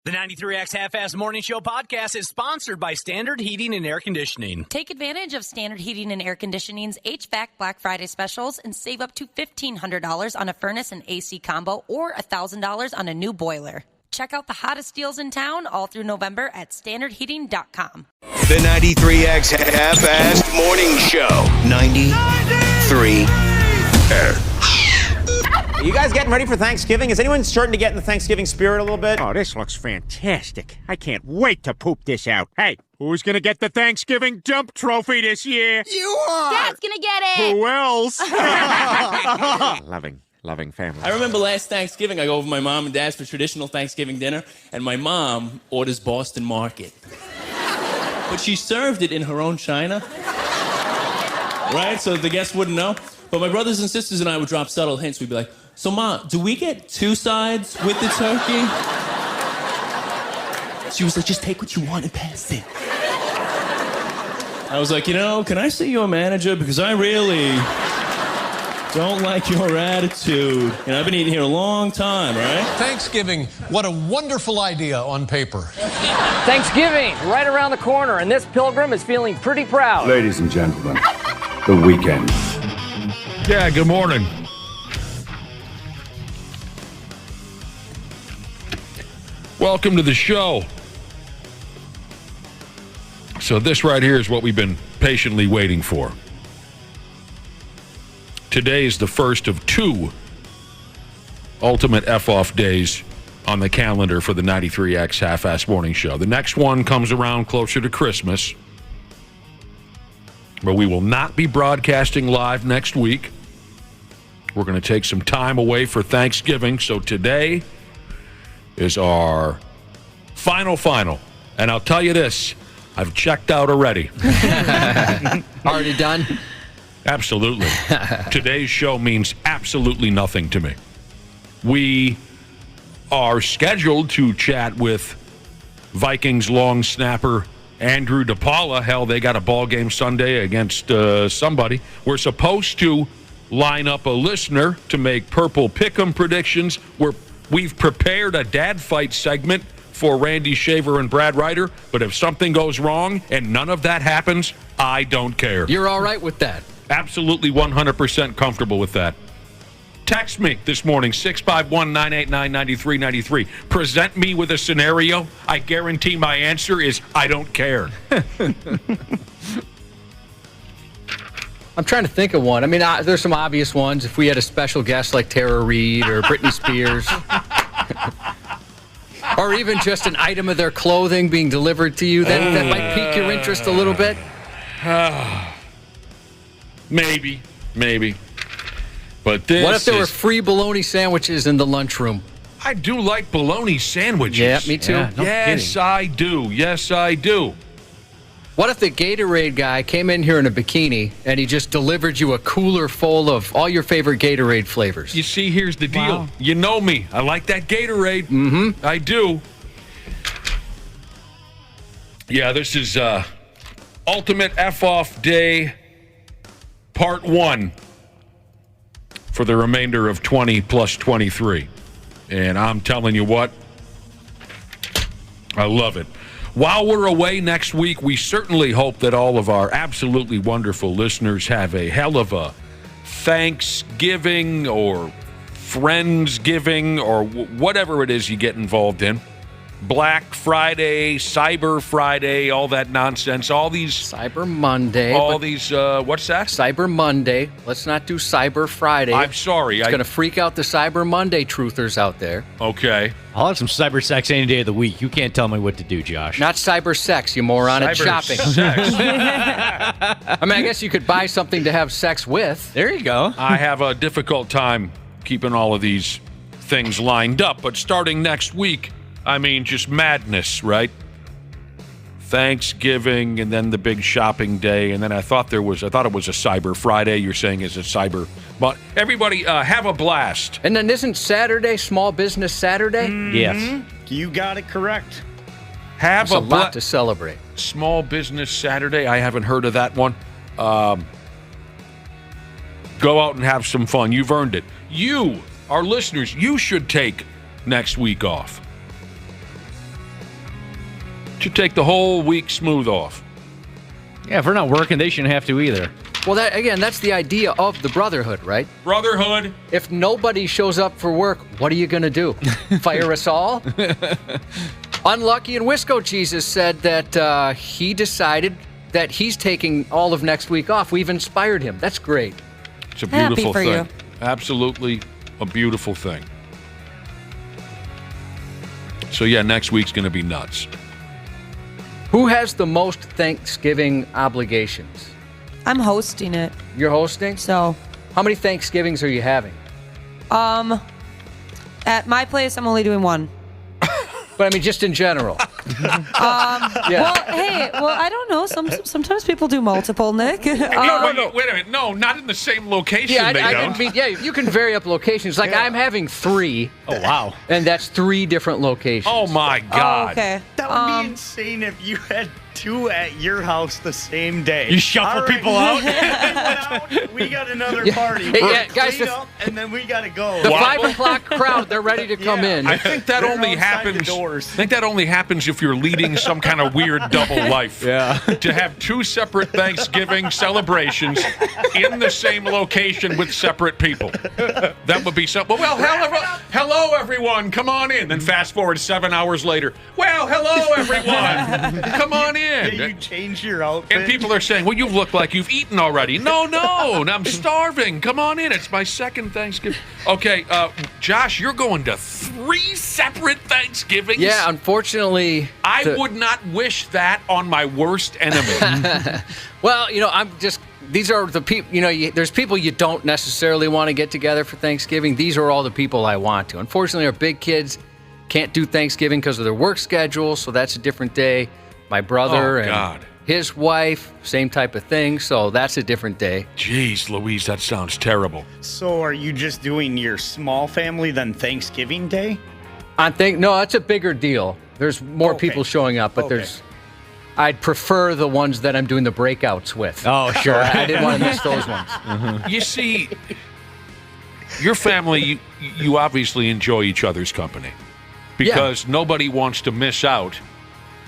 The 93X Half-Ass Morning Show podcast is sponsored by Standard Heating and Air Conditioning. Take advantage of Standard Heating and Air Conditioning's HVAC Black Friday specials and save up to $1,500 on a furnace and AC combo or $1,000 on a new boiler. Check out the hottest deals in town all through November at standardheating.com. The 93X Half-Assed Morning Show. 93X. Are you guys getting ready for Thanksgiving? Is anyone starting to get in the Thanksgiving spirit a little bit? Oh, this looks fantastic. I can't wait to poop this out. Hey, who's going to get the Thanksgiving dump trophy this year? You are! Dad's gonna get it! Who else? Loving family. I remember last Thanksgiving, I go over to my mom and dad's for traditional Thanksgiving dinner, and my mom orders Boston Market. But she served it in her own china. Right? So the guests wouldn't know. But my brothers and sisters and I would drop subtle hints. We'd be like, so Mom, do we get two sides with the turkey? She was like, just take what you want and pass it. I was like, can I see your manager? Because I really don't like your attitude. I've been eating here a long time, right? Thanksgiving, what a wonderful idea on paper. Thanksgiving, right around the corner, and this pilgrim is feeling pretty proud. Ladies and gentlemen, the weekend. Yeah, good morning. Welcome to the show. So this right here is what we've been patiently waiting for. Today is the first of two ultimate Eff-Off days on the calendar for the 93X Half-Ass Morning Show. The next one comes around closer to Christmas, but we will not be broadcasting live next week. We're going to take some time away for Thanksgiving, so today is our final. And I'll tell you this, I've checked out already. Already done? Absolutely. Today's show means absolutely nothing to me. We are scheduled to chat with Vikings long snapper Andrew DePaola. Hell, they got a ball game Sunday against somebody. We're supposed to line up a listener to make Purple Pick'em predictions. We've prepared a dad fight segment for Randy Shaver and Brad Ryder, but if something goes wrong and none of that happens, I don't care. You're all right with that? Absolutely 100% comfortable with that. Text me this morning, 651-989-9393. Present me with a scenario. I guarantee my answer is I don't care. I'm trying to think of one. I mean, there's some obvious ones. If we had a special guest like Tara Reid or Britney Spears. Or even just an item of their clothing being delivered to you, that might pique your interest a little bit. Maybe. But this what if there were free bologna sandwiches in the lunchroom? I do like bologna sandwiches. Yeah, me too. Yeah, yes, I do. What if the Gatorade guy came in here in a bikini and he just delivered you a cooler full of all your favorite Gatorade flavors? You see, here's the deal. Wow. You know me. I like that Gatorade. Mm-hmm. I do. Yeah, this is Ultimate Eff-Off Day Part 1 for the remainder of 20 plus 23. And I'm telling you what, I love it. While we're away next week, we certainly hope that all of our absolutely wonderful listeners have a hell of a Thanksgiving or Friendsgiving or whatever it is you get involved in. Black Friday, Cyber Friday, all that nonsense, all these... Cyber Monday. All these, what's that? Cyber Monday. Let's not do Cyber Friday. I'm sorry. It's going to freak out the Cyber Monday truthers out there. Okay. I'll have some cyber sex any day of the week. You can't tell me what to do, Josh. Not cyber sex, you moron. It's shopping. Sex. I mean, I guess you could buy something to have sex with. There you go. I have a difficult time keeping all of these things lined up, but starting next week, I mean, just madness, right? Thanksgiving and then the big shopping day, and then I thought it was a Cyber Friday. You're saying is it Cyber? But everybody, have a blast. And then isn't Saturday Small Business Saturday? Mm-hmm. Yes, you got it correct. Have a lot to celebrate. Small Business Saturday. I haven't heard of that one. Go out and have some fun. You've earned it. You, our listeners, you should take next week off. Should take the whole week smooth off. Yeah, if we're not working, they shouldn't have to either. Well, that's the idea of the brotherhood, right? Brotherhood. If nobody shows up for work, what are you going to do? Fire us all? Unlucky and Wisco Jesus said that he decided that he's taking all of next week off. We've inspired him. That's great. It's a beautiful Happy for thing. you. Absolutely a beautiful thing. So, yeah, next week's going to be nuts. Who has the most Thanksgiving obligations? I'm hosting it. You're hosting? So, how many Thanksgivings are you having? at my place, I'm only doing one. But I mean, just in general. Well, I don't know. Sometimes people do multiple, Nick. No, wait a minute. No, not in the same location. Yeah, they I don't. mean, you can vary up locations. Like I'm having 3. Oh, wow. And that's 3 different locations. Oh, my God. Oh, okay. That would be insane if you had 2 at your house the same day. You shuffle people out? We got another party. Yeah, guys, Clean up, and then we got to go. The 5 o'clock crowd, they're ready to come in. I think that only happens. If you're leading some kind of weird double life. Yeah. To have 2 separate Thanksgiving celebrations in the same location with separate people. That would be something. Well, hello everyone. Come on in. Then fast forward 7 hours later. Well, hello everyone. Come on in. Yeah, you change your outfit. And people are saying, well, you look like you've eaten already. No, I'm starving. Come on in. It's my second Thanksgiving. Okay, Josh, you're going to 3 separate Thanksgivings? Yeah, unfortunately. I would not wish that on my worst enemy. Well, these are the people, there's people you don't necessarily want to get together for Thanksgiving. These are all the people I want to. Unfortunately, our big kids can't do Thanksgiving because of their work schedule, so that's a different day. My brother and his wife, same type of thing, so that's a different day. Jeez, Louise, that sounds terrible. So are you just doing your small family then Thanksgiving Day? No, that's a bigger deal. There's more people showing up, but I'd prefer the ones that I'm doing the breakouts with. Oh, sure. I didn't want to miss those ones. Mm-hmm. You see, your family, you obviously enjoy each other's company because nobody wants to miss out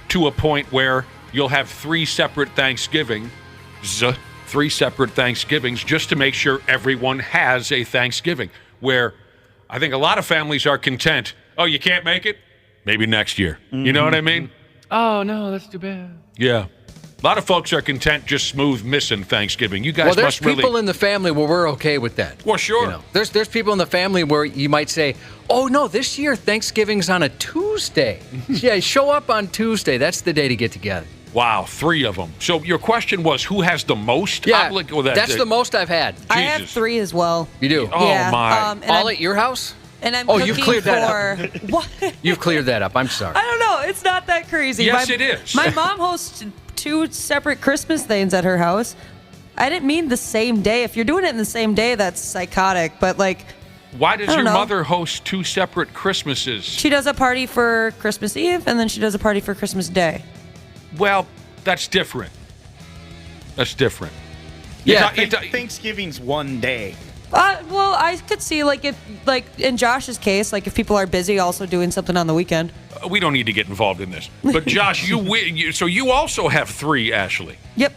to a point where you'll have 3 separate Thanksgivings just to make sure everyone has a Thanksgiving, where I think a lot of families are content. Oh, you can't make it? Maybe next year. Mm-hmm. You know what I mean? Oh, no, that's too bad. Yeah. A lot of folks are content just smooth missing Thanksgiving. You guys there's must really... people in the family where we're okay with that. Well, sure. There's people in the family where you might say, oh, no, this year Thanksgiving's on a Tuesday. Yeah, show up on Tuesday. That's the day to get together. Wow, 3 of them. So your question was, who has the most? Yeah, that's the most I've had. I have 3 as well. You do? Oh, yeah. my. All at your house? And I'm you've cleared that up. What? You've cleared that up. I'm sorry. I don't know. It's not that crazy. Yes, it is. My mom hosts 2 separate Christmas things at her house. I didn't mean the same day. If you're doing it in the same day, that's psychotic. But why does your mother host 2 separate Christmases? She does a party for Christmas Eve, and then she does a party for Christmas Day. Well, that's different. Yeah, Thanksgiving's one day. Well, I could see if in Josh's case, if people are busy, also doing something on the weekend. We don't need to get involved in this. But Josh, so you also have 3, Ashley. Yep.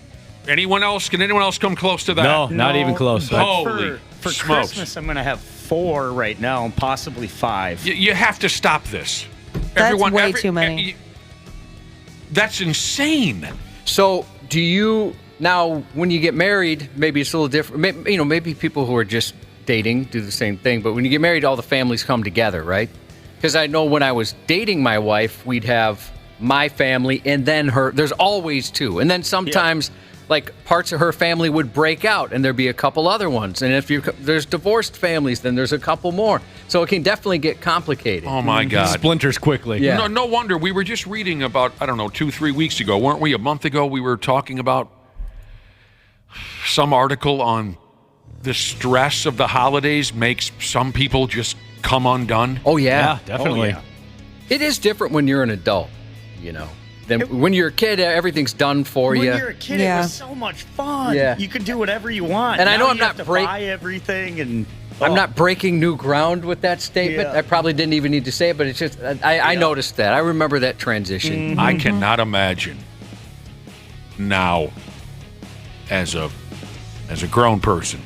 Anyone else? Can anyone else come close to that? No, not even close. Holy for smokes. Christmas, I'm going to have 4 right now, possibly 5. You have to stop this. That's way too many. That's insane. So, do you now, when you get married, maybe it's a little different. Maybe people who are just dating do the same thing. But when you get married, all the families come together, right? Because I know when I was dating my wife, we'd have my family and then her. There's always 2, and then sometimes. Parts of her family would break out, and there'd be a couple other ones. And if there's divorced families, then there's a couple more. So it can definitely get complicated. Oh, my God. Splinters quickly. Yeah. No wonder. We were just reading about, 2-3 weeks ago, weren't we? A month ago, we were talking about some article on the stress of the holidays makes some people just come undone. Oh, yeah. Yeah, definitely. Oh, yeah. It is different when you're an adult, Then when you're a kid, everything's done for you. When you're a kid, it was so much fun. Yeah. You could do whatever you want. And now I know I'm you not have to buy everything and I'm not breaking new ground with that statement. Yeah. I probably didn't even need to say it, but it's just I noticed that. I remember that transition. I cannot imagine now, as a grown person,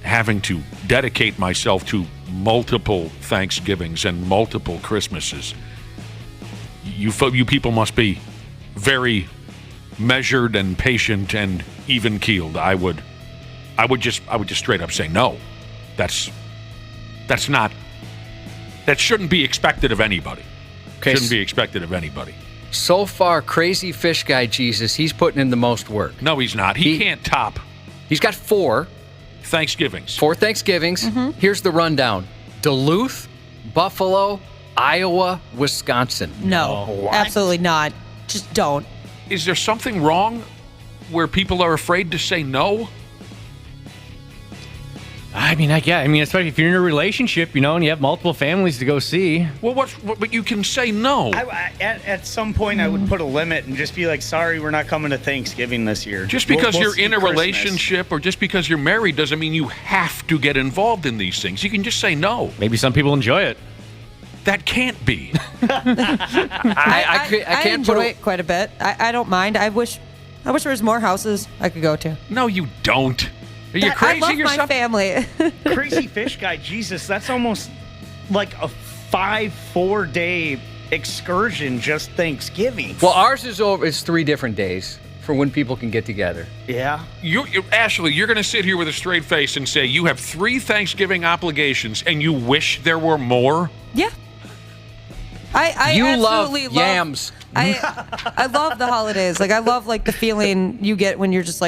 having to dedicate myself to multiple Thanksgivings and multiple Christmases. You people must be very measured and patient and even keeled. I would just straight up say no. That shouldn't be expected of anybody. Okay, shouldn't be expected of anybody. So far, crazy fish guy Jesus, he's putting in the most work. No, he's not. He can't top. He's got 4 Thanksgivings. 4 Thanksgivings. Here's the rundown: Duluth, Buffalo, Iowa, Wisconsin. No, absolutely not. Just don't. Is there something wrong where people are afraid to say no? I mean, especially if you're in a relationship, and you have multiple families to go see. Well, but you can say no. At some point, I would put a limit and just be like, sorry, we're not coming to Thanksgiving this year. Just because We'll you're see in a Christmas. relationship or just because you're married doesn't mean you have to get involved in these things. You can just say no. Maybe some people enjoy it. That can't be. I enjoy it quite a bit. I don't mind. I wish there was more houses I could go to. No, you don't. Are you crazy I love or my something? family. Crazy fish guy, Jesus, that's almost like a 4-day excursion just Thanksgiving. Well, ours is over. It's 3 different days for when people can get together. Yeah. Ashley, you're going to sit here with a straight face and say you have 3 Thanksgiving obligations and you wish there were more? Yeah. I You absolutely love yams. I love the holidays. Like I love the feeling you get when you're just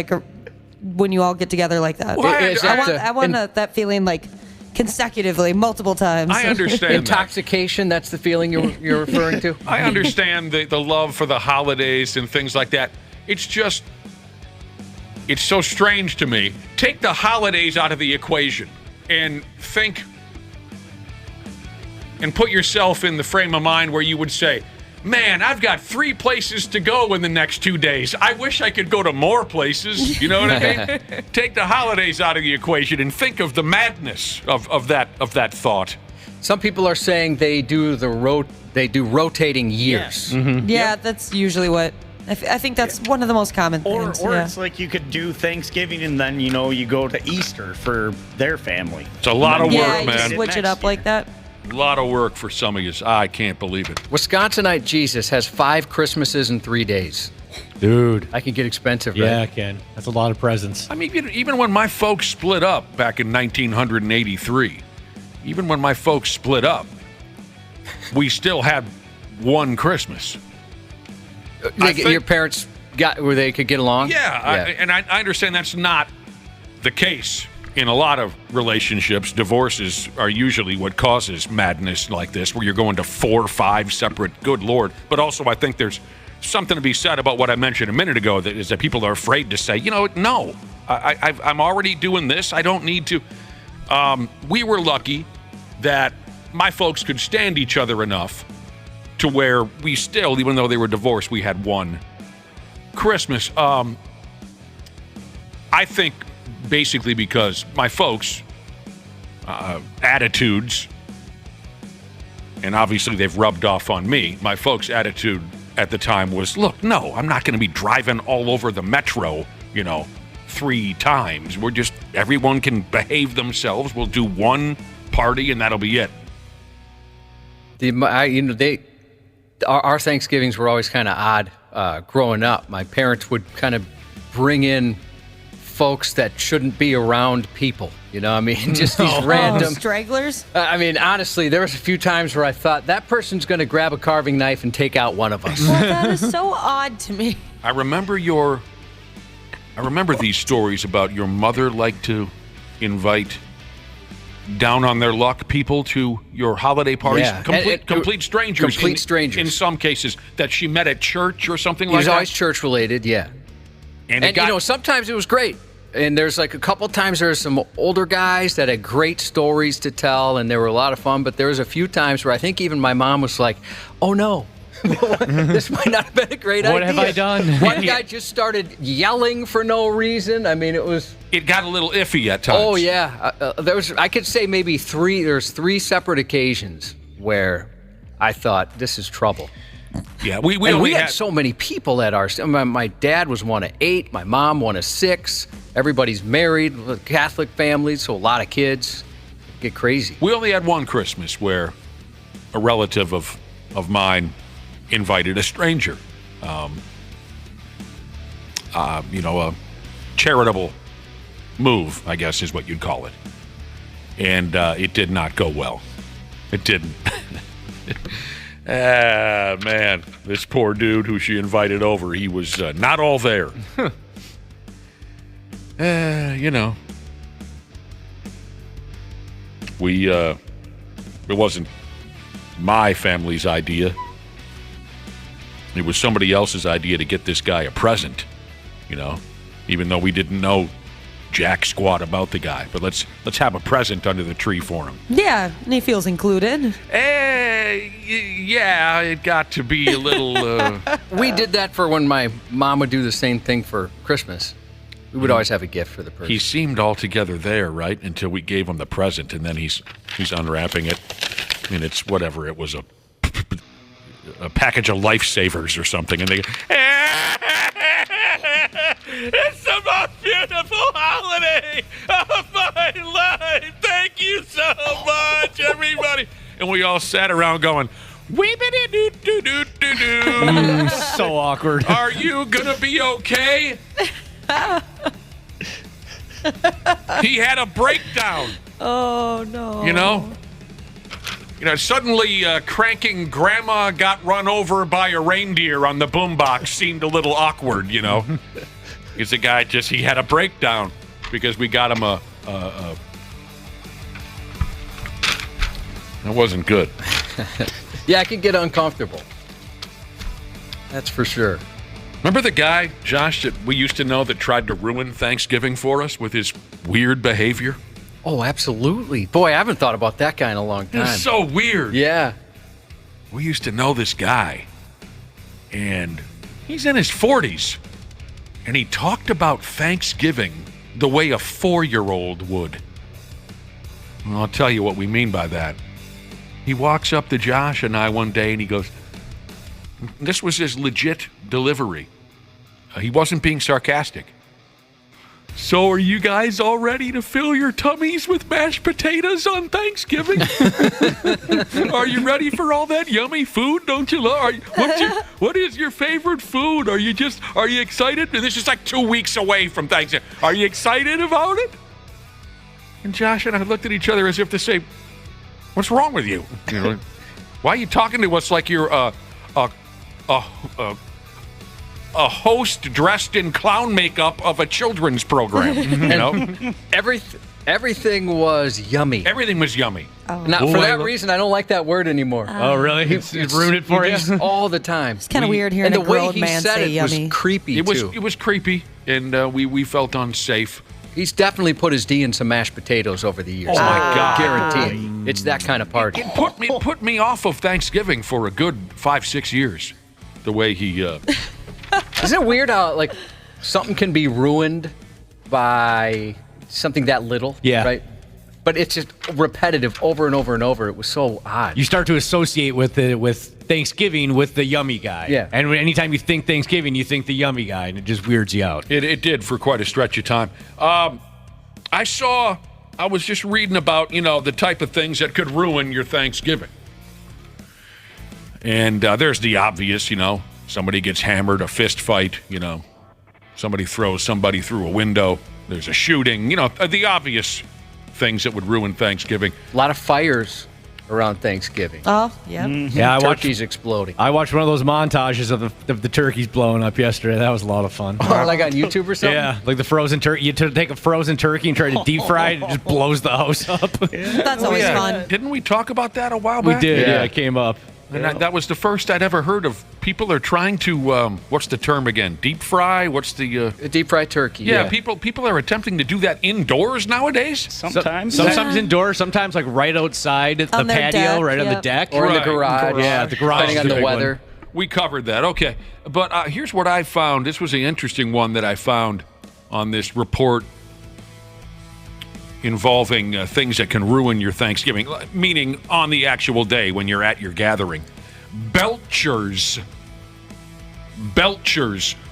when you all get together like that. Well, I want that feeling consecutively multiple times. I understand Intoxication, that's the feeling you're referring to? I understand the love for the holidays and things like that. It's just, it's so strange to me. Take the holidays out of the equation and think and put yourself in the frame of mind where you would say, man, I've got 3 places to go in the next 2 days. I wish I could go to more places. You know what I mean? Take the holidays out of the equation and think of the madness of that thought. Some people are saying they do rotating years. Yes. Mm-hmm. Yeah, that's usually what. I think that's one of the most common things. Or it's like you could do Thanksgiving and then, you go to Easter for their family. It's a lot of work, yeah, man. you switch it up like that. A lot of work for some of you. I can't believe it. Wisconsinite Jesus has 5 Christmases in 3 days. Dude. I can get expensive, Yeah, right? I can. That's a lot of presents. I mean, even when my folks split up back in 1983, even when my folks split up, we still had one Christmas. Your parents got where they could get along? Yeah. I understand that's not the case in a lot of relationships. Divorces are usually what causes madness like this, where you're going to 4 or 5 separate, good Lord. But also I think there's something to be said about what I mentioned a minute ago, that is that people are afraid to say, no, I'm already doing this. I don't need to. We were lucky that my folks could stand each other enough to where we still, even though they were divorced, we had one Christmas. I think basically because my folks' attitudes, and obviously they've rubbed off on me, my folks' attitude at the time was, look, no, I'm not going to be driving all over the metro, 3 times. We're just, everyone can behave themselves. We'll do one party and that'll be it. Our Thanksgivings were always kind of odd growing up. My parents would kind of bring in folks that shouldn't be around people. Just these random stragglers. Honestly, there was a few times where I thought that person's going to grab a carving knife and take out one of us. Well, that is so odd to me. I remember these stories about your mother liked to invite down on their luck people to your holiday parties. Yeah. Complete strangers. Complete strangers. In some cases that she met at church or something It like was that. always church related, yeah. And sometimes it was great. And there's a couple times there were some older guys that had great stories to tell, and they were a lot of fun. But there was a few times where I think even my mom was like, oh no, This might not have been a great idea. What have I done? One guy just started yelling for no reason. I mean, It got a little iffy at times. Oh yeah, I could say maybe there's three separate occasions where I thought this is trouble. Yeah, we had so many people at our. My dad was one of 8. My mom one of 6. Everybody's married, Catholic families, so a lot of kids. Get crazy. We only had one Christmas where a relative of mine invited a stranger. A charitable move, I guess, is what you'd call it. And it did not go well. It didn't. Man, this poor dude who she invited over, he was not all there. It wasn't my family's idea. It was somebody else's idea to get this guy a present, even though we didn't know jack squat about the guy. But let's have a present under the tree for him. Yeah, and he feels included. Yeah, it got to be a little... We did that for when my mom would do the same thing for Christmas. We would always have a gift for the person. He seemed altogether there, right, until we gave him the present, and then he's unwrapping it, and it's whatever. It was a package of lifesavers or something, and they go, it's the most beautiful holiday of my life. Thank you so much, everybody. And we all sat around going, weebity-doo-doo-doo-doo-doo. So awkward. Are you going to be okay? He had a breakdown. Oh, no. Suddenly cranking grandma got run over by a reindeer on the boombox seemed a little awkward, Because the guy he had a breakdown because we got him a that wasn't good. Yeah, I can get uncomfortable. That's for sure. Remember the guy, Josh, that we used to know that tried to ruin Thanksgiving for us with his weird behavior? Oh, absolutely. Boy, I haven't thought about that guy in a long time. It's so weird. Yeah. We used to know this guy, and he's in his 40s, and he talked about Thanksgiving the way a 4-year-old would. Well, I'll tell you what we mean by that. He walks up to Josh and I one day, and he goes, this was his legit delivery. He wasn't being sarcastic. So are you guys all ready to fill your tummies with mashed potatoes on Thanksgiving? Are you ready for all that yummy food? Don't you love? What is your favorite food? Are you excited? This is like 2 weeks away from Thanksgiving. Are you excited about it? And Josh and I looked at each other as if to say, what's wrong with you? Why are you talking to us like you're a host dressed in clown makeup of a children's program? Everything was yummy. Everything was yummy. Oh. Now, for that reason, I don't like that word anymore. Oh, really? It's ruined it for you? All the time. It's kind of weird hearing a grown man say yummy. Was creepy, it was creepy, and we felt unsafe. He's definitely put his D in some mashed potatoes over the years. Oh, my God. Guarantee it. It's that kind of party. It put me off of Thanksgiving for a good 5-6 years, the way he... Isn't it weird how, something can be ruined by something that little? Yeah. Right? But it's just repetitive over and over and over. It was so odd. You start to associate with Thanksgiving with the yummy guy. Yeah. And anytime you think Thanksgiving, you think the yummy guy, and it just weirds you out. It did for quite a stretch of time. I was just reading about, the type of things that could ruin your Thanksgiving. And there's the obvious, somebody gets hammered, a fist fight, somebody throws somebody through a window, there's a shooting, the obvious things that would ruin Thanksgiving. A lot of fires around Thanksgiving. Oh, yeah. Mm-hmm. Yeah, turkeys exploding. I watched one of those montages of the turkeys blowing up yesterday. That was a lot of fun. Oh, like on YouTube or something? Yeah, like the frozen turkey. You take a frozen turkey and try to deep fry it, it just blows the house up. That's always fun. Didn't we talk about that a while back? We did, yeah, it came up. And that was the first I'd ever heard of people are trying to, what's the term again? Deep fry? What's the... deep fried turkey. Yeah, people are attempting to do that indoors nowadays. Sometimes. Sometimes indoors, sometimes right outside the patio, deck, right on the deck. Or in the garage. Yeah, the garage. Depending on the weather. We covered that. Okay. But here's what I found. This was an interesting one that I found on this report involving things that can ruin your Thanksgiving, meaning on the actual day when you're at your gathering. Belchers.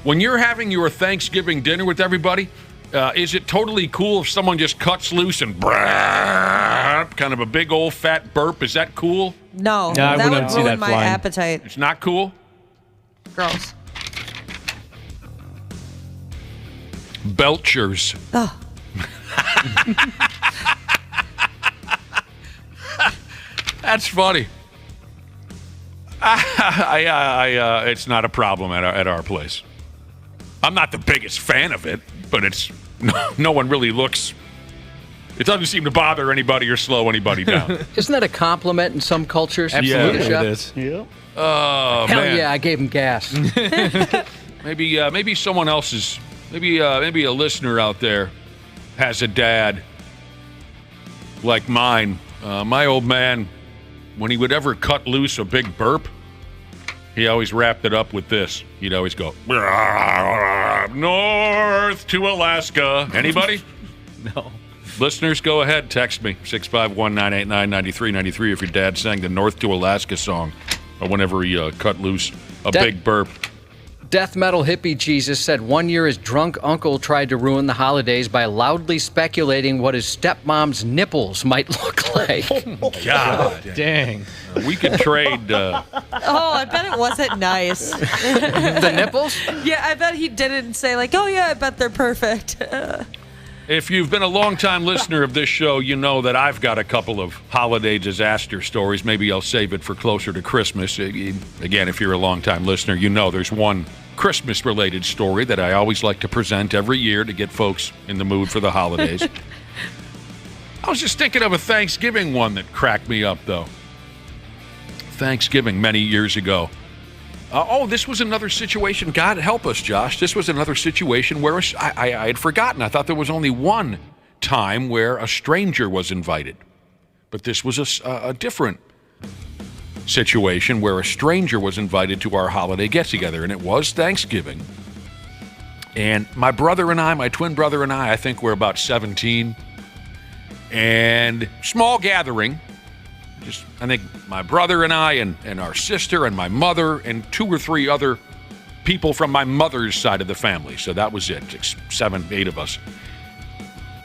When you're having your Thanksgiving dinner with everybody, is it totally cool if someone just cuts loose and kind of a big old fat burp? Is that cool? No, that would ruin my appetite. It's not cool? Gross. Belchers. Oh. That's funny. It's not a problem at our place. I'm not the biggest fan of it, but it's no one really looks. It doesn't seem to bother anybody or slow anybody down. Isn't that a compliment in some cultures? Absolutely, yeah, it is. Yeah. Oh, hell man. yeah! I gave him gas. Maybe someone else's. Maybe a listener out there has a dad like mine. My old man, when he would ever cut loose a big burp, he always wrapped it up with this. He'd always go, north to Alaska. Anybody? No. Listeners, go ahead. Text me, 651-989-9393 if your dad sang the North to Alaska song or whenever he cut loose a big burp. Death metal hippie Jesus said 1 year his drunk uncle tried to ruin the holidays by loudly speculating what his stepmom's nipples might look like. God dang. We could trade. Oh, I bet it wasn't nice. The nipples? Yeah, I bet he didn't say like, oh yeah, I bet they're perfect. If you've been a long-time listener of this show, you know that I've got a couple of holiday disaster stories. Maybe I'll save it for closer to Christmas. Again, if you're a long-time listener, you know there's one Christmas-related story that I always like to present every year to get folks in the mood for the holidays. I was just thinking of a Thanksgiving one that cracked me up, though. Thanksgiving many years ago. This was another situation. God help us, Josh. This was another situation where I had forgotten. I thought there was only one time where a stranger was invited. But this was a different situation where a stranger was invited to our holiday get-together, and it was Thanksgiving. And my brother and I, my twin brother and I think we're about 17. And small gathering. I think my brother and I and our sister and my mother and 2 or 3 other people from my mother's side of the family. So that was it, 7, 8 of us.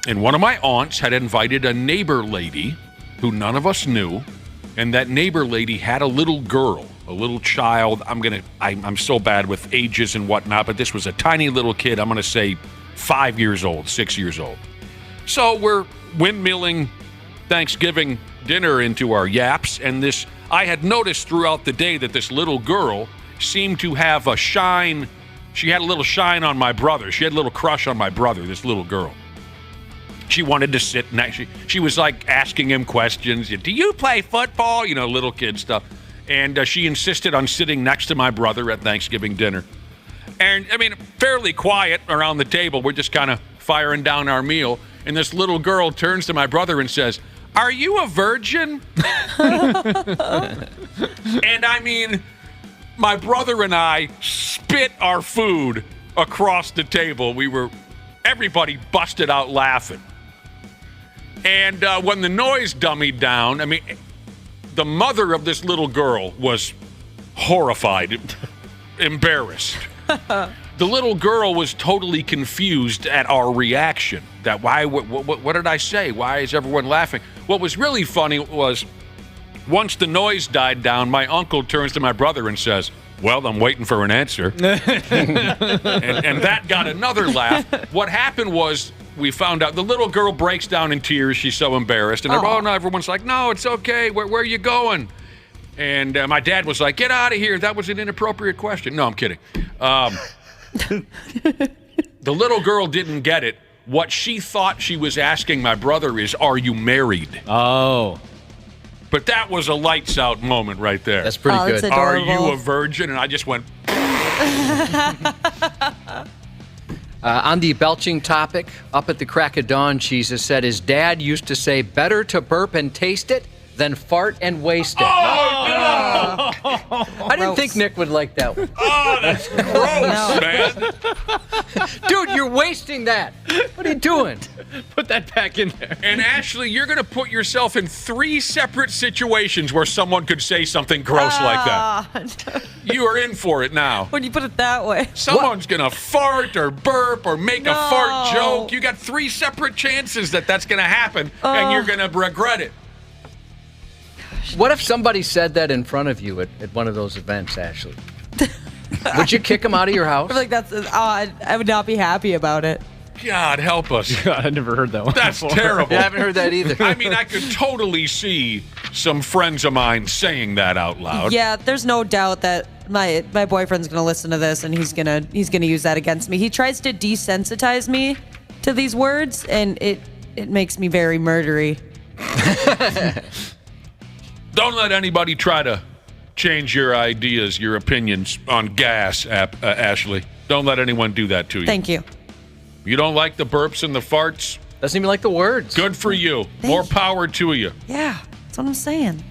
And one of my aunts had invited a neighbor lady who none of us knew. And that neighbor lady had a little girl, a little child. I'm so bad with ages and whatnot, but this was a tiny little kid. I'm going to say 5 years old, 6 years old. So we're windmilling Thanksgiving dinner into our yaps, and I had noticed throughout the day that this little girl seemed to have a shine. She had a little shine on my brother. She had a little crush on my brother, this little girl. She wanted to sit next. She was like asking him questions. Do you play football? Little kid stuff. And she insisted on sitting next to my brother at Thanksgiving dinner. And, fairly quiet around the table. We're just kind of firing down our meal. And this little girl turns to my brother and says, "Are you a virgin?" And my brother and I spit our food across the table. Everybody busted out laughing. And when the noise dummied down, the mother of this little girl was horrified, embarrassed. The little girl was totally confused at our reaction. What did I say? Why is everyone laughing? What was really funny was, once the noise died down, my uncle turns to my brother and says, "Well, I'm waiting for an answer." and that got another laugh. What happened was, we found out the little girl breaks down in tears. She's so embarrassed. And everyone's like, "No, it's okay. Where are you going?" And my dad was like, "Get out of here. That was an inappropriate question." No, I'm kidding. The little girl didn't get it. What she thought she was asking my brother is, "Are you married?" Oh. But that was a lights out moment right there. That's pretty good. That's "Are adorable. you a virgin?" And I just went. On the belching topic, up at the crack of dawn, Jesus said his dad used to say, "Better to burp and taste it than fart and waste it." Oh, no! I didn't think Nick would like that one. Oh, that's gross, man. Dude, you're wasting that. What are you doing? Put that back in there. And Ashley, you're going to put yourself in 3 separate situations where someone could say something gross like that. You are in for it now. When you put it that way. Someone's going to fart or burp or make a fart joke. You got 3 separate chances that's going to happen, and you're going to regret it. What if somebody said that in front of you at one of those events, Ashley? Would you kick them out of your house? I feel like that's odd. I would not be happy about it. God help us. God, I never heard that one. That's before. terrible. Yeah, I haven't heard that either. I mean, I could totally see some friends of mine saying that out loud. Yeah, there's no doubt that my boyfriend's gonna listen to this and he's gonna use that against me. He tries to desensitize me to these words, and it makes me very murdery. Don't let anybody try to change your ideas, your opinions on gas, Ashley. Don't let anyone do that to you. Thank you. You don't like the burps and the farts? Doesn't even like the words. Good for you. More power to you. Yeah, that's what I'm saying.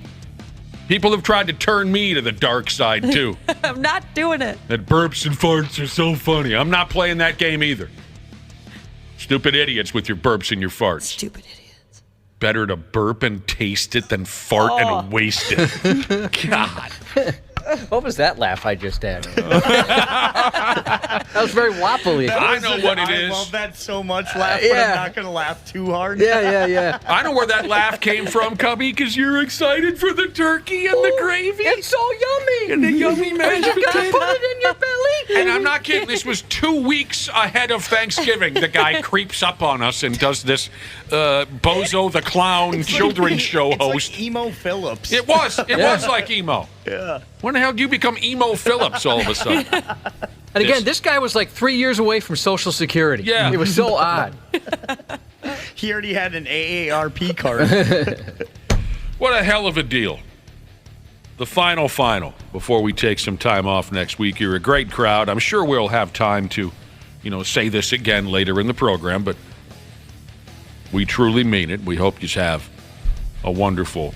People have tried to turn me to the dark side, too. I'm not doing it. That burps and farts are so funny. I'm not playing that game either. Stupid idiots with your burps and your farts. Stupid idiots. Better to burp and taste it than fart and waste it. God. What was that laugh I just had? That was very wobbly. I know what it is. I love that so much, but I'm not going to laugh too hard. Yeah. I know where that laugh came from, Cubby, because you're excited for the turkey and the gravy. It's so yummy. And the yummy mashed You gotta potatoes. put it in your belly. And I'm not kidding. This was 2 weeks ahead of Thanksgiving. The guy creeps up on us and does this Bozo the Clown children's show host. Like Emo Phillips. It was like emo. Yeah. When the hell did you become Emo Phillips all of a sudden? And again, this guy was like 3 years away from Social Security. Yeah. It was so odd. He already had an AARP card. What a hell of a deal. The final, before we take some time off next week. You're a great crowd. I'm sure we'll have time to, say this again later in the program, but we truly mean it. We hope you have a wonderful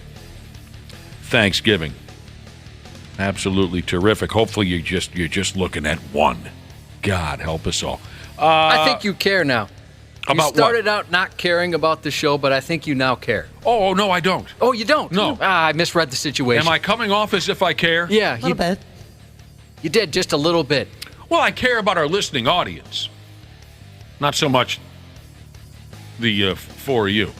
Thanksgiving. Absolutely terrific. Hopefully you're just looking at one. God help us all. I think you care now. About you started out not caring about the show, but I think you now care. Oh, no, I don't. Oh, you don't? No. I misread the situation. Am I coming off as if I care? Yeah. A little bit. You did, just a little bit. Well, I care about our listening audience. Not so much the 4 of you.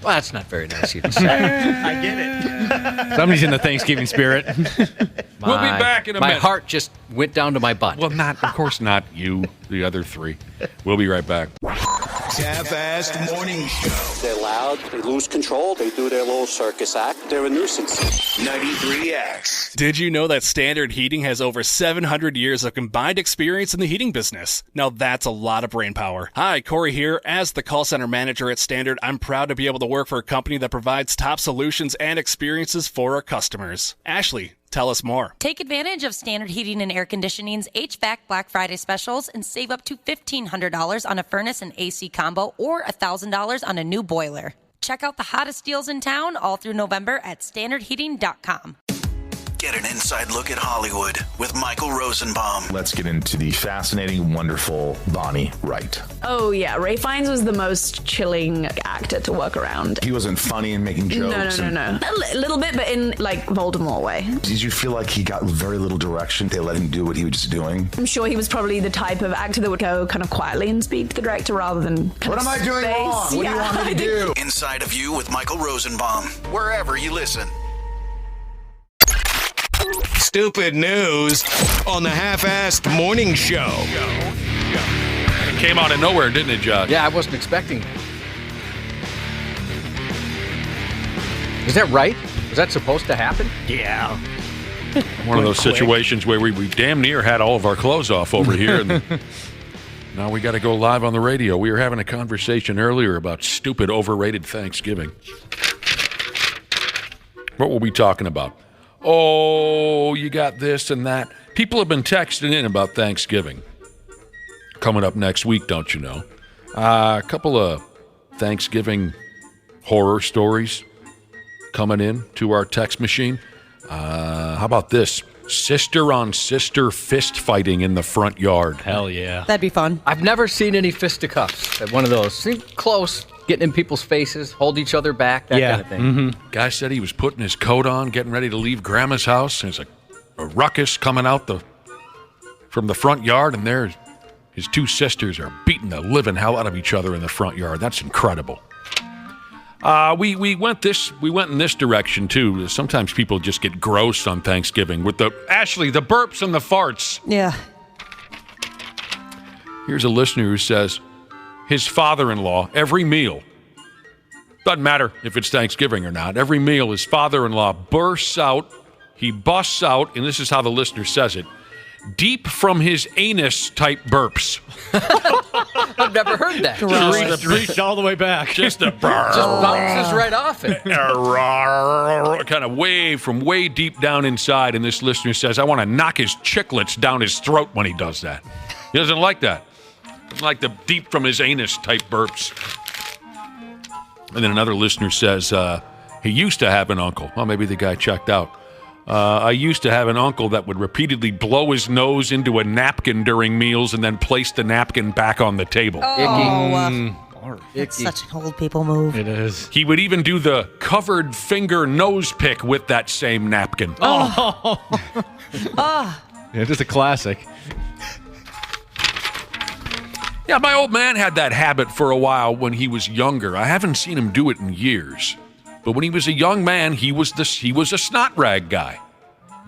Well, that's not very nice of you to say. I get it. Somebody's in the Thanksgiving spirit. We'll be back in a minute. My heart just went down to my butt. Well, of course not you, the other 3. We'll be right back. Half-assed morning show. They're loud, they lose control, they do their little circus act, they're a nuisance. 93X. Did you know that Standard Heating has over 700 years of combined experience in the heating business? Now that's a lot of brain power. Hi, Corey here. As the call center manager at Standard, I'm proud to be able to work for a company that provides top solutions and experiences for our customers. Ashley, tell us more. Take advantage of Standard Heating and Air Conditioning's HVAC Black Friday specials and save up to $1,500 on a furnace and AC combo or $1,000 on a new boiler. Check out the hottest deals in town all through November at standardheating.com. Get an inside look at Hollywood with Michael Rosenbaum. Let's get into the fascinating, wonderful Bonnie Wright. Oh, yeah. Ray Fiennes was the most chilling actor to work around. He wasn't funny and making jokes. No. A little bit, but in, Voldemort way. Did you feel like he got very little direction? They let him do what he was just doing? I'm sure he was probably the type of actor that would go kind of quietly and speak to the director rather than What am I doing wrong? What do you want me to do? Inside of You with Michael Rosenbaum. Wherever you listen. Stupid news on the Half-assed morning show. It came out of nowhere, didn't it, Josh? Yeah, I wasn't expecting. Is that right? Was that supposed to happen? Yeah. One of those situations where we damn near had all of our clothes off over here, and now we got to go live on the radio. We were having a conversation earlier about stupid, overrated Thanksgiving. What were we talking about? Oh, you got this and that. People have been texting in about Thanksgiving. Coming up next week, don't you know? A couple of Thanksgiving horror stories coming in to our text machine. How about this? Sister on sister fist fighting in the front yard. Hell yeah. That'd be fun. I've never seen any fisticuffs at one of those. Seem close, getting in people's faces, hold each other back, that kind of thing. Mm-hmm. Guy said he was putting his coat on, getting ready to leave Grandma's house. There's a ruckus coming out from the front yard, and there's his two sisters are beating the living hell out of each other in the front yard. That's incredible. We went in this direction too. Sometimes people just get gross on Thanksgiving with the burps and the farts. Yeah. Here's a listener who says his father-in-law, every meal, doesn't matter if it's Thanksgiving or not, every meal his father-in-law busts out, and this is how the listener says it, deep from his anus type burps. I've never heard that. Reached all the way back. Just a Just bounces right off it. Kind of way deep down inside. And this listener says, I want to knock his chiclets down his throat when he does that. He doesn't like that. It's like the deep from his anus type burps. And then another listener says, he used to have an uncle. Well, maybe the guy checked out. I used to have an uncle that would repeatedly blow his nose into a napkin during meals and then place the napkin back on the table. It's such an old people move. It is. He would even do the covered finger nose pick with that same napkin. Yeah, just a classic. Yeah, my old man had that habit for a while when he was younger. I haven't seen him do it in years. But when he was a young man, he was a snot rag guy.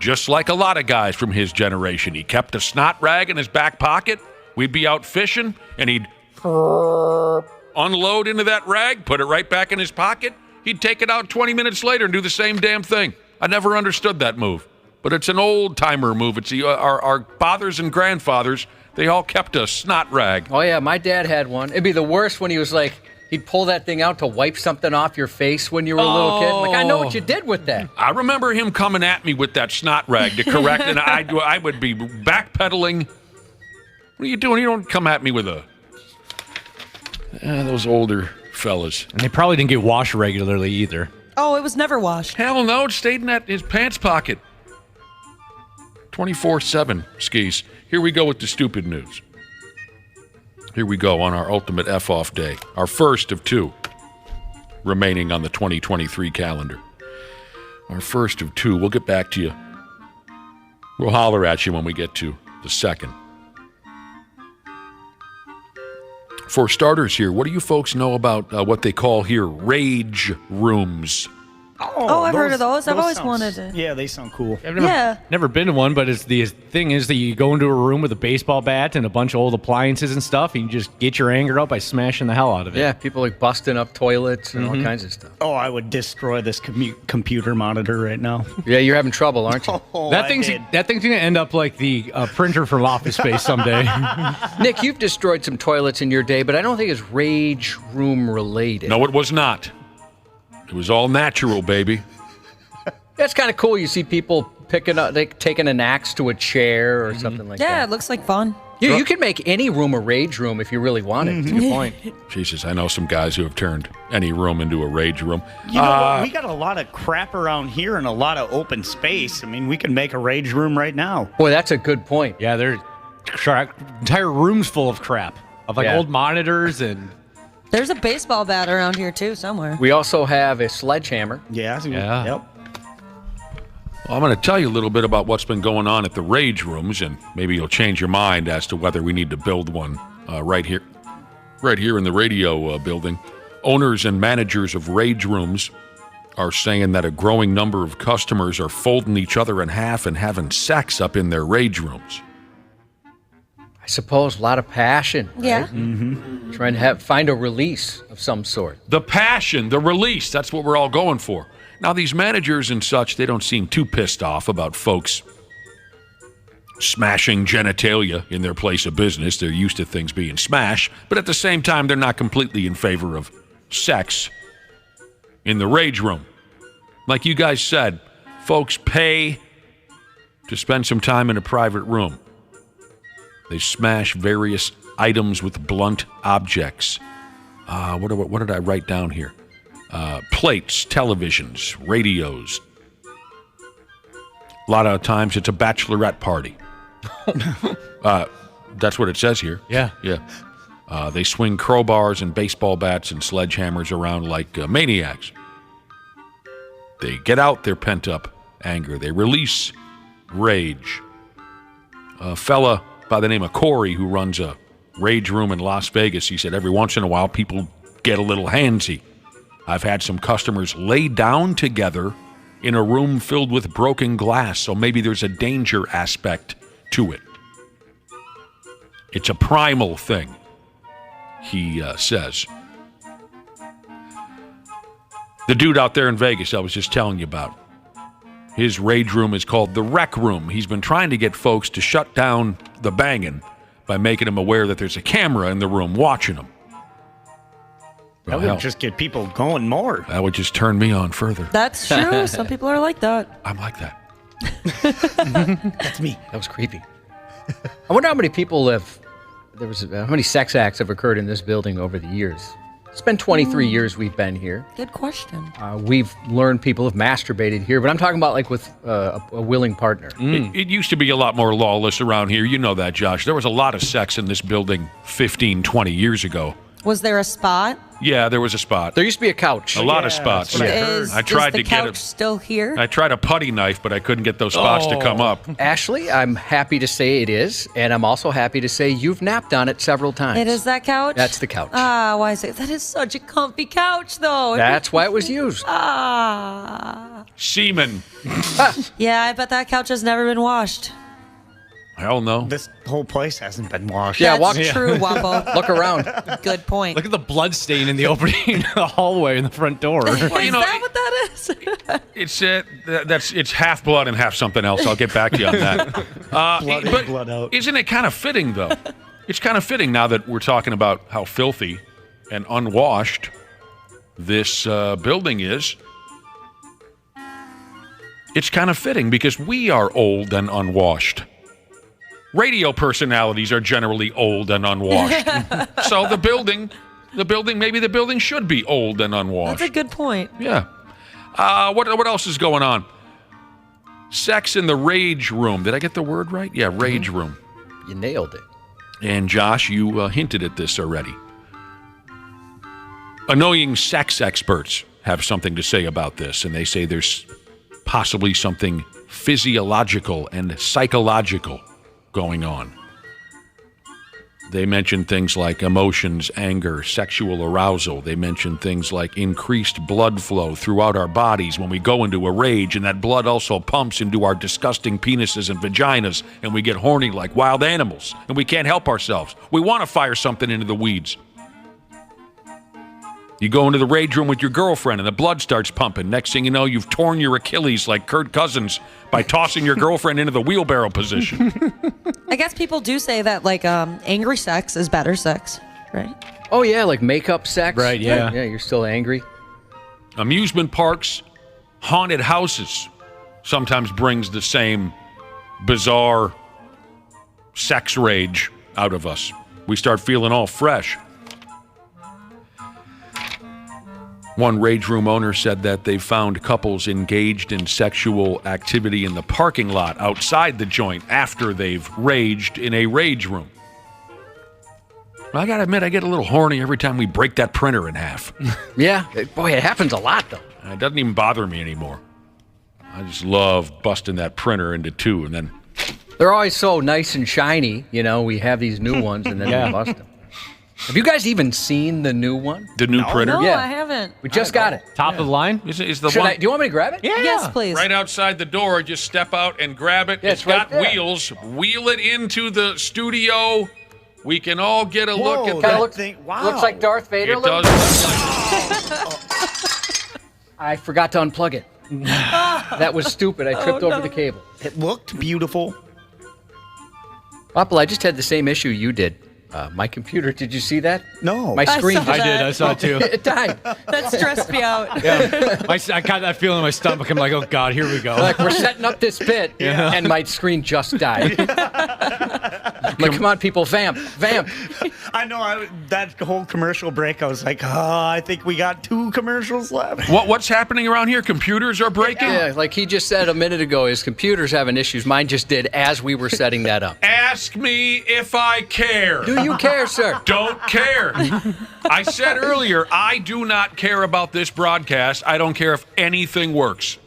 Just like a lot of guys from his generation. He kept a snot rag in his back pocket. We'd be out fishing, and he'd unload into that rag, put it right back in his pocket. He'd take it out 20 minutes later and do the same damn thing. I never understood that move. But it's an old-timer move. It's our fathers and grandfathers, they all kept a snot rag. Oh, yeah, my dad had one. It'd be the worst when he was like, he'd pull that thing out to wipe something off your face when you were a little kid. Like, I know what you did with that. I remember him coming at me with that snot rag to correct, and I would be backpedaling. What are you doing? You don't come at me with those older fellas. And they probably didn't get washed regularly either. Oh, it was never washed. Hell no, it stayed in his pants pocket. 24/7, skis. Here we go with the stupid news. Here we go on our ultimate Eff-Off day. Our first of two remaining on the 2023 calendar. Our first of two. We'll get back to you. We'll holler at you when we get to the second. For starters here, what do you folks know about what they call here rage rooms? Oh, I've heard of those. I've always wanted to. Yeah, they sound cool. I've never been to one, but the thing is that you go into a room with a baseball bat and a bunch of old appliances and stuff, and you just get your anger out by smashing the hell out of it. Yeah, people like busting up toilets and all kinds of stuff. Oh, I would destroy this computer monitor right now. Yeah, you're having trouble, aren't you? That thing's gonna end up like the printer from Office Space someday. Nick, you've destroyed some toilets in your day, but I don't think it's rage room related. No, it was not. It was all natural, baby. That's kind of cool. You see people taking an axe to a chair or something like that. Yeah, it looks like fun. You could make any room a rage room if you really wanted. That's a good point. Jesus, I know some guys who have turned any room into a rage room. You know what? We got a lot of crap around here and a lot of open space. I mean, we can make a rage room right now. Boy, that's a good point. Yeah, there's entire rooms full of crap. Of old monitors and... There's a baseball bat around here, too, somewhere. We also have a sledgehammer. Yeah. Yeah. Yep. Well, I'm going to tell you a little bit about what's been going on at the rage rooms, and maybe you'll change your mind as to whether we need to build one right here in the radio building. Owners and managers of rage rooms are saying that a growing number of customers are folding each other in half and having sex up in their rage rooms. I suppose a lot of passion. Yeah. Right? Mm-hmm. Trying to find a release of some sort. The passion, the release, that's what we're all going for. Now, these managers and such, they don't seem too pissed off about folks smashing genitalia in their place of business. They're used to things being smashed, but at the same time, they're not completely in favor of sex in the rage room. Like you guys said, folks pay to spend some time in a private room. They smash various items with blunt objects. What did I write down here? Plates, televisions, radios. A lot of times it's a bachelorette party. That's what it says here. Yeah. Yeah. They swing crowbars and baseball bats and sledgehammers around like maniacs. They get out their pent-up anger. They release rage. A fella by the name of Corey who runs a rage room in Las Vegas, he said every once in a while people get a little handsy. I've had some customers lay down together in a room filled with broken glass, so maybe there's a danger aspect to it. It's a primal thing, he says. The dude out there in Vegas I was just telling you about, his rage room is called the Rec Room. He's been trying to get folks to shut down the banging by making them aware that there's a camera in the room watching them. That would just get people going more. That would just turn me on further. That's true. Some people are like that. I'm like that. That's me. That was creepy. I wonder how many people how many sex acts have occurred in this building over the years. It's been 23 years we've been here. Good question. We've learned people have masturbated here, but I'm talking about like with a willing partner. It used to be a lot more lawless around here. You know that, Josh. There was a lot of sex in this building 15, 20 years ago. Was there a spot? Yeah, there was a spot. There used to be a couch. A lot of spots. I tried to get it. Still here? I tried a putty knife, but I couldn't get those spots to come up. Ashley, I'm happy to say it is, and I'm also happy to say you've napped on it several times. It is that couch? That's the couch. Why is it? That is such a comfy couch, though. That's why it was used. Semen. Yeah, I bet that couch has never been washed. Hell no. This whole place hasn't been washed. Yeah, That's true, Wambo. Look around. Good point. Look at the blood stain in the opening of the hallway in the front door. Is that what that is? It's half blood and half something else. I'll get back to you on that. Blood out. Isn't it kind of fitting, though? It's kind of fitting now that we're talking about how filthy and unwashed this building is. It's kind of fitting because we are old and unwashed. Radio personalities are generally old and unwashed. So maybe the building should be old and unwashed. That's a good point. Yeah. What else is going on? Sex in the rage room. Did I get the word right? Yeah, rage room. You nailed it. And Josh, you hinted at this already. Annoying sex experts have something to say about this, and they say there's possibly something physiological and psychological going on. They mention things like emotions, anger, sexual arousal. They mention things like increased blood flow throughout our bodies when we go into a rage, and that blood also pumps into our disgusting penises and vaginas, and we get horny like wild animals, and we can't help ourselves. We want to fire something into the weeds. You go into the rage room with your girlfriend and the blood starts pumping. Next thing you know, you've torn your Achilles like Kirk Cousins by tossing your girlfriend into the wheelbarrow position. I guess people do say that, like, angry sex is better sex, right? Oh, yeah, like makeup sex. Right, yeah. Yeah, you're still angry. Amusement parks, haunted houses sometimes brings the same bizarre sex rage out of us. We start feeling all fresh. One rage room owner said that they found couples engaged in sexual activity in the parking lot outside the joint after they've raged in a rage room. Well, I gotta admit, I get a little horny every time we break that printer in half. Yeah, boy, it happens a lot, though. It doesn't even bother me anymore. I just love busting that printer into two, and then... They're always so nice and shiny, you know, we have these new ones, and then we bust them. Have you guys even seen the new one? The new printer? No, Yeah. I haven't. We just got it. Top of the line? Is the Should one I, do you want me to grab it? Yeah. Yes, please. Right outside the door, just step out and grab it. Yeah, It's it's right got there. wheels. Wheel it into the studio. We can all get a look at Kinda that. looks, looks like Darth Vader. It a little does bit. look like I forgot to unplug it. That was stupid. I tripped over the cable. It looked beautiful. Apple, I just had the same issue you did. My computer, did you see that? No. My screen. I did. I saw it too. It died. That stressed me out. Yeah. I got that feeling in my stomach. I'm like, oh, God, here we go. Like, we're setting up this bit, and my screen just died. Like, come on, people, vamp. I know. That whole commercial break, I was like, I think we got 2 commercials left. What's happening around here? Computers are breaking? Yeah, like he just said a minute ago, his computer's having issues. Mine just did as we were setting that up. Ask me if I care. Do you care, sir? Don't care. I said earlier, I do not care about this broadcast. I don't care if anything works.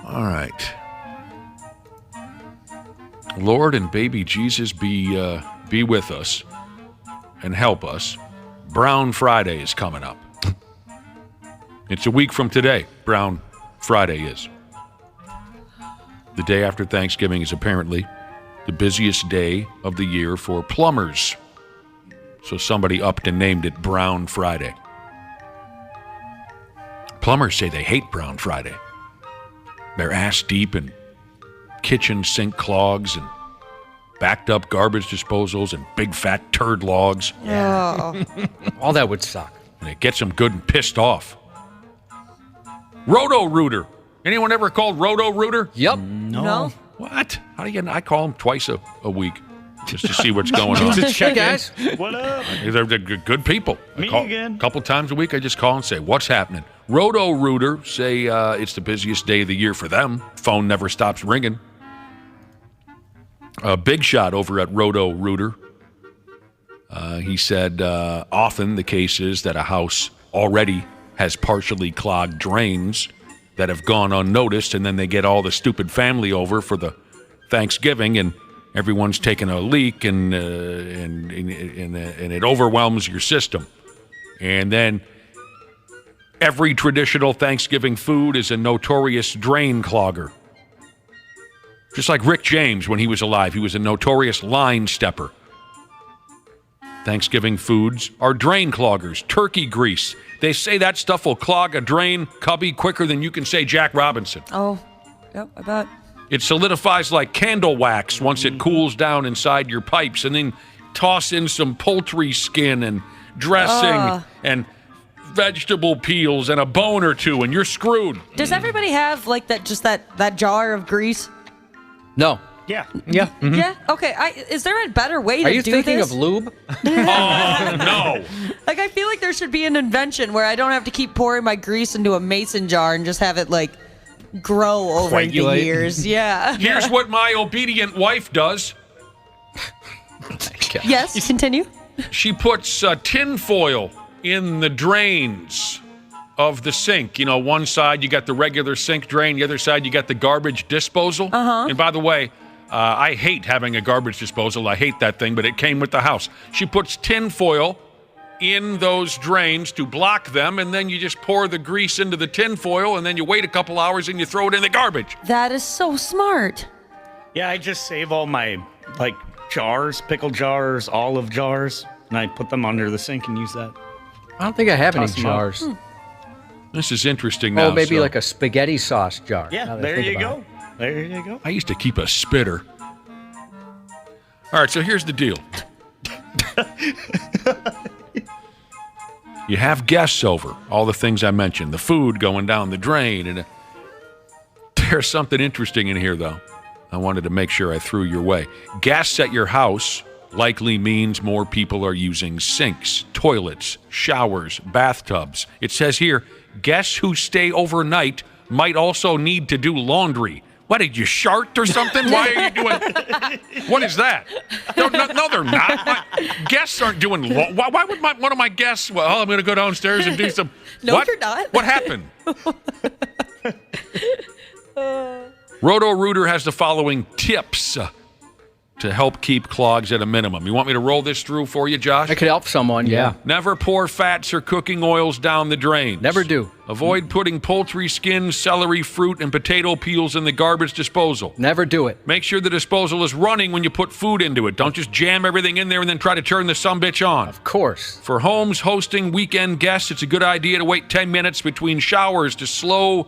All right. Lord and baby Jesus be with us and help us. Brown Friday is coming up. It's a week from today. Brown Friday is. The day after Thanksgiving is apparently the busiest day of the year for plumbers. So somebody upped and named it Brown Friday. Plumbers say they hate Brown Friday. They're ass deep in kitchen sink clogs and backed up garbage disposals and big fat turd logs. Yeah. All that would suck. And it gets them good and pissed off. Roto-Rooter. Anyone ever called Roto-Rooter? Yep. No. What? How do you? I call them twice a week just to see what's going on. Hey, guys. What up? They're good people. Me again. A couple times a week, I just call and say, what's happening? Roto-Rooter say it's the busiest day of the year for them. Phone never stops ringing. A big shot over at Roto-Rooter. He said often the case is that a house already has partially clogged drains that have gone unnoticed, and then they get all the stupid family over for the Thanksgiving, and everyone's taking a leak, and it overwhelms your system. And then every traditional Thanksgiving food is a notorious drain clogger. Just like Rick James when he was alive, he was a notorious line stepper. Thanksgiving foods are drain cloggers. Turkey grease. They say that stuff will clog a drain cubby quicker than you can say Jack Robinson. Oh, yep, I bet. It solidifies like candle wax once it cools down inside your pipes, and then toss in some poultry skin and dressing and vegetable peels and a bone or two, and you're screwed. Does everybody have like that jar of grease? No. Yeah. Yeah. Mm-hmm. Yeah. Okay. Is there a better way to do this? Are you thinking of lube? Oh, no. Like, I feel like there should be an invention where I don't have to keep pouring my grease into a mason jar and just have it like grow over Coagulate. the years. Yeah. Here's what my obedient wife does. Yes. Continue. She puts tin foil in the drains of the sink. You know, one side you got the regular sink drain, the other side you got the garbage disposal. And by the way, I hate having a garbage disposal. I hate that thing, but it came with the house. She puts tin foil in those drains to block them, and then you just pour the grease into the tin foil, and then you wait a couple hours and you throw it in the garbage. That is so smart. Yeah, I just save all my jars, pickle jars, olive jars, and I put them under the sink and use that. I don't think I have any Toss 'em out. jars. This is interesting now. Oh, maybe so like a spaghetti sauce jar. Yeah, now that I there think you about go. it. There you go. I used to keep a spitter. All right, so here's the deal. You have guests over, all the things I mentioned, the food going down the drain, and there's something interesting in here, though. I wanted to make sure I threw your way. Guests at your house likely means more people are using sinks, toilets, showers, bathtubs. It says here, guests who stay overnight might also need to do laundry. What, did you shart or something? Why are you doing... What is that? No, they're not. Guests aren't doing... Why would one of my guests... Well, I'm going to go downstairs and do some... No, what? you're not. What happened? Roto-Rooter has the following tips to help keep clogs at a minimum. You want me to roll this through for you, Josh? I could help someone, yeah. Never pour fats or cooking oils down the drains. Never do. Avoid putting poultry skins, celery, fruit, and potato peels in the garbage disposal. Never do it. Make sure the disposal is running when you put food into it. Don't just jam everything in there and then try to turn the sumbitch on. Of course. For homes hosting weekend guests, it's a good idea to wait 10 minutes between showers to slow...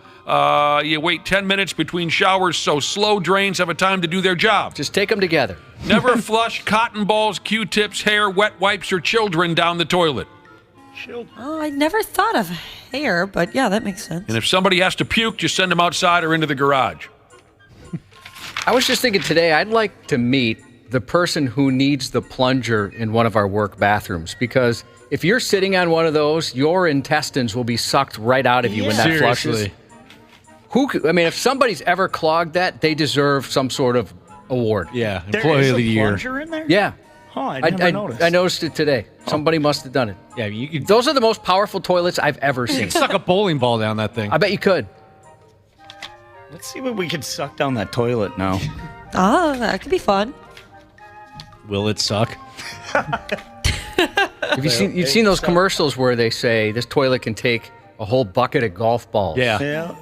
you wait 10 minutes between showers so slow drains have a time to do their job. Just take them together. Never flush cotton balls, Q-tips, hair, wet wipes, or children down the toilet. Oh, I never thought of hair, but yeah, that makes sense. And if somebody has to puke, just send them outside or into the garage. I was just thinking today, I'd like to meet the person who needs the plunger in one of our work bathrooms, because if you're sitting on one of those, your intestines will be sucked right out of you when that flushes. If somebody's ever clogged that, they deserve some sort of award. Yeah, Employee of the Year. Plunger in there? Yeah. Oh, I never noticed. I noticed it today. Somebody must have done it. Yeah, those are the most powerful toilets I've ever You seen. can suck a bowling ball down that thing. I bet you could. Let's see what we could suck down that toilet now. Oh, that could be fun. Will it suck? Have you've seen those commercials where they say this toilet can take a whole bucket of golf balls? Yeah.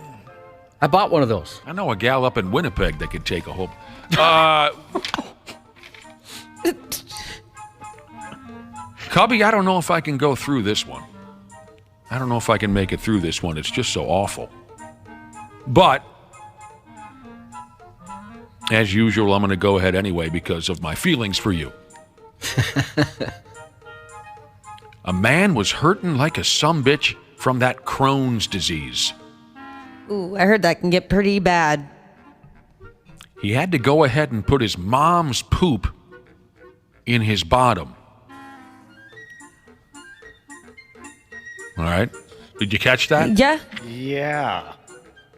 I bought one of those. I know a gal up in Winnipeg that could take a whole... Cubby, I don't know if I can go through this one. I don't know if I can make it through this one. It's just so awful. But, as usual, I'm going to go ahead anyway because of my feelings for you. A man was hurting like a sumbitch from that Crohn's disease. Ooh, I heard that can get pretty bad. He had to go ahead and put his mom's poop in his bottom. All right. Did you catch that? Yeah. Yeah.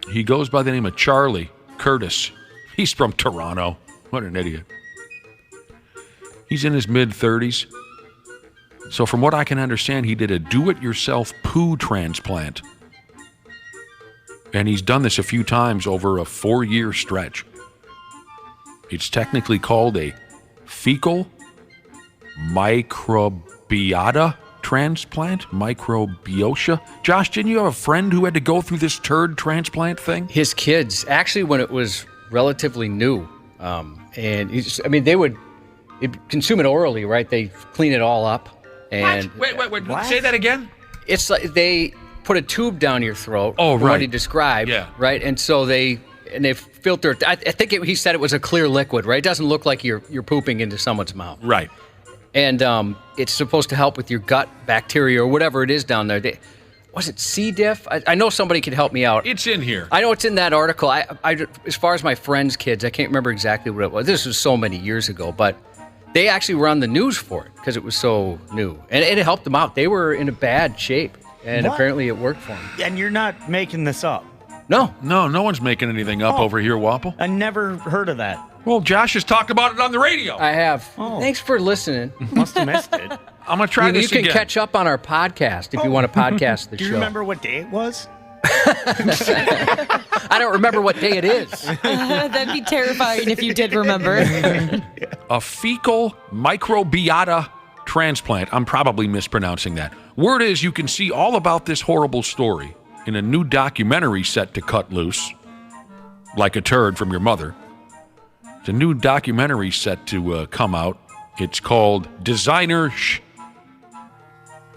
He goes by the name of Charlie Curtis. He's from Toronto. What an idiot. He's in his mid-30s. So from what I can understand, he did a do-it-yourself poo transplant. And he's done this a few times over a 4-year stretch. It's technically called a fecal microbiota transplant, microbiota. Josh, didn't you have a friend who had to go through this turd transplant thing? His kids, actually, when it was relatively new, they would consume it orally, right? They clean it all up. And Wait. Say that again? It's like they put a tube down your throat. Oh, from right. What he described. Yeah. Right. And so they filter it. I think he said it was a clear liquid, right? It doesn't look like you're pooping into someone's mouth. Right. And it's supposed to help with your gut bacteria or whatever it is down there. Was it C. diff? I know somebody could help me out. It's in here. I know it's in that article. I as far as my friends' kids, I can't remember exactly what it was. This was so many years ago, but they actually were on the news for it because it was so new. And it helped them out. They were in a bad shape, and apparently it worked for them. And you're not making this up? No, no one's making anything up over here, Wapple. I never heard of that. Well, Josh has talked about it on the radio. I have. Thanks for listening. Must have missed it. I'm going to try this again. You can catch up on our podcast if you want to podcast the show. Do you remember what day it was? I don't remember what day it is. That'd be terrifying if you did remember. A fecal microbiota transplant. I'm probably mispronouncing that. Word is you can see all about this horrible story in a new documentary set to cut loose, like a turd from your mother. It's a new documentary set to come out. It's called Designer Shh.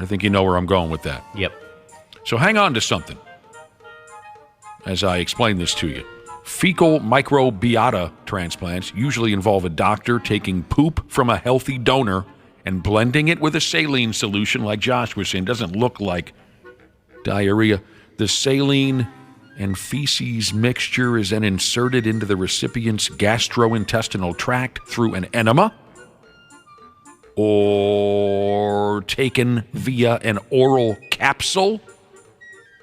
I think you know where I'm going with that. Yep. So hang on to something as I explain this to you. Fecal microbiota transplants usually involve a doctor taking poop from a healthy donor and blending it with a saline solution, like Josh was saying. Doesn't look like diarrhea. The saline and feces mixture is then inserted into the recipient's gastrointestinal tract through an enema or taken via an oral capsule,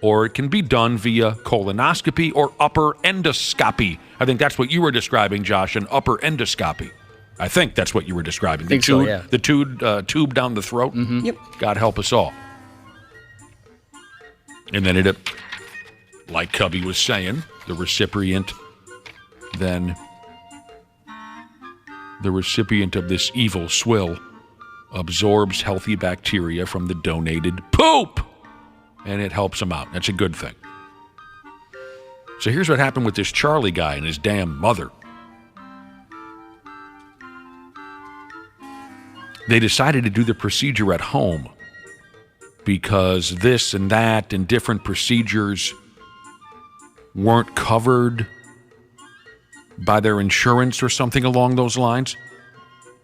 or it can be done via colonoscopy or upper endoscopy. I think that's what you were describing, Josh, an upper endoscopy. I think that's what you were describing. The tube down the throat. Mm-hmm. Yep. God help us all. And then like Cubby was saying, the recipient of this evil swill absorbs healthy bacteria from the donated poop, and it helps him out. That's a good thing. So here's what happened with this Charlie guy and his damn mother. They decided to do the procedure at home because this and that and different procedures weren't covered by their insurance or something along those lines.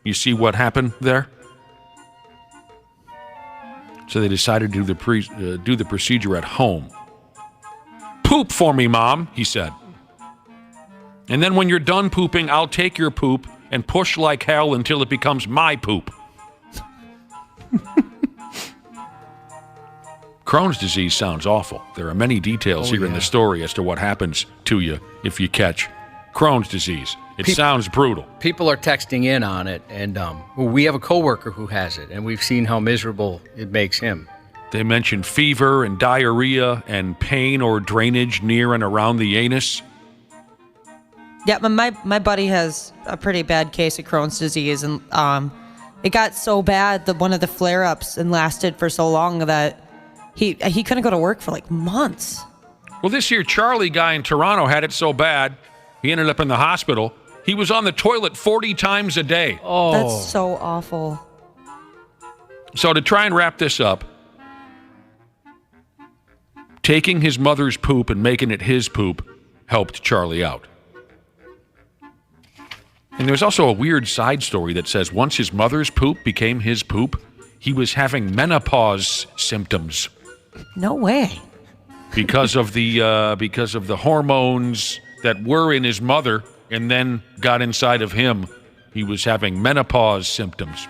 You see what happened there? So they decided to do the procedure at home. Poop for me, Mom, he said. And then when you're done pooping, I'll take your poop and push like hell until it becomes my poop. Crohn's disease sounds awful. There are many details here in the story as to what happens to you if you catch Crohn's disease. It sounds brutal. People are texting in on it, and we have a coworker who has it, and we've seen how miserable it makes him. They mention fever and diarrhea and pain or drainage near and around the anus. Yeah, but my buddy has a pretty bad case of Crohn's disease, and it got so bad that one of the flare-ups and lasted for so long that he couldn't go to work for like months. Well, this here Charlie guy in Toronto had it so bad, he ended up in the hospital. He was on the toilet 40 times a day. Oh, that's so awful. So to try and wrap this up, taking his mother's poop and making it his poop helped Charlie out. And there's also a weird side story that says once his mother's poop became his poop, he was having menopause symptoms. No way. Because of the hormones that were in his mother and then got inside of him, he was having menopause symptoms.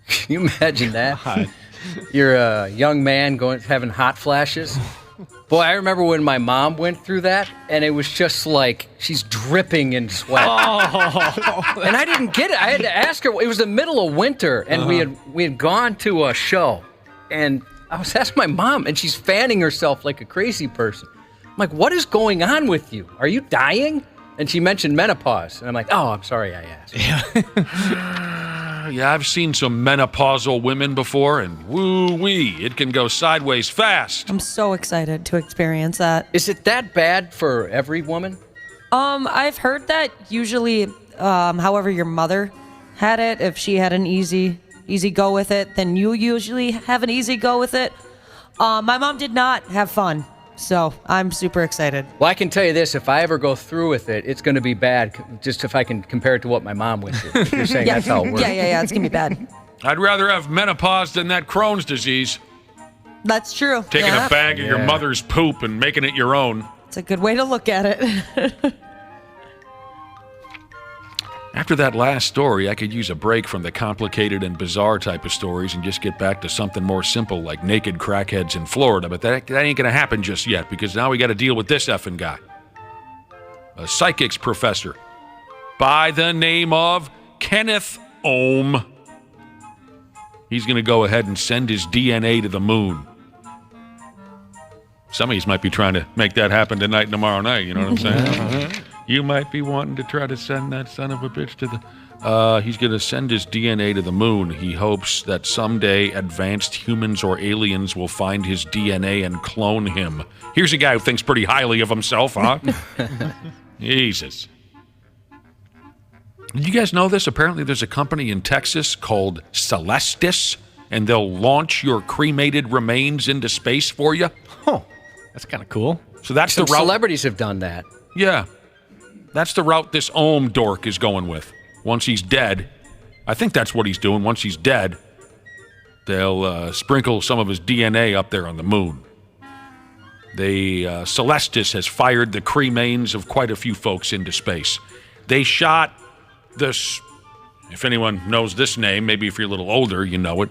Can you imagine that? You're a young man having hot flashes. Boy, I remember when my mom went through that, and it was just like she's dripping in sweat. And I didn't get it. I had to ask her. It was the middle of winter, and we had gone to a show, and I was asking my mom, and she's fanning herself like a crazy person. I'm like, what is going on with you? Are you dying? And she mentioned menopause, and I'm like, oh, I'm sorry I asked. Yeah, I've seen some menopausal women before, and woo-wee, it can go sideways fast. I'm so excited to experience that. Is it that bad for every woman? I've heard that usually, however your mother had it, if she had an easy go with it, then you usually have an easy go with it. My mom did not have fun, so I'm super excited. Well, I can tell you this, if I ever go through with it, it's going to be bad, just if I can compare it to what my mom went through. If you're saying that's how it works. Yeah, it's going to be bad. I'd rather have menopause than that Crohn's disease. That's true. Taking a bag of your mother's poop and making it your own. It's a good way to look at it. After that last story, I could use a break from the complicated and bizarre type of stories and just get back to something more simple like naked crackheads in Florida. But that ain't going to happen just yet because now we got to deal with this effing guy. A psychics professor by the name of Kenneth Ohm. He's going to go ahead and send his DNA to the moon. Some of you might be trying to make that happen tonight and tomorrow night, you know what I'm saying? You might be wanting to try to send that son of a bitch to the... he's going to send his DNA to the moon. He hopes that someday advanced humans or aliens will find his DNA and clone him. Here's a guy who thinks pretty highly of himself, huh? Jesus. Did you guys know this? Apparently there's a company in Texas called Celestis, and they'll launch your cremated remains into space for you. Oh, that's kind of cool. So that's Some the route. celebrities have done that. Yeah. That's the route this Ohm dork is going with. Once he's dead, I think that's what he's doing. Once he's dead, they'll sprinkle some of his DNA up there on the moon. Celestis has fired the cremains of quite a few folks into space. They shot this, if anyone knows this name, maybe if you're a little older, you know it.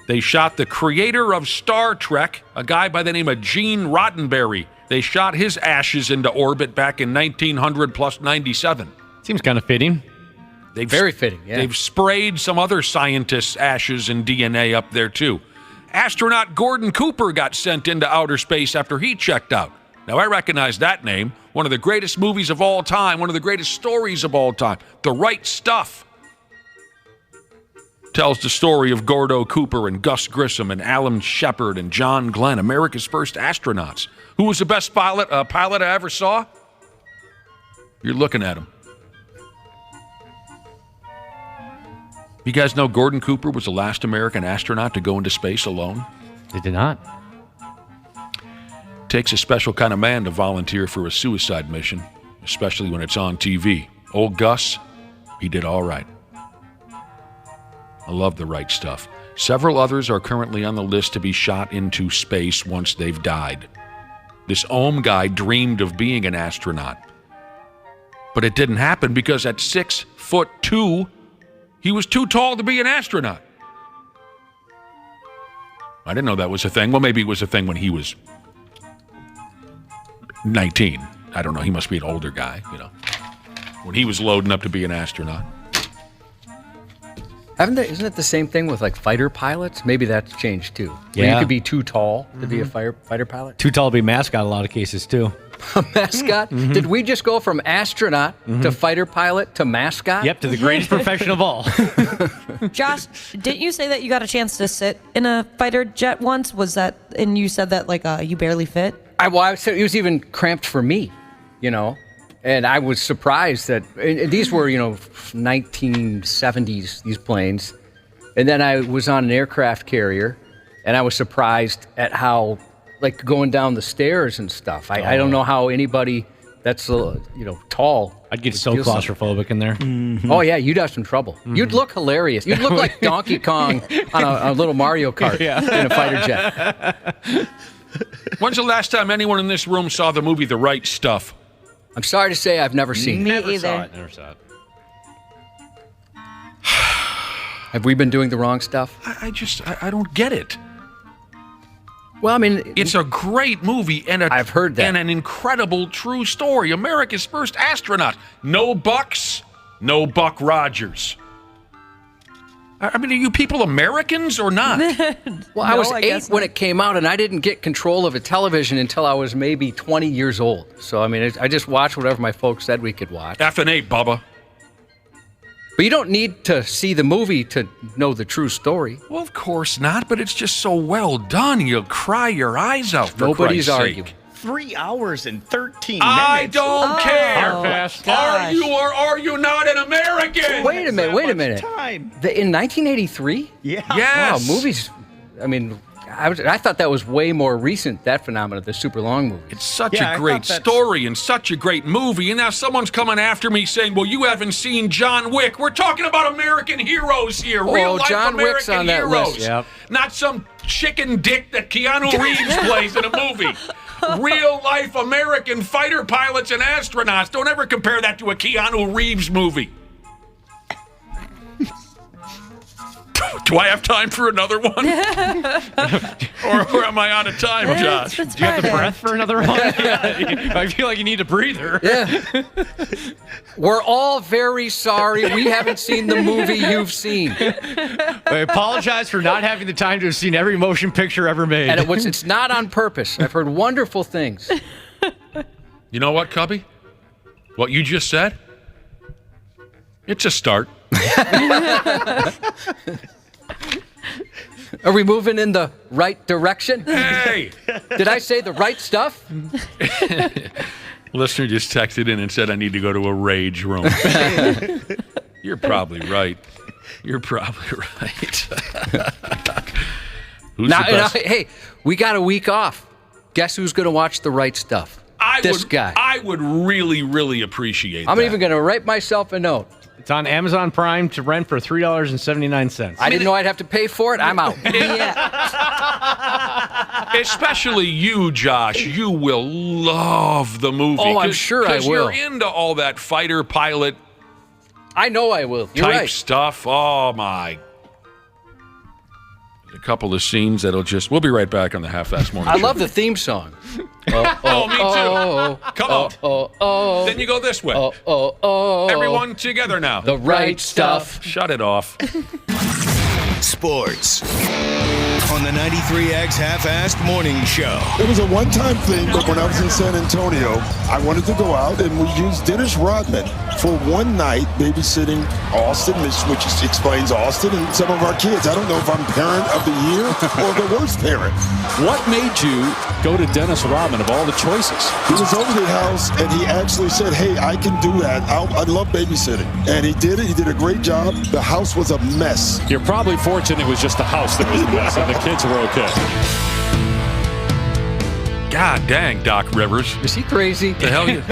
They shot the creator of Star Trek, a guy by the name of Gene Roddenberry. They shot his ashes into orbit back in 1900 plus 97. Seems kind of fitting. Very fitting, yeah. They've sprayed some other scientists' ashes and DNA up there, too. Astronaut Gordon Cooper got sent into outer space after he checked out. Now, I recognize that name. One of the greatest movies of all time. One of the greatest stories of all time. The Right Stuff. Tells the story of Gordo Cooper and Gus Grissom and Alan Shepard and John Glenn, America's first astronauts. Who was the best pilot I ever saw? You're looking at him. You guys know Gordon Cooper was the last American astronaut to go into space alone? They did not. Takes a special kind of man to volunteer for a suicide mission, especially when it's on TV. Old Gus, he did all right. I love The Right Stuff. Several others are currently on the list to be shot into space once they've died. This Ohm guy dreamed of being an astronaut. But it didn't happen because at 6'2", he was too tall to be an astronaut. I didn't know that was a thing. Well, maybe it was a thing when he was 19. I don't know. He must be an older guy, when he was loading up to be an astronaut. Isn't it the same thing with like fighter pilots? Maybe that's changed too. Where Yeah. you could be too tall to be a fighter pilot. Too tall to be mascot in a lot of cases, too. A mascot? Did we just go from astronaut to fighter pilot to mascot? Yep, to the greatest profession of all. Josh, didn't you say that you got a chance to sit in a fighter jet once? Was that, and you said that like you barely fit? I said it was even cramped for me, and I was surprised that and these were, 1970s, these planes. And then I was on an aircraft carrier, and I was surprised at how, like, going down the stairs and stuff. I don't know how anybody that's, tall. I'd get so claustrophobic in there. Mm-hmm. Oh, yeah, you'd have some trouble. Mm-hmm. You'd look hilarious. You'd look like Donkey Kong on a little Mario Kart in a fighter jet. When's the last time anyone in this room saw the movie The Right Stuff? I'm sorry to say I've never seen it. Me either. Never saw it. Have we been doing the wrong stuff? I don't get it. Well, I mean, it's a great movie and I've heard that. And an incredible true story. America's first astronaut. No Bucks, no Buck Rogers. I mean, are you people Americans or not? Well, I was 8 when it came out, and I didn't get control of a television until I was maybe 20 years old. So, I mean, I just watched whatever my folks said we could watch. F and 8, Bubba. But you don't need to see the movie to know the true story. Well, of course not, but it's just so well done. You'll cry your eyes out, for Nobody's Christ's arguing. sake. 3 hours and 13 minutes. I don't care. Gosh. Are you or are you not an American? Wait a minute. Time. In 1983? Yeah. Yes. Wow, movies. I mean, I thought that was way more recent, that phenomenon, the super long movie. It's such a great story and such a great movie, and now someone's coming after me saying, well, you haven't seen John Wick. We're talking about American heroes here, real-life John Wick's American on that heroes. list. Yep. Not some chicken dick that Keanu Reeves plays in a movie. Real-life American fighter pilots and astronauts. Don't ever compare that to a Keanu Reeves movie. Do I have time for another one? or am I out of time, Josh? Do you have the breath for another one? I feel like you need a breather. Yeah. We're all very sorry. We haven't seen the movie you've seen. I apologize for not having the time to have seen every motion picture ever made. And it's not on purpose. I've heard wonderful things. You know what, Cubby? What you just said? It's a start. Are we moving in the right direction? Hey! Did I say the right stuff? Listener just texted in and said I need to go to a rage room. You're probably right. You're probably right. Who's the best? Hey, we got a week off. Guess who's going to watch the right stuff? This guy. I would really, really appreciate that. I'm even going to write myself a note. It's on Amazon Prime to rent for $3.79. I didn't know I'd have to pay for it. I'm out. Especially you, Josh. You will love the movie. Oh, I'm sure I will. Because you're into all that fighter pilot I know I will. You're type right. stuff. Oh, my. A couple of scenes that'll just... We'll be right back on the Half-Assed Morning I Show. love the theme song. Me too. Come on. Then you go this way. Everyone together now. The right stuff. Shut it off. Sports on the 93X Half-Assed Morning Show. It was a one-time thing, but when I was in San Antonio, I wanted to go out, and we used Dennis Rodman for one night babysitting Austin, which explains Austin and some of our kids. I don't know if I'm parent of the year or the worst parent. What made you go to Dennis Rodman of all the choices? He was over the house, and he actually said, hey, I can do that. I love babysitting. And he did it. He did a great job. The house was a mess. You're probably fortunate it was just the house that was a mess, and the kids were okay. God dang, Doc Rivers. Is he crazy? The hell you...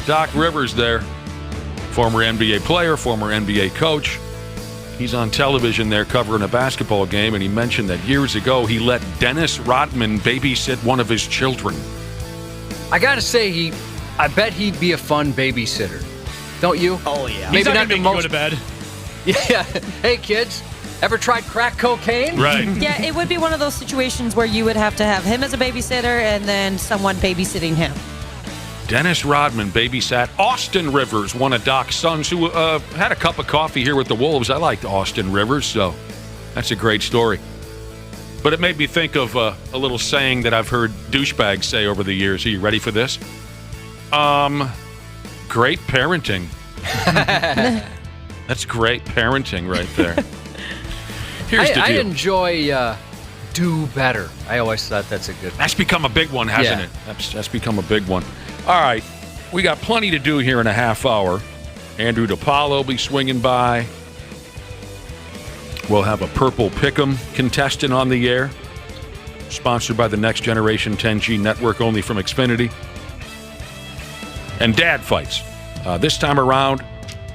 Doc Rivers there. Former NBA player, former NBA coach. He's on television there covering a basketball game, and he mentioned that years ago he let Dennis Rodman babysit one of his children. I got to say, I bet he'd be a fun babysitter. Don't you? Oh, yeah. He's not going to go to bed. Yeah. Hey, kids, ever tried crack cocaine? Right. Yeah, it would be one of those situations where you would have to have him as a babysitter and then someone babysitting him. Dennis Rodman babysat Austin Rivers, one of Doc's sons, who had a cup of coffee here with the Wolves. I liked Austin Rivers, so that's a great story. But it made me think of a little saying that I've heard douchebags say over the years. Are you ready for this? Great parenting. That's great parenting right there. Here's the deal. I enjoy do better. I always thought that's a good one. That's become a big one, hasn't it? That's become a big one. All right, we got plenty to do here in a half hour. Andrew DePaola will be swinging by. We'll have a Purple Pick'em contestant on the air, sponsored by the Next Generation 10G network, only from Xfinity. And dad fights. This time around,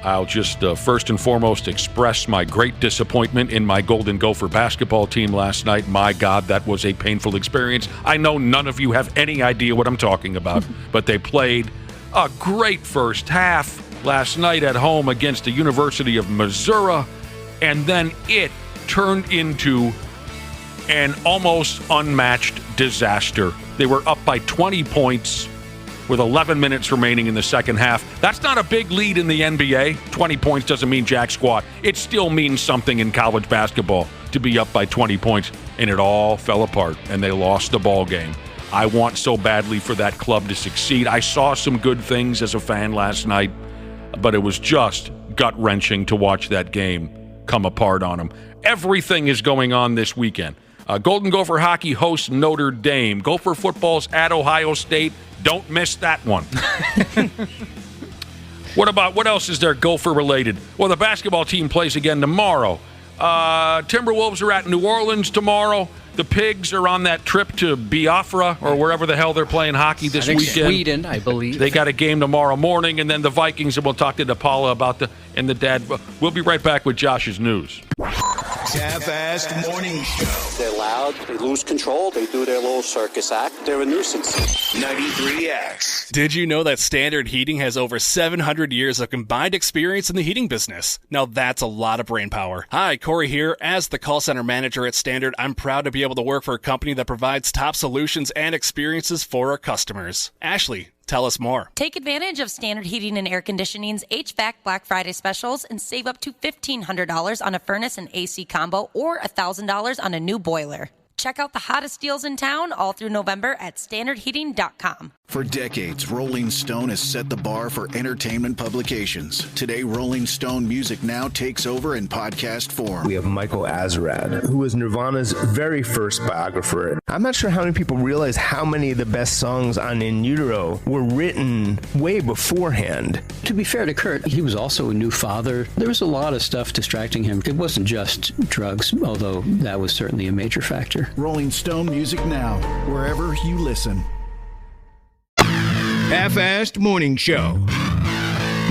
I'll just first and foremost express my great disappointment in my Golden Gopher basketball team last night. My God, that was a painful experience. I know none of you have any idea what I'm talking about, but they played a great first half last night at home against the University of Missouri, and then it turned into an almost unmatched disaster. They were up by 20 points with 11 minutes remaining in the second half. That's not a big lead in the NBA. 20 points doesn't mean jack squat. It still means something in college basketball to be up by 20 points, and it all fell apart, and they lost the ball game. I want so badly for that club to succeed. I saw some good things as a fan last night, but it was just gut-wrenching to watch that game come apart on them. Everything is going on this weekend. Golden Gopher hockey hosts Notre Dame. Gopher football's at Ohio State. Don't miss that one. What else is there Gopher related? Well, the basketball team plays again tomorrow. Timberwolves are at New Orleans tomorrow. The Pigs are on that trip to Biafra or wherever the hell they're playing hockey this weekend. Sweden, I believe. They got a game tomorrow morning, and then the Vikings, and we'll talk to DePaola about the dad. We'll be right back with Josh's news. Half-assed morning show. They're loud, they lose control, they do their little circus act. They're a nuisance. 93X. Did you know that Standard Heating has over 700 years of combined experience in the heating business? Now that's a lot of brain power. Hi, Corey here. As the call center manager at Standard, I'm proud to be able to work for a company that provides top solutions and experiences for our customers. Ashley, tell us more. Take advantage of Standard Heating and Air Conditioning's HVAC Black Friday specials and save up to $1,500 on a furnace and AC combo or $1,000 on a new boiler. Check out the hottest deals in town all through November at standardheating.com. For decades, Rolling Stone has set the bar for entertainment publications. Today, Rolling Stone Music Now takes over in podcast form. We have Michael Azerrad, who was Nirvana's very first biographer. I'm not sure how many people realize how many of the best songs on In Utero were written way beforehand. To be fair to Kurt, he was also a new father. There was a lot of stuff distracting him. It wasn't just drugs, although that was certainly a major factor. Rolling Stone Music Now, wherever you listen. Half-assed morning show.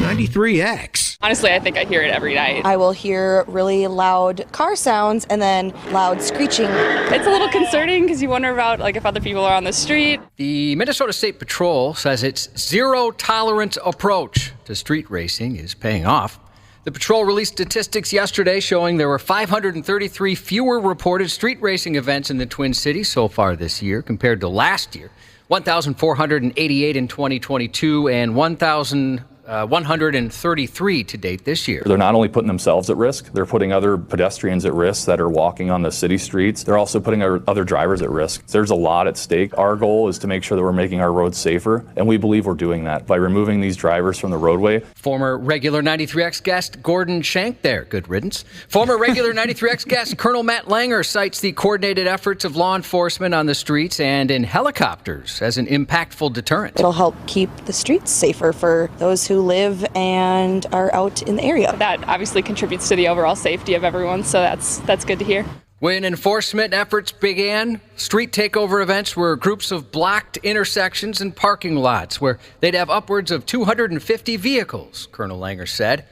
93X. Honestly, I think I hear it every night. I will hear really loud car sounds and then loud screeching. It's a little concerning because you wonder about if other people are on the street. The Minnesota State Patrol says its zero-tolerance approach to street racing is paying off. The patrol released statistics yesterday showing there were 533 fewer reported street racing events in the Twin Cities so far this year compared to last year. 1,488 in 2022 and 1,133 to date this year. They're not only putting themselves at risk, they're putting other pedestrians at risk that are walking on the city streets. They're also putting other drivers at risk. There's a lot at stake. Our goal is to make sure that we're making our roads safer, and we believe we're doing that by removing these drivers from the roadway. Former regular 93X guest Gordon Shank there, good riddance. Former regular 93X guest Colonel Matt Langer cites the coordinated efforts of law enforcement on the streets and in helicopters as an impactful deterrent. It'll help keep the streets safer for those who live and are out in the area. That obviously contributes to the overall safety of everyone, so that's good to hear. When enforcement efforts began, street takeover events were groups of blocked intersections and parking lots where they'd have upwards of 250 vehicles, Colonel Langer said.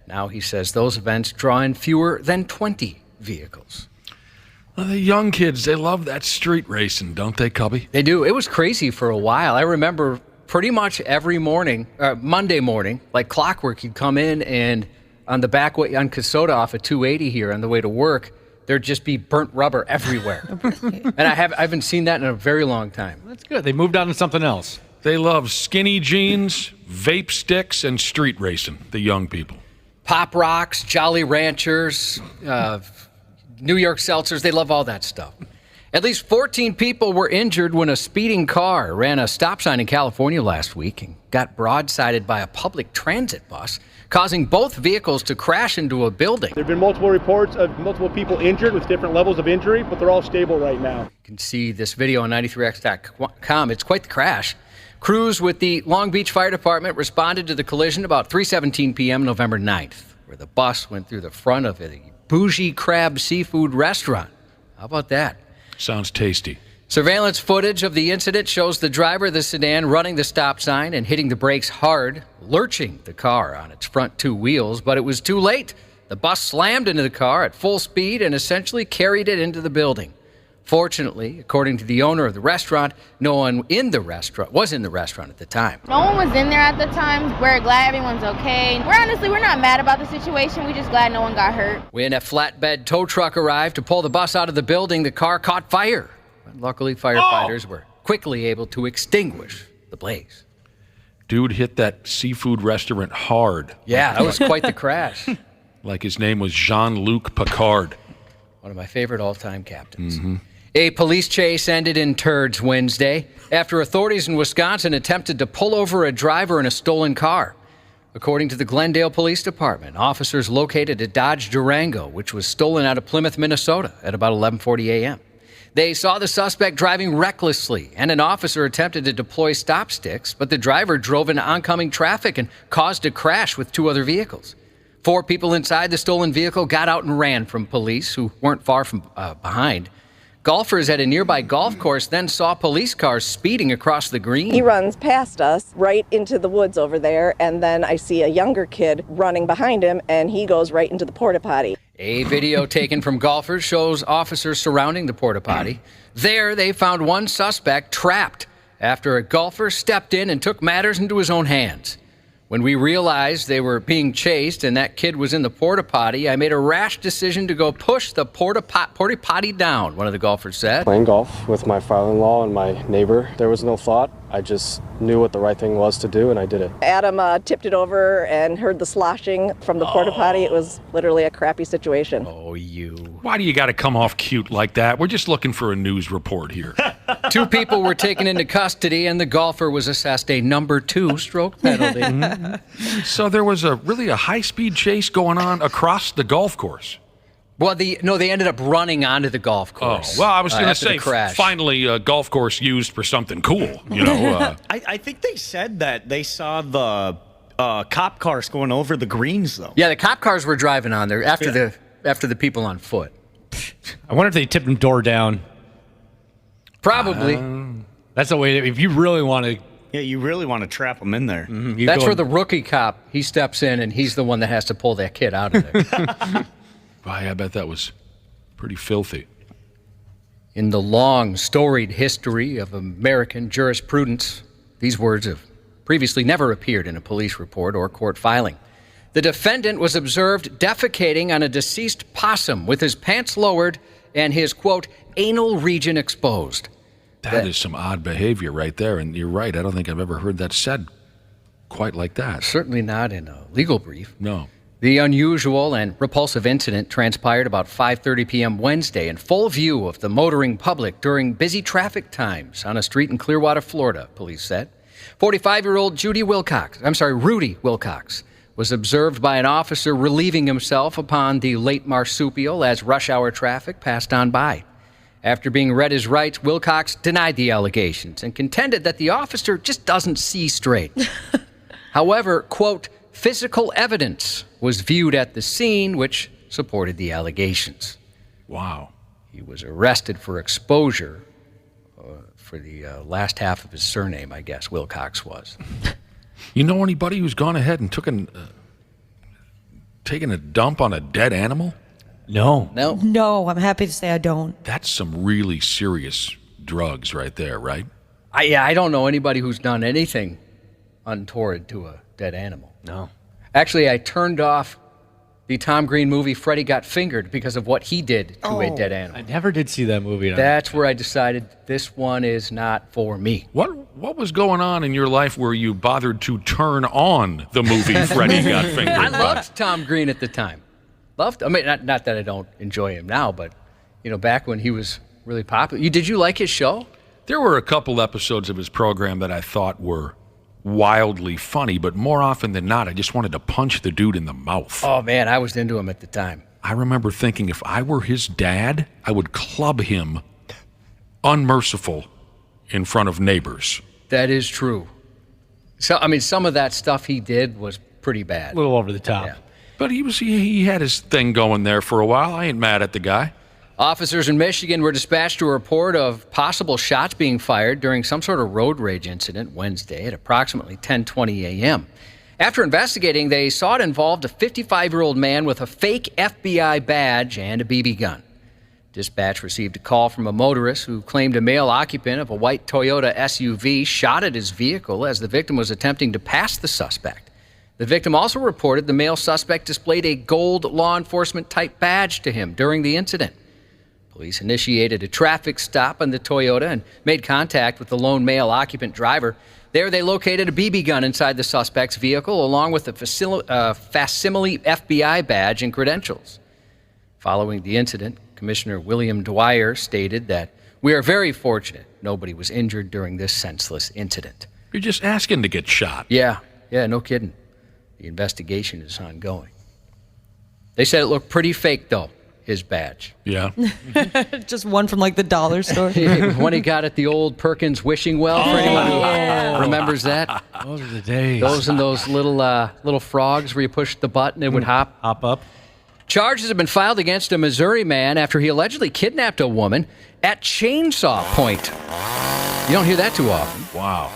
Now he says those events draw in fewer than 20 vehicles. Well, the young kids, they love that street racing, don't they, Cubby? They do. It was crazy for a while. I remember pretty much every morning, Monday morning, like clockwork, he'd come in and on the back way on Kasota off at 280 here on the way to work, there'd just be burnt rubber everywhere. And I haven't seen that in a very long time. That's good. They moved on to something else. They love skinny jeans, vape sticks, and street racing, the young people. Pop Rocks, Jolly Ranchers, New York Seltzers, they love all that stuff. At least 14 people were injured when a speeding car ran a stop sign in California last week and got broadsided by a public transit bus, causing both vehicles to crash into a building. There have been multiple reports of multiple people injured with different levels of injury, but they're all stable right now. You can see this video on 93x.com. It's quite the crash. Crews with the Long Beach Fire Department responded to the collision about 3:17 p.m. November 9th, where the bus went through the front of a bougie crab seafood restaurant. How about that? Sounds tasty. Surveillance footage of the incident shows the driver of the sedan running the stop sign and hitting the brakes hard, lurching the car on its front two wheels, but it was too late. The bus slammed into the car at full speed and essentially carried it into the building. Fortunately, according to the owner of the restaurant, no one was in the restaurant at the time. No one was in there at the time. We're glad everyone's okay. We're not mad about the situation. We're just glad no one got hurt. When a flatbed tow truck arrived to pull the bus out of the building, the car caught fire. But luckily, firefighters were quickly able to extinguish the blaze. Dude hit that seafood restaurant hard. Yeah, that was quite the crash. Like his name was Jean-Luc Picard. One of my favorite all-time captains. Mm-hmm. A police chase ended in turds Wednesday after authorities in Wisconsin attempted to pull over a driver in a stolen car. According to the Glendale Police Department, officers located a Dodge Durango, which was stolen out of Plymouth, Minnesota at about 11:40 a.m. They saw the suspect driving recklessly, and an officer attempted to deploy stop sticks, but the driver drove into oncoming traffic and caused a crash with two other vehicles. 4 people inside the stolen vehicle got out and ran from police, who weren't far from behind. Golfers at a nearby golf course then saw police cars speeding across the green. He runs past us right into the woods over there, and then I see a younger kid running behind him, and he goes right into the porta potty. A video taken from golfers shows officers surrounding the porta potty. There, they found one suspect trapped after a golfer stepped in and took matters into his own hands. When we realized they were being chased and that kid was in the porta potty, I made a rash decision to go push the porta potty down, one of the golfers said. Playing golf with my father-in-law and my neighbor, there was no thought. I just knew what the right thing was to do, and I did it. Adam tipped it over and heard the sloshing from the porta potty. It was literally a crappy situation. Oh, you. Why do you got to come off cute like that? We're just looking for a news report here. 2 people were taken into custody, and the golfer was assessed a number 2 stroke penalty. So there was really a high-speed chase going on across the golf course. Well, they ended up running onto the golf course. Oh, well, I was going to say, finally, a golf course used for something cool. You know, I think they said that they saw the cop cars going over the greens, though. Yeah, the cop cars were driving on there after the people on foot. I wonder if they tipped them door down. Probably. That's the way. If you really want to. Yeah, you really want to trap them in there. Mm-hmm. That's where the rookie cop, he steps in, and he's the one that has to pull that kid out of there. I bet that was pretty filthy. In the long, storied history of American jurisprudence, these words have previously never appeared in a police report or court filing. The defendant was observed defecating on a deceased possum with his pants lowered and his, quote, anal region exposed. That is some odd behavior right there, and you're right. I don't think I've ever heard that said quite like that. Certainly not in a legal brief. No. The unusual and repulsive incident transpired about 5:30 p.m. Wednesday in full view of the motoring public during busy traffic times on a street in Clearwater, Florida, police said. 45-year-old Rudy Wilcox was observed by an officer relieving himself upon the late marsupial as rush hour traffic passed on by. After being read his rights, Wilcox denied the allegations and contended that the officer just doesn't see straight. However, quote, physical evidence was viewed at the scene, which supported the allegations. Wow. He was arrested for exposure for the last half of his surname, I guess, Wilcox was. You know anybody who's gone ahead and taken a dump on a dead animal? No. No, I'm happy to say I don't. That's some really serious drugs right there, right? I don't know anybody who's done anything untoward to a dead animal. No. Actually, I turned off the Tom Green movie Freddy Got Fingered because of what he did to a dead animal. I never did see that movie. That's where I decided this one is not for me. What was going on in your life where you bothered to turn on the movie Freddy Got Fingered? I loved Tom Green at the time. I mean, not that I don't enjoy him now, but, back when he was really popular. Did you like his show? There were a couple episodes of his program that I thought were wildly funny, but more often than not, I just wanted to punch the dude in the mouth. Oh, man, I was into him at the time. I remember thinking if I were his dad, I would club him unmerciful in front of neighbors. That is true. So, I mean, some of that stuff he did was pretty bad. A little over the top. Yeah. But he had his thing going there for a while. I ain't mad at the guy. Officers in Michigan were dispatched to a report of possible shots being fired during some sort of road rage incident Wednesday at approximately 10:20 a.m. After investigating, they saw it involved a 55-year-old man with a fake FBI badge and a BB gun. Dispatch received a call from a motorist who claimed a male occupant of a white Toyota SUV shot at his vehicle as the victim was attempting to pass the suspect. The victim also reported the male suspect displayed a gold law enforcement-type badge to him during the incident. Police initiated a traffic stop on the Toyota and made contact with the lone male occupant driver. There, they located a BB gun inside the suspect's vehicle, along with a facsimile FBI badge and credentials. Following the incident, Commissioner William Dwyer stated that, "We are very fortunate nobody was injured during this senseless incident." You're just asking to get shot. Yeah, no kidding. The investigation is ongoing. They said it looked pretty fake, though. His badge. Yeah. Just one from like the dollar store. When he got at the old Perkins wishing well, for anyone who remembers that. Those are the days. Those and those little frogs where you push the button, it would hop up. Charges have been filed against a Missouri man after he allegedly kidnapped a woman at chainsaw point. You don't hear that too often. Wow.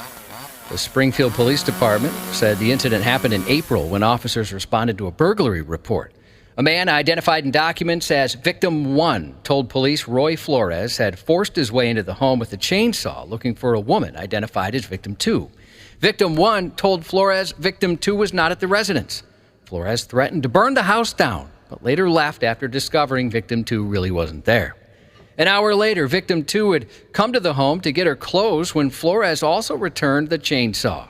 The Springfield Police Department said the incident happened in April when officers responded to a burglary report. A man identified in documents as Victim 1 told police Roy Flores had forced his way into the home with a chainsaw looking for a woman identified as Victim 2. Victim 1 told Flores Victim 2 was not at the residence. Flores threatened to burn the house down, but later left after discovering Victim 2 really wasn't there. An hour later, Victim 2 had come to the home to get her clothes when Flores also returned the chainsaw.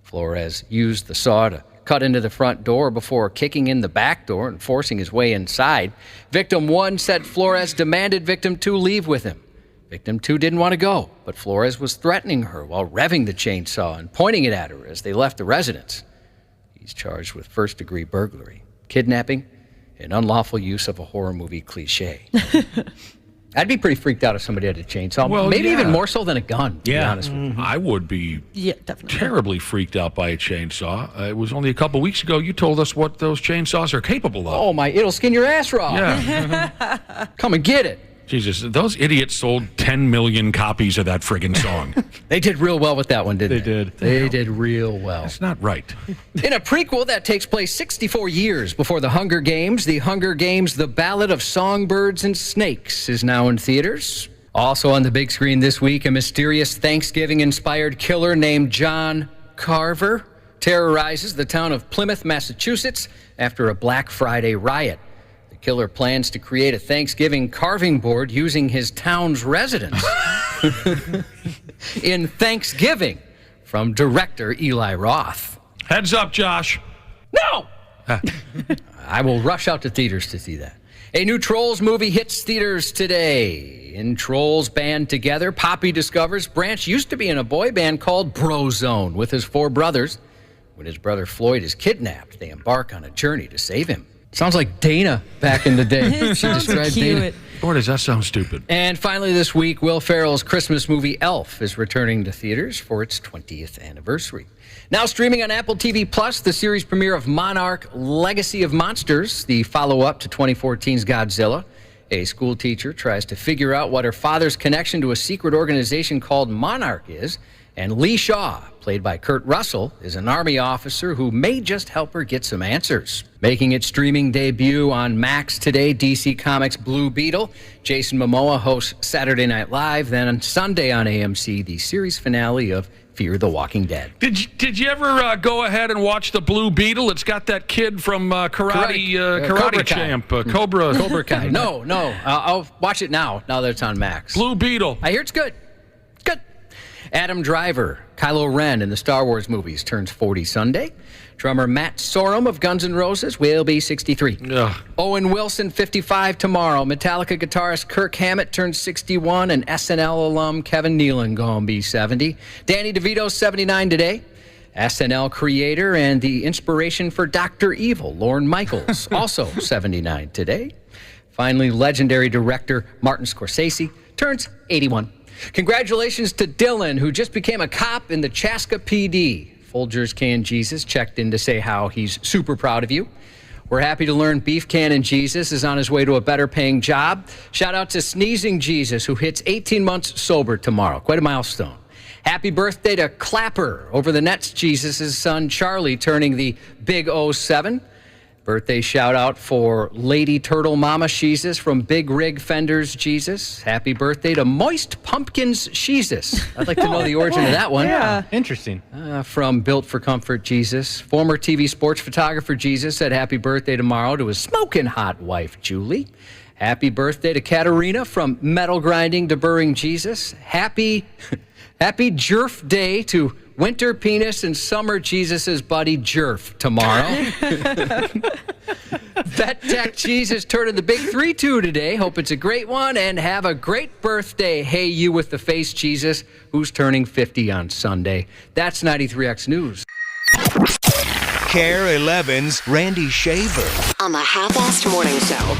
Flores used the saw to cut into the front door before kicking in the back door and forcing his way inside. Victim 1 said Flores demanded Victim 2 leave with him. Victim 2 didn't want to go, but Flores was threatening her while revving the chainsaw and pointing it at her as they left the residence. He's charged with first-degree burglary, kidnapping, and unlawful use of a horror movie cliche. I'd be pretty freaked out if somebody had a chainsaw. Well, maybe yeah. even more so than a gun, to be honest with you. I would be definitely terribly freaked out by a chainsaw. It was only a couple weeks ago you told us what those chainsaws are capable of. Oh, it'll skin your ass raw. Yeah. Come and get it. Jesus, those idiots sold 10 million copies of that friggin' song. They did real well with that one, didn't they? They did. They did real well. That's not right. In a prequel that takes place 64 years before The Hunger Games, The Ballad of Songbirds and Snakes is now in theaters. Also on the big screen this week, a mysterious Thanksgiving-inspired killer named John Carver terrorizes the town of Plymouth, Massachusetts after a Black Friday riot. The killer plans to create a Thanksgiving carving board using his town's residents. In Thanksgiving, from director Eli Roth. Heads up, Josh. No! I will rush out to theaters to see that. A new Trolls movie hits theaters today. In Trolls Band Together, Poppy discovers Branch used to be in a boy band called Brozone with his 4 brothers. When his brother Floyd is kidnapped, they embark on a journey to save him. Sounds like Dana back in the day. She described Dana. Boy, does that sound stupid. And finally this week, Will Ferrell's Christmas movie Elf is returning to theaters for its 20th anniversary. Now streaming on Apple TV+, the series premiere of Monarch: Legacy of Monsters, the follow-up to 2014's Godzilla. A school teacher tries to figure out what her father's connection to a secret organization called Monarch is, and Lee Shaw, played by Kurt Russell, is an Army officer who may just help her get some answers. Making its streaming debut on Max today, DC Comics' Blue Beetle. Jason Momoa hosts Saturday Night Live. Then on Sunday on AMC, the series finale of Fear the Walking Dead. Did you ever go ahead and watch the Blue Beetle? It's got that kid from Karate Champ, Cobra Kai. No. I'll watch it now that it's on Max. Blue Beetle. I hear it's good. Good. Adam Driver, Kylo Ren in the Star Wars movies, turns 40 Sunday. Drummer Matt Sorum of Guns N' Roses will be 63. Ugh. Owen Wilson, 55 tomorrow. Metallica guitarist Kirk Hammett turns 61, and SNL alum Kevin Nealon gonna be 70. Danny DeVito, 79 today. SNL creator and the inspiration for Dr. Evil, Lorne Michaels, also 79 today. Finally, legendary director Martin Scorsese turns 81. Congratulations to Dylan, who just became a cop in the Chaska PD. Folgers Can Jesus checked in to say how he's super proud of you. We're happy to learn Beef Cannon Jesus is on his way to a better paying job. Shout out to Sneezing Jesus, who hits 18 months sober tomorrow. Quite a milestone. Happy birthday to Clapper over the Nets Jesus' son Charlie, turning the big 07. Birthday shout out for Lady Turtle Mama Jesus from Big Rig Fenders Jesus. Happy birthday to Moist Pumpkins Jesus. I'd like to know the origin of that one. Yeah, interesting. From Built for Comfort Jesus. Former TV sports photographer Jesus said happy birthday tomorrow to his smoking hot wife Julie. Happy birthday to Katarina from Metal Grinding to Burring Jesus. Happy Jerf Day to Winter Penis and Summer Jesus' buddy Jerf tomorrow. Vet Tech Jesus turning the big 3-2 today. Hope it's a great one, and have a great birthday, hey you with the face Jesus, who's turning 50 on Sunday. That's 93X News. KARE 11's Randy Shaver. On the Half-Assed Morning Show.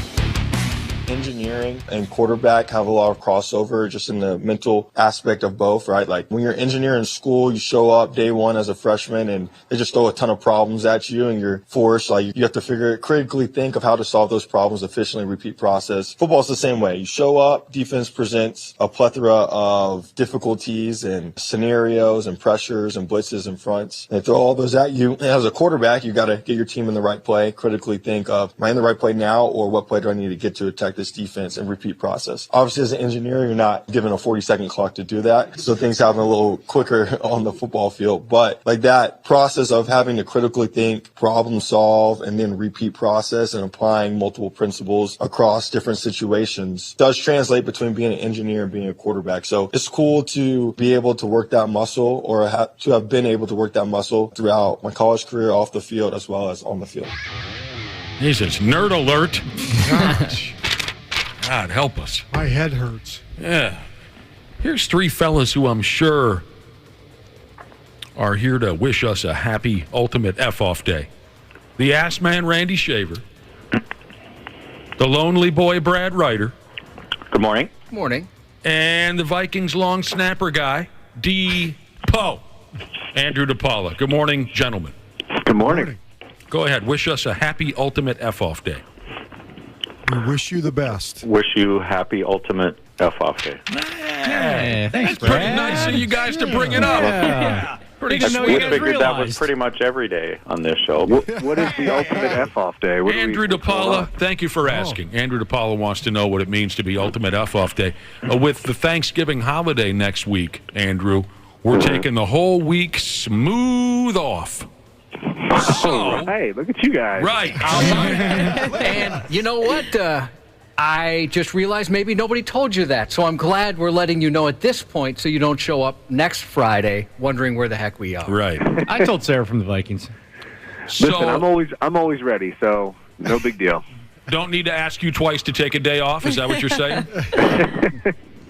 Engineering and quarterback have a lot of crossover just in the mental aspect of both, right? Like when you're an engineer in school, you show up day one as a freshman and they just throw a ton of problems at you and you're forced, like you have to critically think of how to solve those problems efficiently, repeat process. Football's the same way. You show up, defense presents a plethora of difficulties and scenarios and pressures and blitzes and fronts. They throw all those at you. And as a quarterback, you got to get your team in the right play, critically think of, am I in the right play now, or what play do I need to get to attack this defense and repeat process. Obviously, as an engineer, you're not given a 40-second clock to do that. So things happen a little quicker on the football field. But like that process of having to critically think, problem solve, and then repeat process and applying multiple principles across different situations does translate between being an engineer and being a quarterback. So it's cool to be able to work that muscle, or to have been able to work that muscle throughout my college career off the field as well as on the field. Jesus, nerd alert. Gosh. God, help us. My head hurts. Yeah. Here's three fellas who I'm sure are here to wish us a happy ultimate Eff-Off day. The ass man, Randy Shaver. The lonely boy, Brad Ryder. Good morning. Good morning. And the Vikings long snapper guy, DePo. Andrew DePaola. Good morning, gentlemen. Good morning. Go ahead. Wish us a happy ultimate Eff-Off day. We wish you the best. Wish you happy ultimate Eff-Off day. Hey, thanks, That's pretty nice of you guys to bring it up. Yeah. Pretty I sweet. figured that was pretty much every day on this show. What is the ultimate Eff-Off day? Andrew DePaola, thank you for asking. Andrew DePaola wants to know what it means to be ultimate Eff-Off day. With the Thanksgiving holiday next week, Andrew, we're taking the whole week smooth off. So, hey, look at you guys. Right. And you know what? I just realized maybe nobody told you that, so I'm glad we're letting you know at this point so you don't show up next Friday wondering where the heck we are. Right. I told Sarah from the Vikings. Listen, I'm always ready, so no big deal. Don't need to ask you twice to take a day off. Is that what you're saying?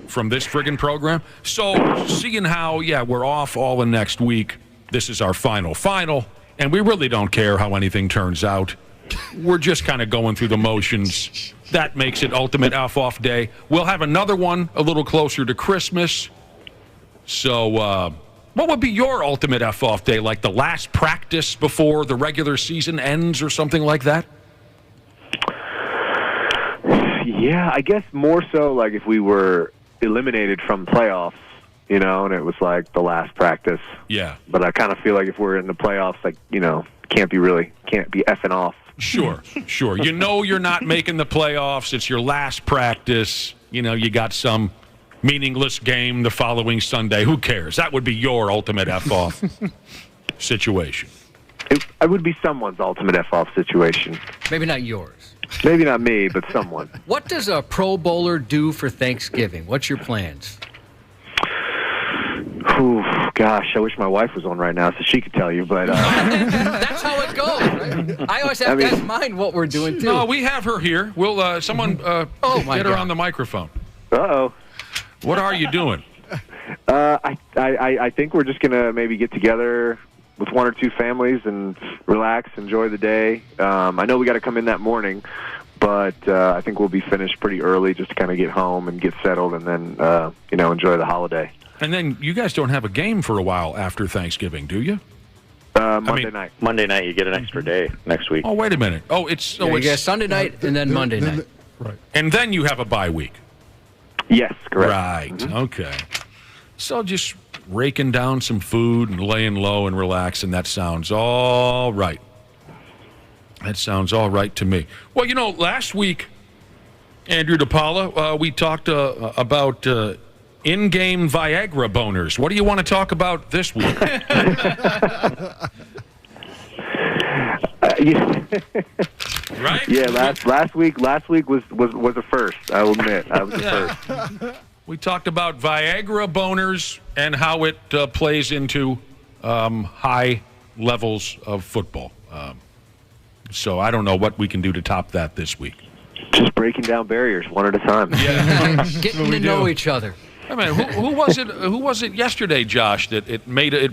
From this friggin' program? So, seeing how, we're off all of next week, this is our final, and we really don't care how anything turns out. We're just kind of going through the motions. That makes it ultimate Eff-Off day. We'll have another one a little closer to Christmas. So, what would be your ultimate Eff-Off day? Like the last practice before the regular season ends or something like that? Yeah, I guess more so like if we were eliminated from playoffs and it was like the last practice. Yeah. But I kind of feel like if we're in the playoffs, like, can't be effing off. Sure. You're not making the playoffs. It's your last practice. You got some meaningless game the following Sunday. Who cares? That would be your ultimate F-off situation. It would be someone's ultimate F-off situation. Maybe not yours. Maybe not me, but someone. What does a Pro Bowler do for Thanksgiving? What's your plans? Ooh, gosh, I wish my wife was on right now so she could tell you, but... That's how it goes, right? I always have to ask mine what we're doing, too. No, we have her here. We'll someone get her on the microphone. Uh-oh. What are you doing? I think we're just going to maybe get together with one or two families and relax, enjoy the day. I know we got to come in that morning, but I think we'll be finished pretty early just to kind of get home and get settled and then, enjoy the holiday. And then you guys don't have a game for a while after Thanksgiving, do you? Monday night. Monday night, you get an extra day next week. Oh, wait a minute. You get Sunday night and then Monday night. Right. And then you have a bye week. Yes, correct. Right. Okay. So just raking down some food and laying low and relaxing, that sounds all right. That sounds all right to me. Well, last week, Andrew DePaola, we talked about in-game Viagra boners. What do you want to talk about this week? Right? Yeah, last week was a first. I will admit, I was the first. We talked about Viagra boners and how it plays into high levels of football. So I don't know what we can do to top that this week. Just breaking down barriers one at a time. Yeah, getting to know each other. I mean, who was it? Who was it yesterday, Josh? That it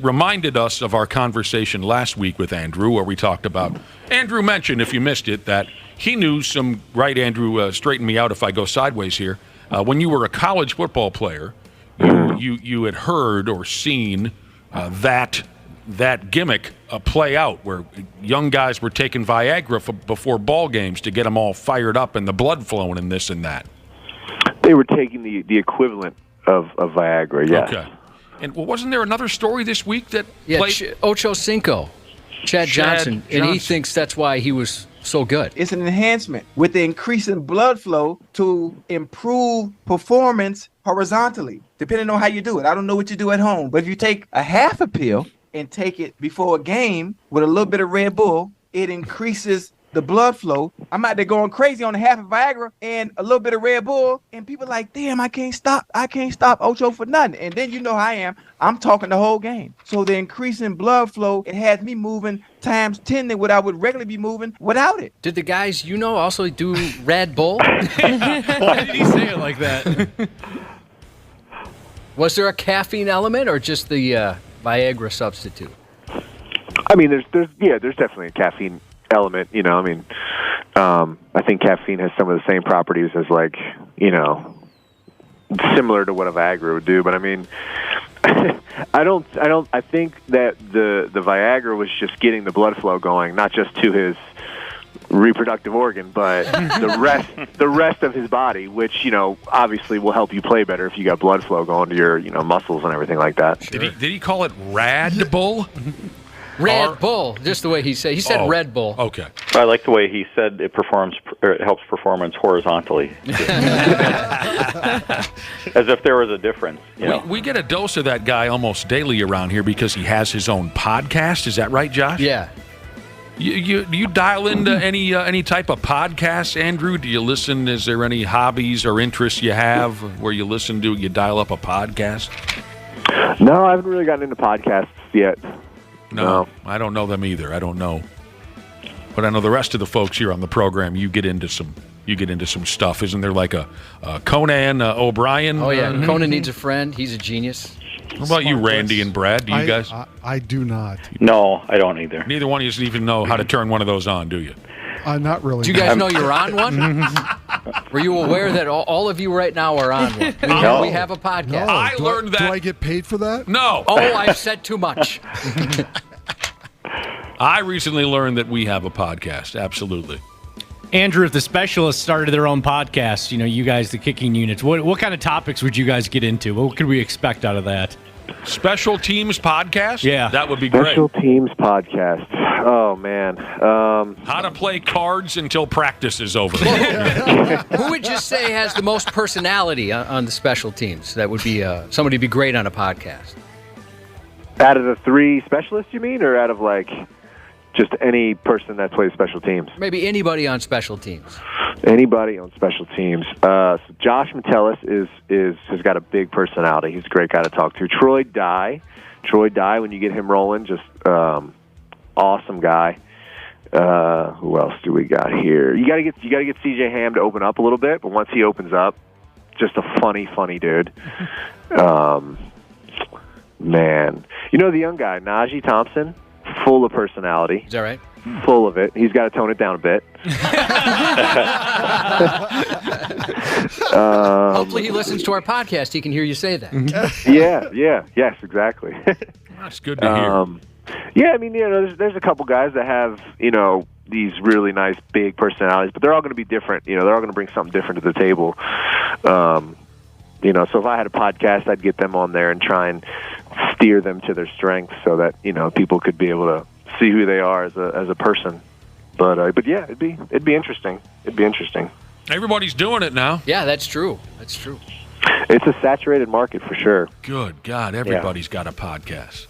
reminded us of our conversation last week with Andrew, where we talked about. Andrew mentioned, if you missed it, that he knew some. Right, Andrew, straighten me out if I go sideways here. When you were a college football player, you had heard or seen that gimmick play out, where young guys were taking Viagra before ball games to get them all fired up and the blood flowing and this and that. They were taking the equivalent of Viagra, yes. Okay. And wasn't there another story this week that played? Ocho Cinco, Chad Johnson, and he thinks that's why he was so good. It's an enhancement with the increase in blood flow to improve performance horizontally, depending on how you do it. I don't know what you do at home, but if you take a half a pill and take it before a game with a little bit of Red Bull, it increases the blood flow. I'm out there going crazy on a half of Viagra and a little bit of Red Bull, and people like, damn, I can't stop Ocho for nothing. And then you know how I am. I'm talking the whole game. So the increase in blood flow, it has me moving times 10 than what I would regularly be moving without it. Did the guys also do Red Bull? Why did he say it like that? Was there a caffeine element or just the Viagra substitute? I mean, there's definitely a caffeine element. I think caffeine has some of the same properties as similar to what a Viagra would do. But I mean, I think that the Viagra was just getting the blood flow going, not just to his reproductive organ, but the rest of his body, which obviously will help you play better if you got blood flow going to your muscles and everything like that. Sure. Did he call it Rad Bull? Red Bull, just the way he said. He said Red Bull. Okay. I like the way he said it helps performance horizontally. As if there was a difference. We get a dose of that guy almost daily around here because he has his own podcast. Is that right, Josh? Yeah. You dial into any type of podcast, Andrew? Do you listen? Is there any hobbies or interests you have where you listen to? You dial up a podcast? No, I haven't really gotten into podcasts yet. No, I don't know them either. I don't know, but I know the rest of the folks here on the program. You get into some stuff. Isn't there like a Conan O'Brien? Oh yeah, Conan needs a friend. He's a genius. What about you, Randy and Brad? Do you guys? I do not. No, I don't either. Neither one of you even know how to turn one of those on, do you? Not really. Do you guys know you're on one? Were you aware that all of you right now are on one? We have a podcast. No. I learned that. Do I get paid for that? No. Oh, I've said too much. I recently learned that we have a podcast. Absolutely. Andrew, if the specialists started their own podcast, you guys, the kicking units, what kind of topics would you guys get into? What could we expect out of that? Special teams podcast? Yeah. That would be great. Special teams podcast. Oh, man. How to play cards until practice is over. Who would you say has the most personality on the special teams? That would be somebody would be great on a podcast. Out of the 3 specialists, you mean? Or out of, just any person that plays special teams? Maybe anybody on special teams. Anybody on special teams. So Josh Metellus has got a big personality. He's a great guy to talk to. Troy Dye, when you get him rolling, just awesome guy. Who else do we got here? You gotta get CJ Ham to open up a little bit, but once he opens up, just a funny dude. Man, the young guy, Najee Thompson, full of personality. Is that right? Full of it. He's got to tone it down a bit. Hopefully he listens to our podcast. He can hear you say that. Yes, exactly. That's good to hear. Yeah, I mean, there's a couple guys that have, these really nice big personalities, but they're all going to be different. They're all going to bring something different to the table. So if I had a podcast, I'd get them on there and try and steer them to their strengths so that, people could be able to see who they are as a person. But yeah, it'd be interesting. It'd be interesting. Everybody's doing it now. Yeah, that's true. It's a saturated market for sure. Good God, everybody's got a podcast.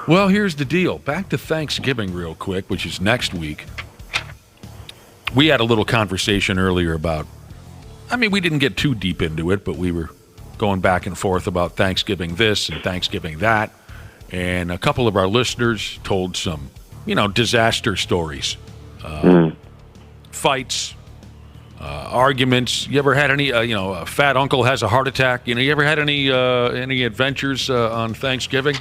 Well, here's the deal. Back to Thanksgiving real quick, which is next week. We had a little conversation earlier about, we didn't get too deep into it, but we were going back and forth about Thanksgiving this and Thanksgiving that. And a couple of our listeners told some, disaster stories, fights, arguments. You ever had any, a fat uncle has a heart attack? You ever had any adventures on Thanksgiving?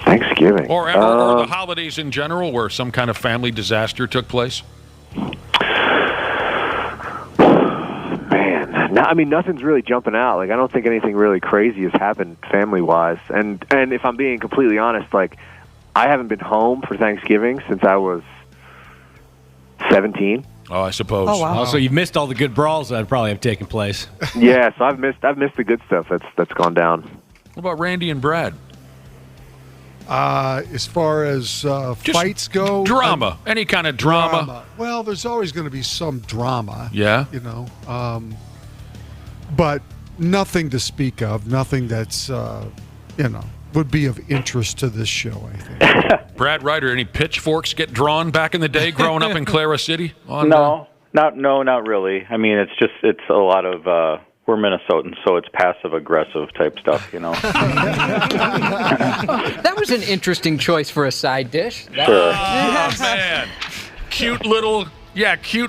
Thanksgiving. Or the holidays in general where some kind of family disaster took place? Nothing's really jumping out. I don't think anything really crazy has happened family-wise. And if I'm being completely honest, I haven't been home for Thanksgiving since I was 17. Oh, I suppose. Oh, wow. So you've missed all the good brawls that probably have taken place. Yeah, so I've missed the good stuff that's gone down. What about Randy and Brad? As far as fights go, drama, any kind of drama. Well, there's always going to be some drama. Yeah. But nothing to speak of. Nothing that's would be of interest to this show, I think. Brad Ryder, any pitchforks get drawn back in the day growing up in Clara City? Not really. It's a lot of we're Minnesotans, so it's passive-aggressive type stuff, That was an interesting choice for a side dish. Sure. Oh, man. Cute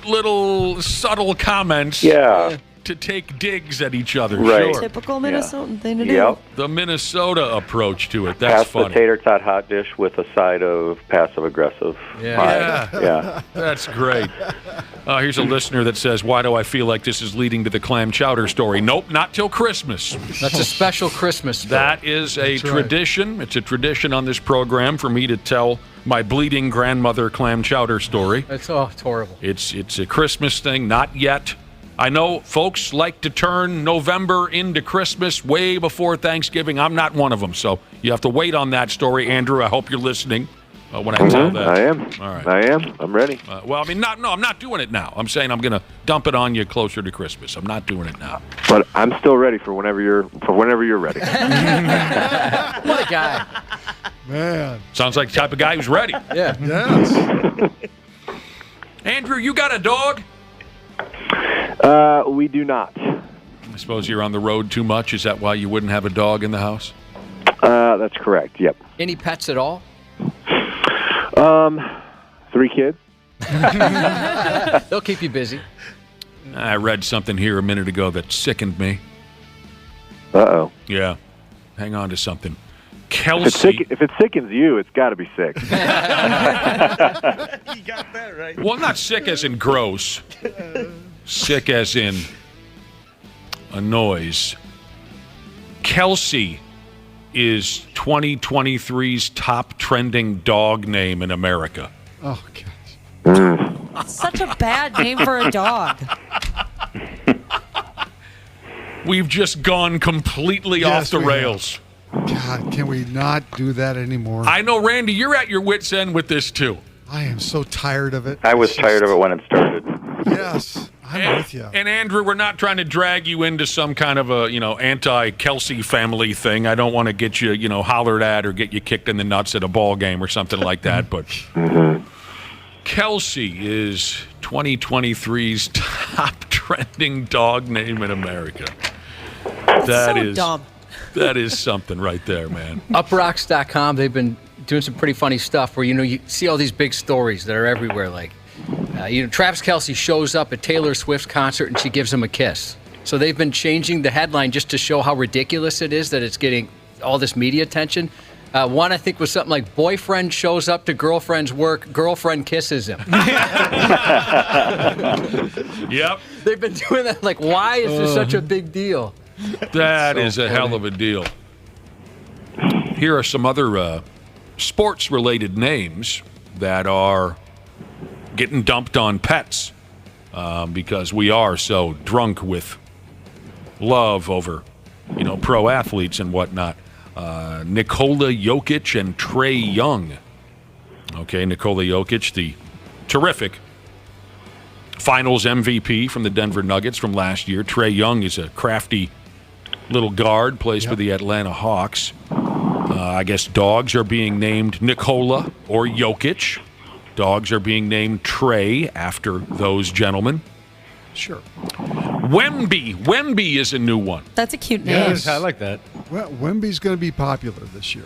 little subtle comments. Yeah. To take digs at each other. Right. Sure. Typical Minnesotan thing to do. Yep. The Minnesota approach to it. That's funny. Tater tot hot dish with a side of passive-aggressive. Yeah. That's great. Here's a listener that says, why do I feel like this is leading to the clam chowder story? Nope, not till Christmas. That's a special Christmas story. That is a tradition. Right. It's a tradition on this program for me to tell my bleeding grandmother clam chowder story. It's horrible. It's a Christmas thing. Not yet. I know folks like to turn November into Christmas way before Thanksgiving. I'm not one of them, so you have to wait on that story. Andrew, I hope you're listening when I tell that. I am. All right. I am. I'm ready. I'm not doing it now. I'm saying I'm going to dump it on you closer to Christmas. I'm not doing it now. But I'm still ready for whenever you're ready. What a guy. Man. Sounds like the type of guy who's ready. Yeah. Yes. Andrew, you got a dog? We do not. I suppose you're on the road too much. Is that why you wouldn't have a dog in the house? That's correct. Yep. Any pets at all? 3 kids. They'll keep you busy. I read something here a minute ago that sickened me. Uh-oh. Yeah. Hang on to something. Kelsey. If it sickens you, it's got to be sick. You got that right. Well, not sick as in gross. Sick as in a noise. Kelsey is 2023's top trending dog name in America. Oh, gosh. Such a bad name for a dog. We've just gone completely off the rails. God, can we not do that anymore? I know, Randy, you're at your wit's end with this, too. I am so tired of it. I was tired of it when it started. Yes, I'm with you. And Andrew, we're not trying to drag you into some kind of a, anti-Kelsey family thing. I don't want to get you, hollered at or get you kicked in the nuts at a ball game or something like that. But Kelsey is 2023's top trending dog name in America. That is dumb. That is something right there, man. Uprocks.com, they've been doing some pretty funny stuff where, you see all these big stories that are everywhere. Like, Travis Kelce shows up at Taylor Swift's concert and she gives him a kiss. So they've been changing the headline just to show how ridiculous it is that it's getting all this media attention. One, I think, was something like, boyfriend shows up to girlfriend's work, girlfriend kisses him. Yep. They've been doing that. Like, why is this such a big deal? That is a hell of a deal. Here are some other sports-related names that are getting dumped on pets because we are so drunk with love over, pro athletes and whatnot. Nikola Jokic and Trae Young. Okay, Nikola Jokic, the terrific Finals MVP from the Denver Nuggets from last year. Trae Young is a crafty little guard, plays for the Atlanta Hawks. I guess dogs are being named Nikola or Jokic. Dogs are being named Trae after those gentlemen. Sure. Wemby is a new one. That's a cute name. Yes. I like that. Well, Wemby's going to be popular this year.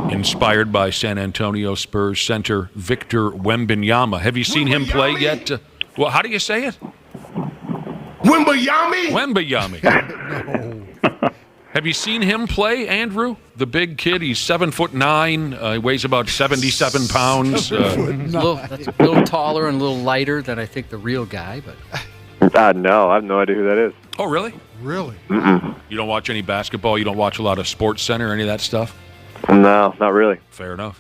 Inspired by San Antonio Spurs center Victor Wembanyama. Have you seen him play yet? Well, how do you say it? Wembayami. No. Have you seen him play, Andrew? The big kid. He's 7'9". He weighs about 77 pounds. That's a little taller and a little lighter than I think the real guy. But no, I have no idea who that is. Oh, really? Really? You don't watch any basketball? You don't watch a lot of Sports Center, any of that stuff? No, not really. Fair enough.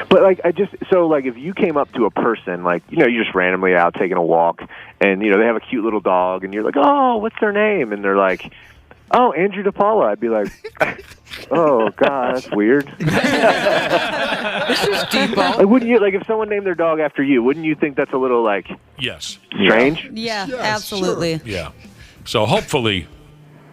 But if you came up to a person, you're just randomly out taking a walk, and they have a cute little dog, and you're like, oh, what's their name? And they're like, oh, Andrew DePaola. I'd be like, oh God, that's weird. This is deep. Wouldn't you if someone named their dog after you? Wouldn't you think that's a little yes, strange? Yeah, absolutely. Sure. Yeah. So hopefully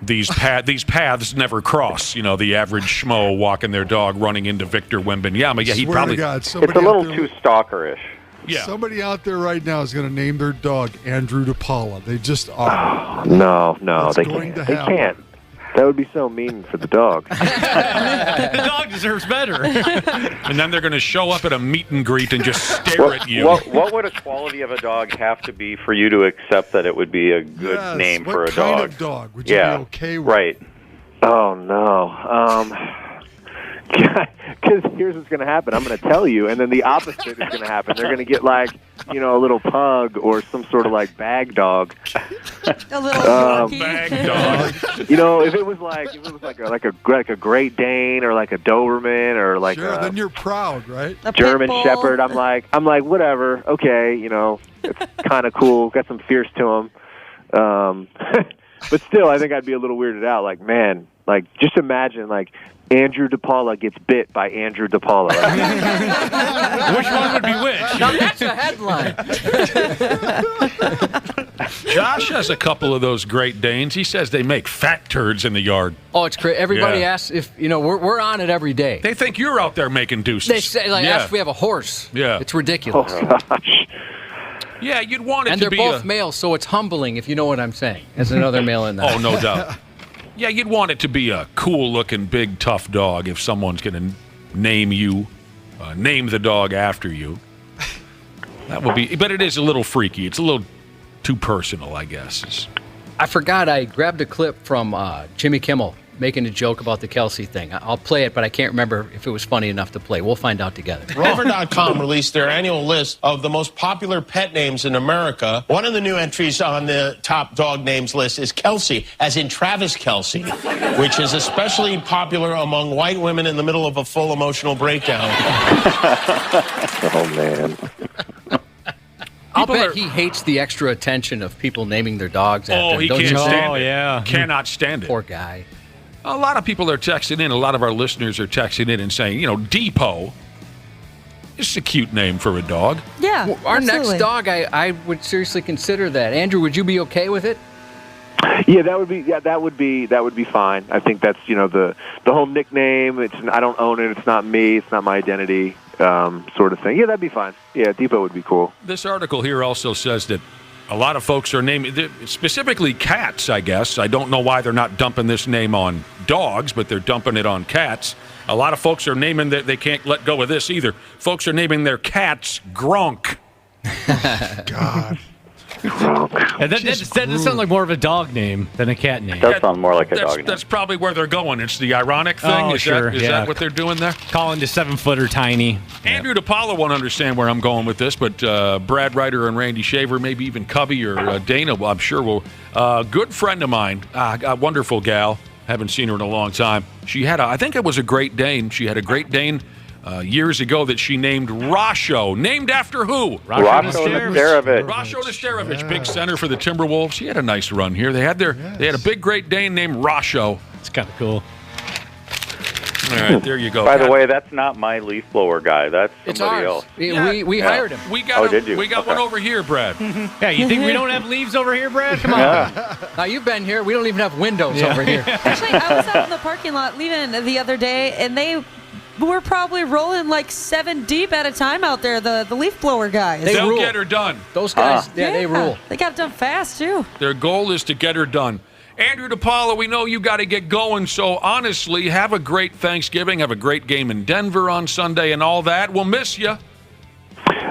these paths never cross. The average schmo walking their dog running into Victor Wembanyama. Yeah, he'd probably. God, it's a little too stalkerish. Yeah. Somebody out there right now is going to name their dog Andrew DePaola. They just are. No, they going can't. to They can't. That would be so mean for the dog. The dog deserves better. And then they're going to show up at a meet and greet and just stare at you. What would a quality of a dog have to be for you to accept that it would be a good name for a dog? What kind of dog would you be okay with? Right. Oh, no. Because here's what's going to happen. I'm going to tell you, and then the opposite is going to happen. They're going to get a little pug or some sort of bag dog. A little bag dog. If it was like a Great Dane or like a Doberman or sure, then you're proud, right? German Shepherd. I'm like whatever. Okay, it's kind of cool. Got some fierce to him. But still, I think I'd be a little weirded out. Just imagine Andrew DePaola gets bit by Andrew DePaola. Which one would be which? Now that's a headline. Josh has a couple of those Great Danes. He says they make fat turds in the yard. Oh, it's great. Everybody asks if, we're on it every day. They think you're out there making deuces. They say, ask if we have a horse. Yeah. It's ridiculous. Oh, gosh. Yeah, you'd want it and to be they're both male, so it's humbling, if you know what I'm saying. There's another male in there. Oh, no doubt. Yeah, you'd want it to be a cool-looking, big, tough dog if someone's going to name the dog after you. That would be, but it is a little freaky. It's a little too personal, I guess. I forgot I grabbed a clip from Jimmy Kimmel making a joke about the Kelsey thing. I'll play it, but I can't remember if it was funny enough to play. We'll find out together. Rover.com released their annual list of the most popular pet names in America. One of the new entries on the top dog names list is Kelsey, as in Travis Kelce, which is especially popular among white women in the middle of a full emotional breakdown. Oh, man. I'll bet he hates the extra attention of people naming their dogs after him. He Don't can't you? stand it. yeah. Cannot stand it. Poor guy. A lot of people are texting in. A lot of our listeners are texting in and saying, Depot. It's a cute name for a dog. Yeah. Well, our absolutely. next dog, I would seriously consider that. Andrew, would you be okay with it? Yeah, that would be fine. I think that's the whole nickname. I don't own it. It's not me. It's not my identity. Sort of thing. Yeah, that'd be fine. Yeah, Depot would be cool. This article here also says that a lot of folks are naming, specifically cats, I guess. I don't know why they're not dumping this name on dogs, but they're dumping it on cats. A lot of folks are naming that they can't let go of this either. Folks are naming their cats Gronk. God. And that sounds like more of a dog name than a cat name. That sounds more like a dog name. That's probably where they're going. It's the ironic thing. Oh, Is sure. that what they're doing there? Calling the 7-footer tiny. Andrew DePaola won't understand where I'm going with this, but Brad Ryder and Randy Shaver, maybe even Cubby or Dana, I'm sure will. Good friend of mine, a wonderful gal. Haven't seen her in a long time. She had I think it was a Great Dane. She had a Great Dane years ago that she named Rasho. Named after who? Rasho Nesterovich. Rasho Nesterovich, big center for the Timberwolves. She had a nice run here. They had a big Great Dane named Rasho. It's kind of cool. All right, there you go. By the way, that's not my leaf blower guy. That's It's somebody ours. else. We hired him. We got did you? We got one over here, Brad. Yeah, you think we don't have leaves over here, Brad? Come on. Now, you've been here. We don't even have windows over here. Actually, I was out in the parking lot leaving the other day, and they were probably rolling like 7 deep at a time out there, the leaf blower guys. They'll get her done. Those guys, they rule. They got it done fast, too. Their goal is to get her done. Andrew DePaola, we know you got to get going, so honestly, have a great Thanksgiving. Have a great game in Denver on Sunday and all that. We'll miss you.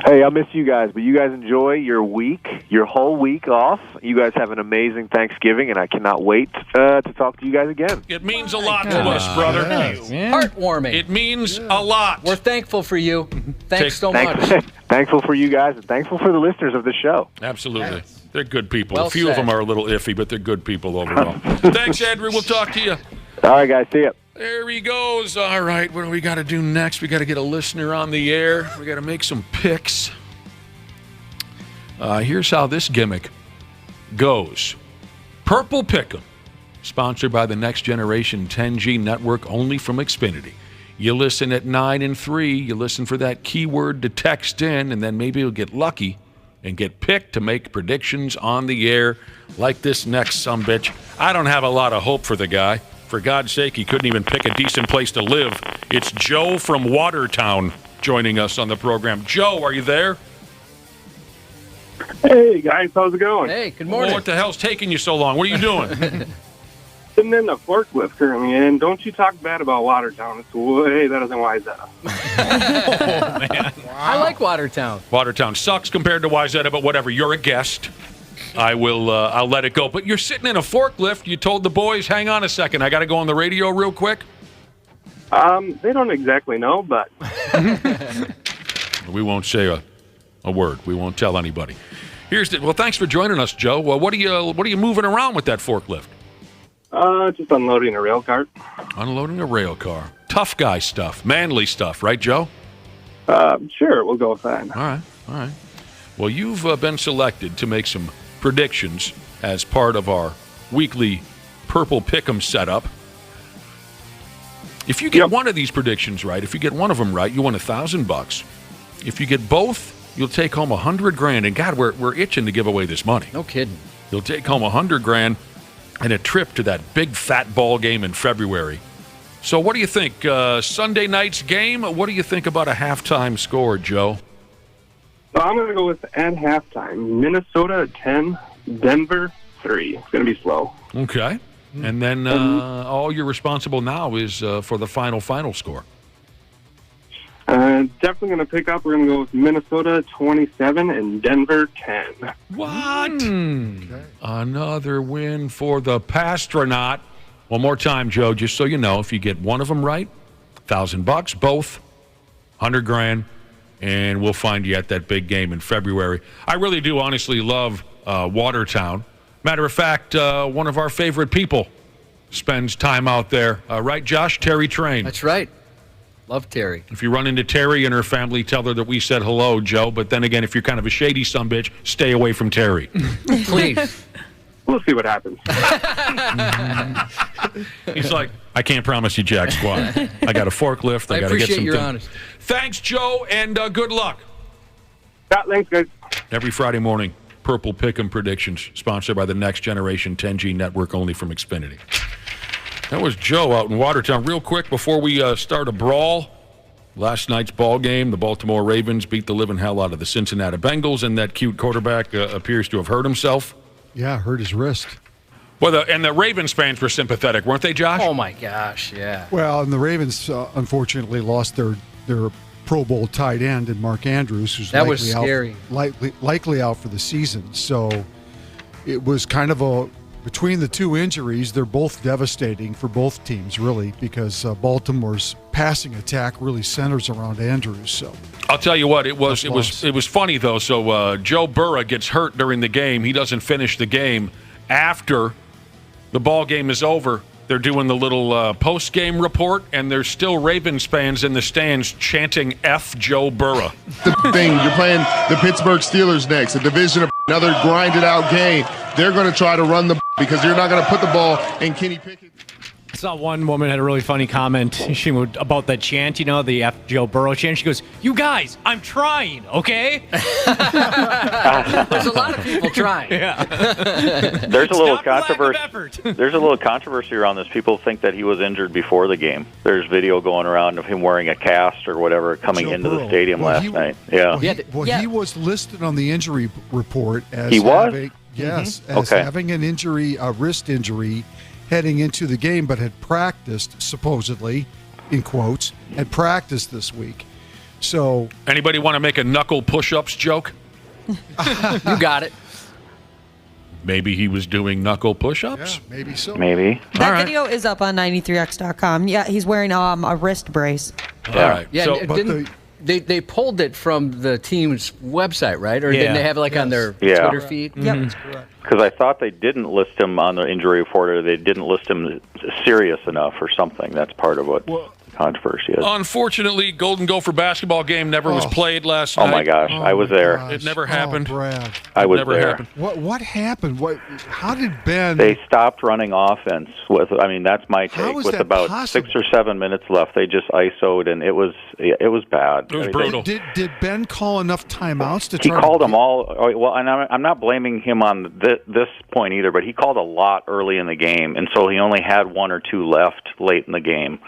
Hey, I'll miss you guys, but you guys enjoy your whole week off. You guys have an amazing Thanksgiving, and I cannot wait to talk to you guys again. It means a lot to us, brother. Heartwarming. It means a lot. We're thankful for you. Thanks so much. Thankful for you guys, and thankful for the listeners of the show. Absolutely. They're good people. Well a few of said. them are a little iffy, but they're good people overall. Thanks, Andrew. We'll talk to you. All right, guys. See ya. There he goes. All right, what do we got to do next? We got to get a listener on the air. We got to make some picks. Here's how this gimmick goes. Purple Pick'em, sponsored by the Next Generation 10G network, only from Xfinity. You listen at 9 and 3. You listen for that keyword to text in, and then maybe you'll get lucky and get picked to make predictions on the air like this next sumbitch. I don't have a lot of hope for the guy. For God's sake, he couldn't even pick a decent place to live. It's Joe from Watertown joining us on the program. Joe, are you there? Hey, guys. How's it going? Hey, good morning. What the hell's taking you so long? What are you doing? Sitting in the forklift currently, and don't you talk bad about Watertown. It's way better than Wayzata. I like Watertown. Watertown sucks compared to Wayzata, but whatever. You're a guest. I'll let it go. But you're sitting in a forklift. You told the boys, hang on a second, I got to go on the radio real quick. They don't exactly know, but We won't say a word. We won't tell anybody. Well, thanks for joining us, Joe. What are you moving around with that forklift? just unloading a rail cart. Unloading a rail car. Tough guy stuff. Manly stuff, right, Joe? Sure, we'll go with that. All right. Well, you've been selected to make some predictions as part of our weekly Purple Pick'em setup. If you get one of these predictions right, if you get one of them right, you win $1,000. If you get both, you'll take home $100,000. And God, we're itching to give away this money. No kidding. You'll take home $100,000 and a trip to that big fat ball game in February. So what do you think? Sunday night's game? What do you think about a halftime score, Joe? So I'm going to go with at halftime. Minnesota 10, Denver 3. It's going to be slow. Okay. And then all you're responsible now is for the final score. Definitely going to pick up. We're going to go with Minnesota 27 and Denver 10. What? Another win for the Pastronaut. One more time, Joe, just so you know, if you get one of them right, $1,000, both, $100,000, and we'll find you at that big game in February. I really do honestly love Watertown. Matter of fact, one of our favorite people spends time out there. Right, Josh? Terry Train. That's right. Love Terry. If you run into Terry and her family, tell her that we said hello, Joe. But then again, if you're kind of a shady sumbitch, stay away from Terry. Please. We'll see what happens. He's like, I can't promise you jack squat. I got a forklift. I got to get some your things. honesty. Thanks, Joe, and good luck. Thanks, guys. Every Friday morning, Purple Pick'em Predictions, sponsored by the Next Generation 10G network, only from Xfinity. That was Joe out in Watertown. Real quick, before we start a brawl, last night's ball game, the Baltimore Ravens beat the living hell out of the Cincinnati Bengals, and that cute quarterback appears to have hurt himself. Yeah, hurt his wrist. Well, and the Ravens fans were sympathetic, weren't they, Josh? Oh, my gosh, yeah. Well, and the Ravens, unfortunately, lost their Pro Bowl tight end in Mark Andrews, who's that was scary. Likely out for the season. So it was kind of between the two injuries, they're both devastating for both teams, really, because Baltimore's passing attack really centers around Andrews. So I'll tell you what, it was funny though. So Joe Burrow gets hurt during the game. He doesn't finish the game. After the ball game is over, they're doing the little post-game report, and there's still Ravens fans in the stands chanting F Joe Burrow. The thing, you're playing the Pittsburgh Steelers next, a division of another grinded-out game. They're going to try to run the because you're not going to put the ball in Kenny Pickett. I saw one woman had a really funny comment about that chant, the F Joe Burrow chant. She goes, "You guys, I'm trying, okay?" There's a lot of people trying. Yeah. There's a little controversy. There's a little controversy around this. People think that he was injured before the game. There's video going around of him wearing a cast or whatever coming into the stadium last night. Yeah. He was listed on the injury report as having an injury, a wrist injury, heading into the game, but had practiced, supposedly, in quotes, had practiced this week. So, anybody want to make a knuckle push-ups joke? You got it. Maybe he was doing knuckle push-ups? Yeah, maybe so. Maybe. That video is up on 93x.com. Yeah, he's wearing a wrist brace. All right. Yeah, So, they pulled it from the team's website, right? Or didn't they have it on their Twitter feed? Yep. That's correct. Because I thought they didn't list him on the injury report, or they didn't list him serious enough or something. That's part of what the controversy is. Unfortunately, Golden Gopher basketball game never was played last night. Oh, my gosh. I was there. It never happened. Brad. I was never there. happened. What happened? How did Ben... They stopped running offense. That's my take. With about possible? 6 or 7 minutes left, they just ISO'd, and it was bad. It was brutal. Did Ben call enough timeouts to He try called to... them all. Well, and I'm not blaming him on this point either, but he called a lot early in the game, and so he only had 1 or 2 left late in the game.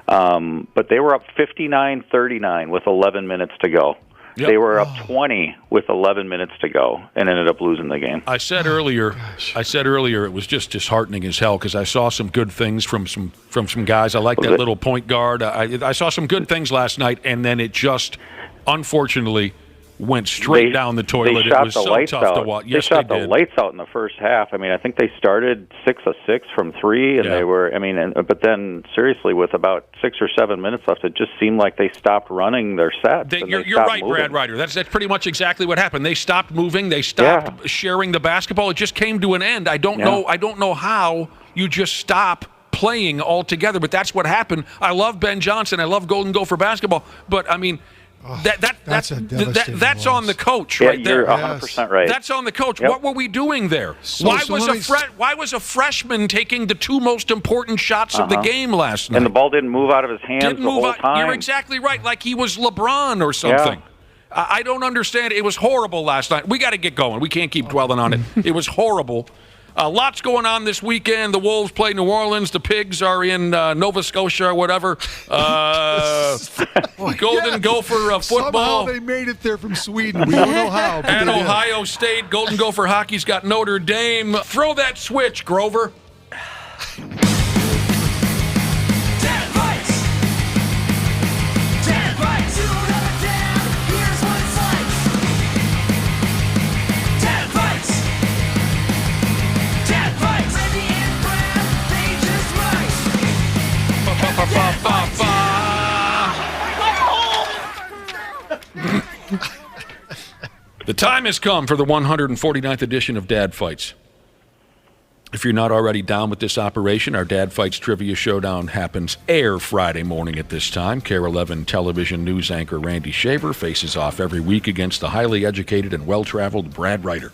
But they were up 59-39 with 11 minutes to go. Yep. They were up 20 with 11 minutes to go and ended up losing the game. I said earlier it was just disheartening as hell because I saw some good things from some guys. I like that little point guard. I saw some good things last night, and then it just, unfortunately, went straight down the toilet. They shot it was the so lights tough out. to watch. They Yes, shot they the did. lights out in the first half. I think they started 6 of 6 from 3, and they were. But then seriously, with about 6 or 7 minutes left, it just seemed like they stopped running their sets. You're right, moving. Brad Ryder. That's pretty much exactly what happened. They stopped moving. They stopped sharing the basketball. It just came to an end. I don't know how you just stop playing altogether, but that's what happened. I love Ben Johnson. I love Golden Gopher basketball, but that's on the coach right there. You're 100% right. That's on the coach. Yep. What were we doing there? Why was a freshman taking the 2 most important shots of the game last night? And the ball didn't move out of his hands the whole time. You're exactly right. Like he was LeBron or something. Yeah. I don't understand. It was horrible last night. We got to get going. We can't keep dwelling on it. It was horrible. Lots going on this weekend. The Wolves play New Orleans. The Pigs are in Nova Scotia or whatever. Golden Gopher football. Somehow they made it there from Sweden. We don't know how. And Ohio State. Golden Gopher hockey's got Notre Dame. Throw that switch, Grover. The time has come for the 149th edition of Dad Fights. If you're not already down with this operation, our Dad Fights Trivia Showdown happens Friday morning at this time. KARE 11 television news anchor Randy Shaver faces off every week against the highly educated and well-traveled Brad Ryder.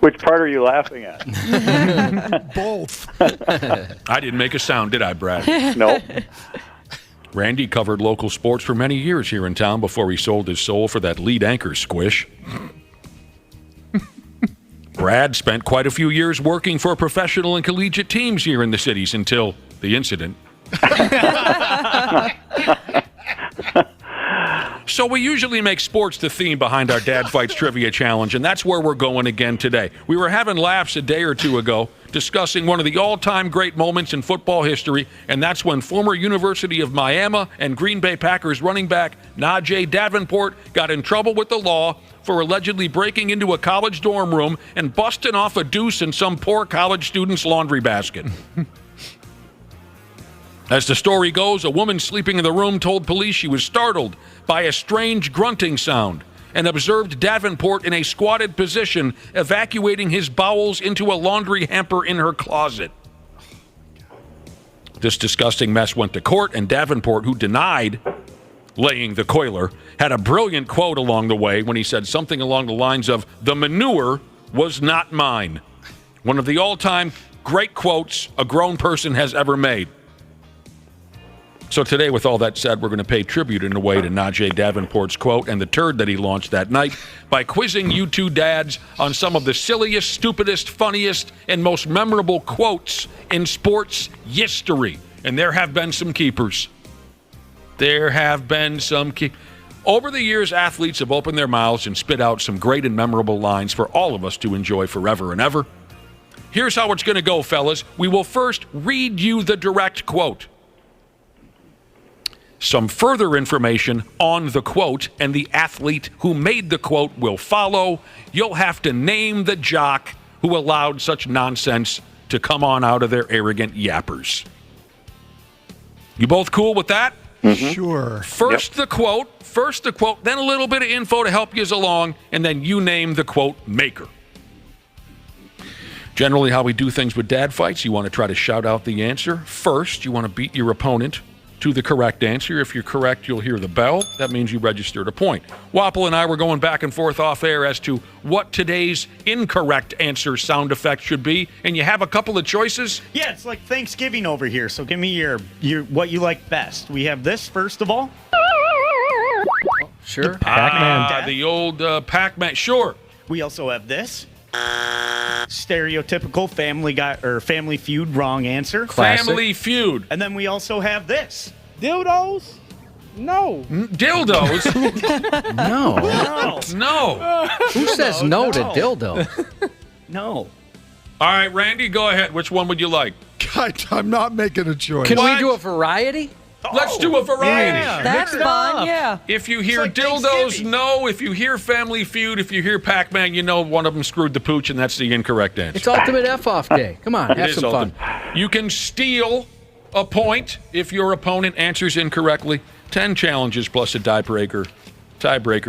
Which part are you laughing at? Both. I didn't make a sound, did I, Brad? No. Randy covered local sports for many years here in town before he sold his soul for that lead anchor squish. Brad spent quite a few years working for professional and collegiate teams here in the cities until the incident. So we usually make sports the theme behind our Dad Fights Trivia Challenge, and that's where we're going again today. We were having laughs a day or two ago discussing one of the all-time great moments in football history, and that's when former University of Miami and Green Bay Packers running back Najee Davenport got in trouble with the law for allegedly breaking into a college dorm room and busting off a deuce in some poor college student's laundry basket. As the story goes, a woman sleeping in the room told police she was startled by a strange grunting sound and observed Davenport in a squatted position evacuating his bowels into a laundry hamper in her closet. This disgusting mess went to court, and Davenport, who denied laying the coiler, had a brilliant quote along the way when he said something along the lines of, "The manure was not mine." One of the all-time great quotes a grown person has ever made. So today, with all that said, we're going to pay tribute in a way to Najee Davenport's quote and the turd that he launched that night by quizzing you two dads on some of the silliest, stupidest, funniest, and most memorable quotes in sports history. And there have been some keepers. There have been some keepers. Over the years, athletes have opened their mouths and spit out some great and memorable lines for all of us to enjoy forever and ever. Here's how it's going to go, fellas. We will first read you the direct quote. Some further information on the quote and the athlete who made the quote will follow. You'll have to name the jock who allowed such nonsense to come on out of their arrogant yappers. You both cool with that? Mm-hmm. Sure. First the quote, then a little bit of info to help you along, and then you name the quote maker. Generally, how we do things with Dad Fights, you want to try to shout out the answer. First, you want to beat your opponent to the correct answer. If you're correct, you'll hear the bell. That means you registered a point. Wapple and I were going back and forth off air as to what today's incorrect answer sound effect should be, and you have a couple of choices. Yeah, it's like Thanksgiving over here, so give me your what you like best. We have this, first of all. Sure. Pac-Man. The old Pac-Man. Sure. We also have this. Stereotypical Family Guy or Family Feud, wrong answer. Classic. Family Feud. And then we also have this. Dildos? No. Dildos? No. Who says no to dildo? No. All right, Randy, go ahead. Which one would you like? I'm not making a choice. Can we do a variety? Let's do a variety. Yeah. That's fun, yeah. If you hear dildos, no. If you hear Family Feud, if you hear Pac-Man, you know one of them screwed the pooch, and that's the incorrect answer. It's Ultimate Eff-Off Day. Come on, have some fun. You can steal a point if your opponent answers incorrectly. 10 challenges plus a tiebreaker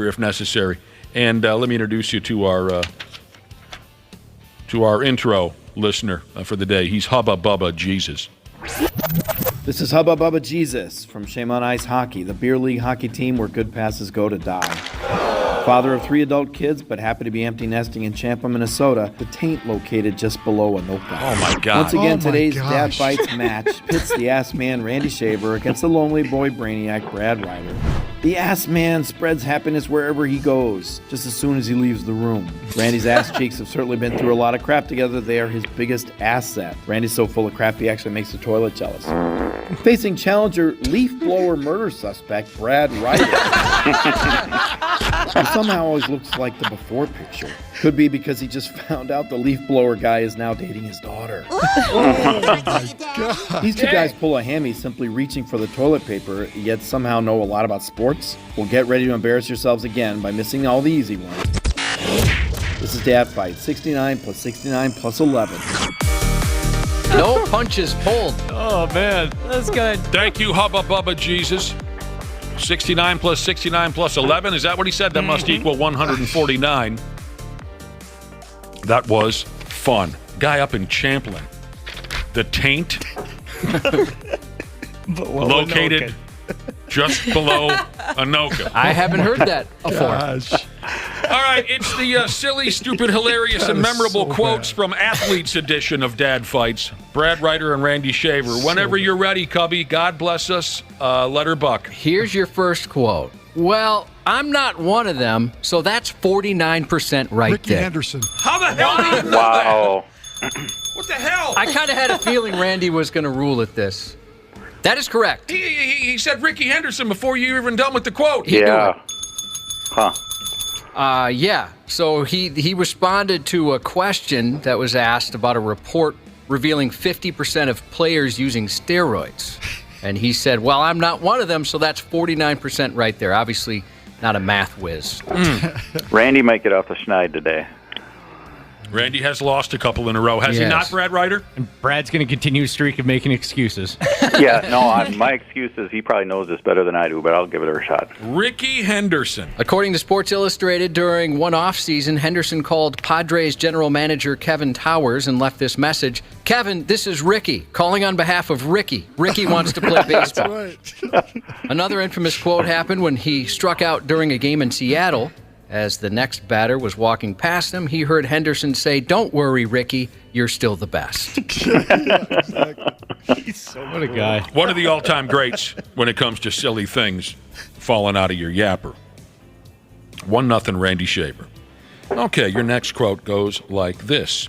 if necessary. And let me introduce you to our intro listener for the day. He's Hubba Bubba Jesus. This is Hubba Bubba Jesus from Shame on Ice Hockey, the beer league hockey team where good passes go to die. Father of 3 adult kids, but happy to be empty nesting in Champa, Minnesota, the taint located just below Anoka. Oh my God. Once again, today's Dad Fights match pits the ass man Randy Shaver against the lonely boy brainiac Brad Ryder. The ass man spreads happiness wherever he goes, just as soon as he leaves the room. Randy's ass cheeks have certainly been through a lot of crap together. They are his biggest asset. Randy's so full of crap he actually makes the toilet jealous. Facing challenger leaf blower murder suspect Brad Ryder. He somehow always looks like the before picture. Could be because he just found out the leaf blower guy is now dating his daughter. Oh my God. These two guys pull a hammy simply reaching for the toilet paper, yet somehow know a lot about sports. Well, get ready to embarrass yourselves again by missing all the easy ones. This is Dad Fight, 69 plus 69 plus 11. No punches pulled. Oh, man. That's good. Thank you, Hubba Bubba Jesus. 69 plus 69 plus 11. Is that what he said? That must equal 149. That was fun. Guy up in Champlin. The Taint. Located just below Anoka. I haven't heard that before. All right, it's the silly, stupid, hilarious, and memorable quotes from Athletes Edition of Dad Fights. Brad Ryder and Randy Shaver. Whenever you're ready, Cubby, God bless us. Let her buck. Here's your first quote. Well, I'm not one of them, so that's 49% right Ricky there. Henderson. How the hell do you know Wow. that? What the hell? I kind of had a feeling Randy was going to rule at this. That is correct. He said Ricky Henderson before you even done with the quote. Yeah. Huh. Yeah. So he responded to a question that was asked about a report revealing 50% of players using steroids. And he said, well, I'm not one of them, so that's 49% right there. Obviously, not a math whiz. Randy might get off the schneid today. Randy has lost a couple in a row. Has he not, Brad Ryder? And Brad's going to continue a streak of making excuses. Yeah, no, my excuse is he probably knows this better than I do, but I'll give it a shot. Ricky Henderson. According to Sports Illustrated, during one offseason, Henderson called Padres general manager Kevin Towers and left this message. Kevin, this is Ricky, calling on behalf of Ricky. Ricky wants to play baseball. That's right. Another infamous quote happened when he struck out during a game in Seattle. As the next batter was walking past him, he heard Henderson say, "Don't worry, Ricky, you're still the best." What a guy. One of the all-time greats when it comes to silly things falling out of your yapper. 1-0 Randy Shaver. Okay, your next quote goes like this.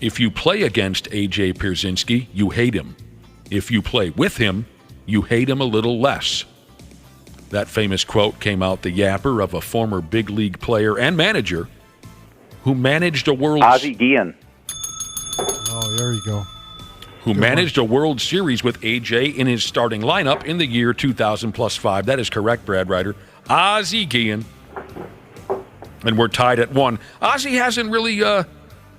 If you play against A.J. Pierzynski, you hate him. If you play with him, you hate him a little less. That famous quote came out the yapper of a former big league player and manager who managed a World Ozzie Guillen. Oh, there you go. Who managed a World Series with AJ in his starting lineup in the year 2000+5. That is correct, Brad Ryder. Ozzie Guillen. And we're tied at 1. Ozzie hasn't really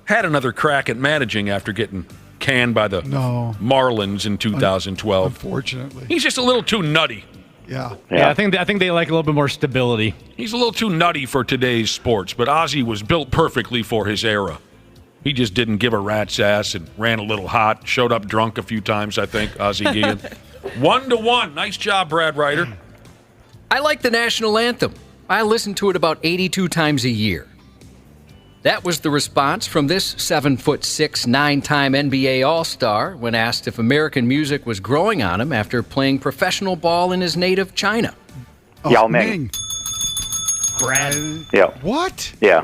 had another crack at managing after getting canned by the Marlins in 2012. Unfortunately. He's just a little too nutty. Yeah. I think they like a little bit more stability. He's a little too nutty for today's sports, but Ozzie was built perfectly for his era. He just didn't give a rat's ass and ran a little hot. Showed up drunk a few times, I think, Ozzie Guillen. 1-1. Nice job, Brad Ryder. I like the national anthem. I listen to it about 82 times a year. That was the response from this 7'6", 9-time NBA All-Star when asked if American music was growing on him after playing professional ball in his native China. Yao Ming. Brad. Yeah. What? Yeah.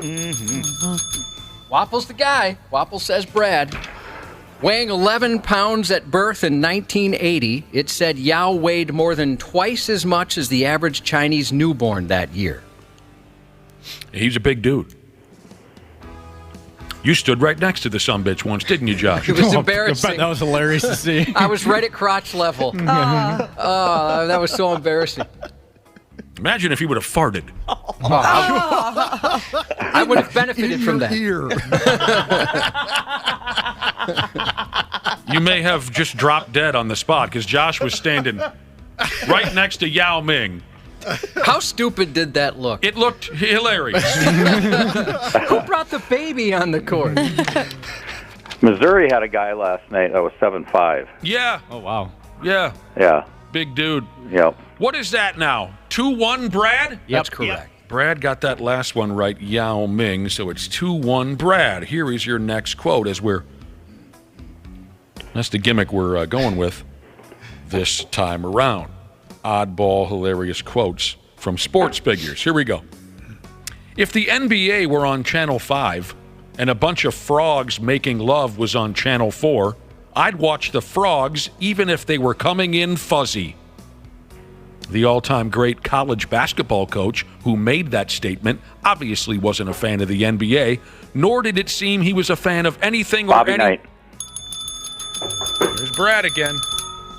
Wapple's the guy. Wapple says Brad. Weighing 11 pounds at birth in 1980, it said Yao weighed more than twice as much as the average Chinese newborn that year. He's a big dude. You stood right next to the sumbitch once, didn't you, Josh? It was embarrassing. That was hilarious to see. I was right at crotch level. That was so embarrassing. Imagine if he would have farted. I would have benefited from that. You may have just dropped dead on the spot because Josh was standing right next to Yao Ming. How stupid did that look? It looked hilarious. Who brought the baby on the court? Missouri had a guy last night that was 7'5". Yeah. Oh, wow. Yeah. Yeah. Big dude. Yep. What is that now? 2-1, Brad? That's correct. Brad got that last one right, Yao Ming, so it's 2-1, Brad. Here is your next quote that's the gimmick we're going with this time around. Oddball, hilarious quotes from sports figures. Here we go. If the NBA were on Channel 5 and a bunch of frogs making love was on Channel 4, I'd watch the frogs even if they were coming in fuzzy. The all-time great college basketball coach who made that statement obviously wasn't a fan of the NBA, nor did it seem he was a fan of anything Bobby Knight. There's Brad again,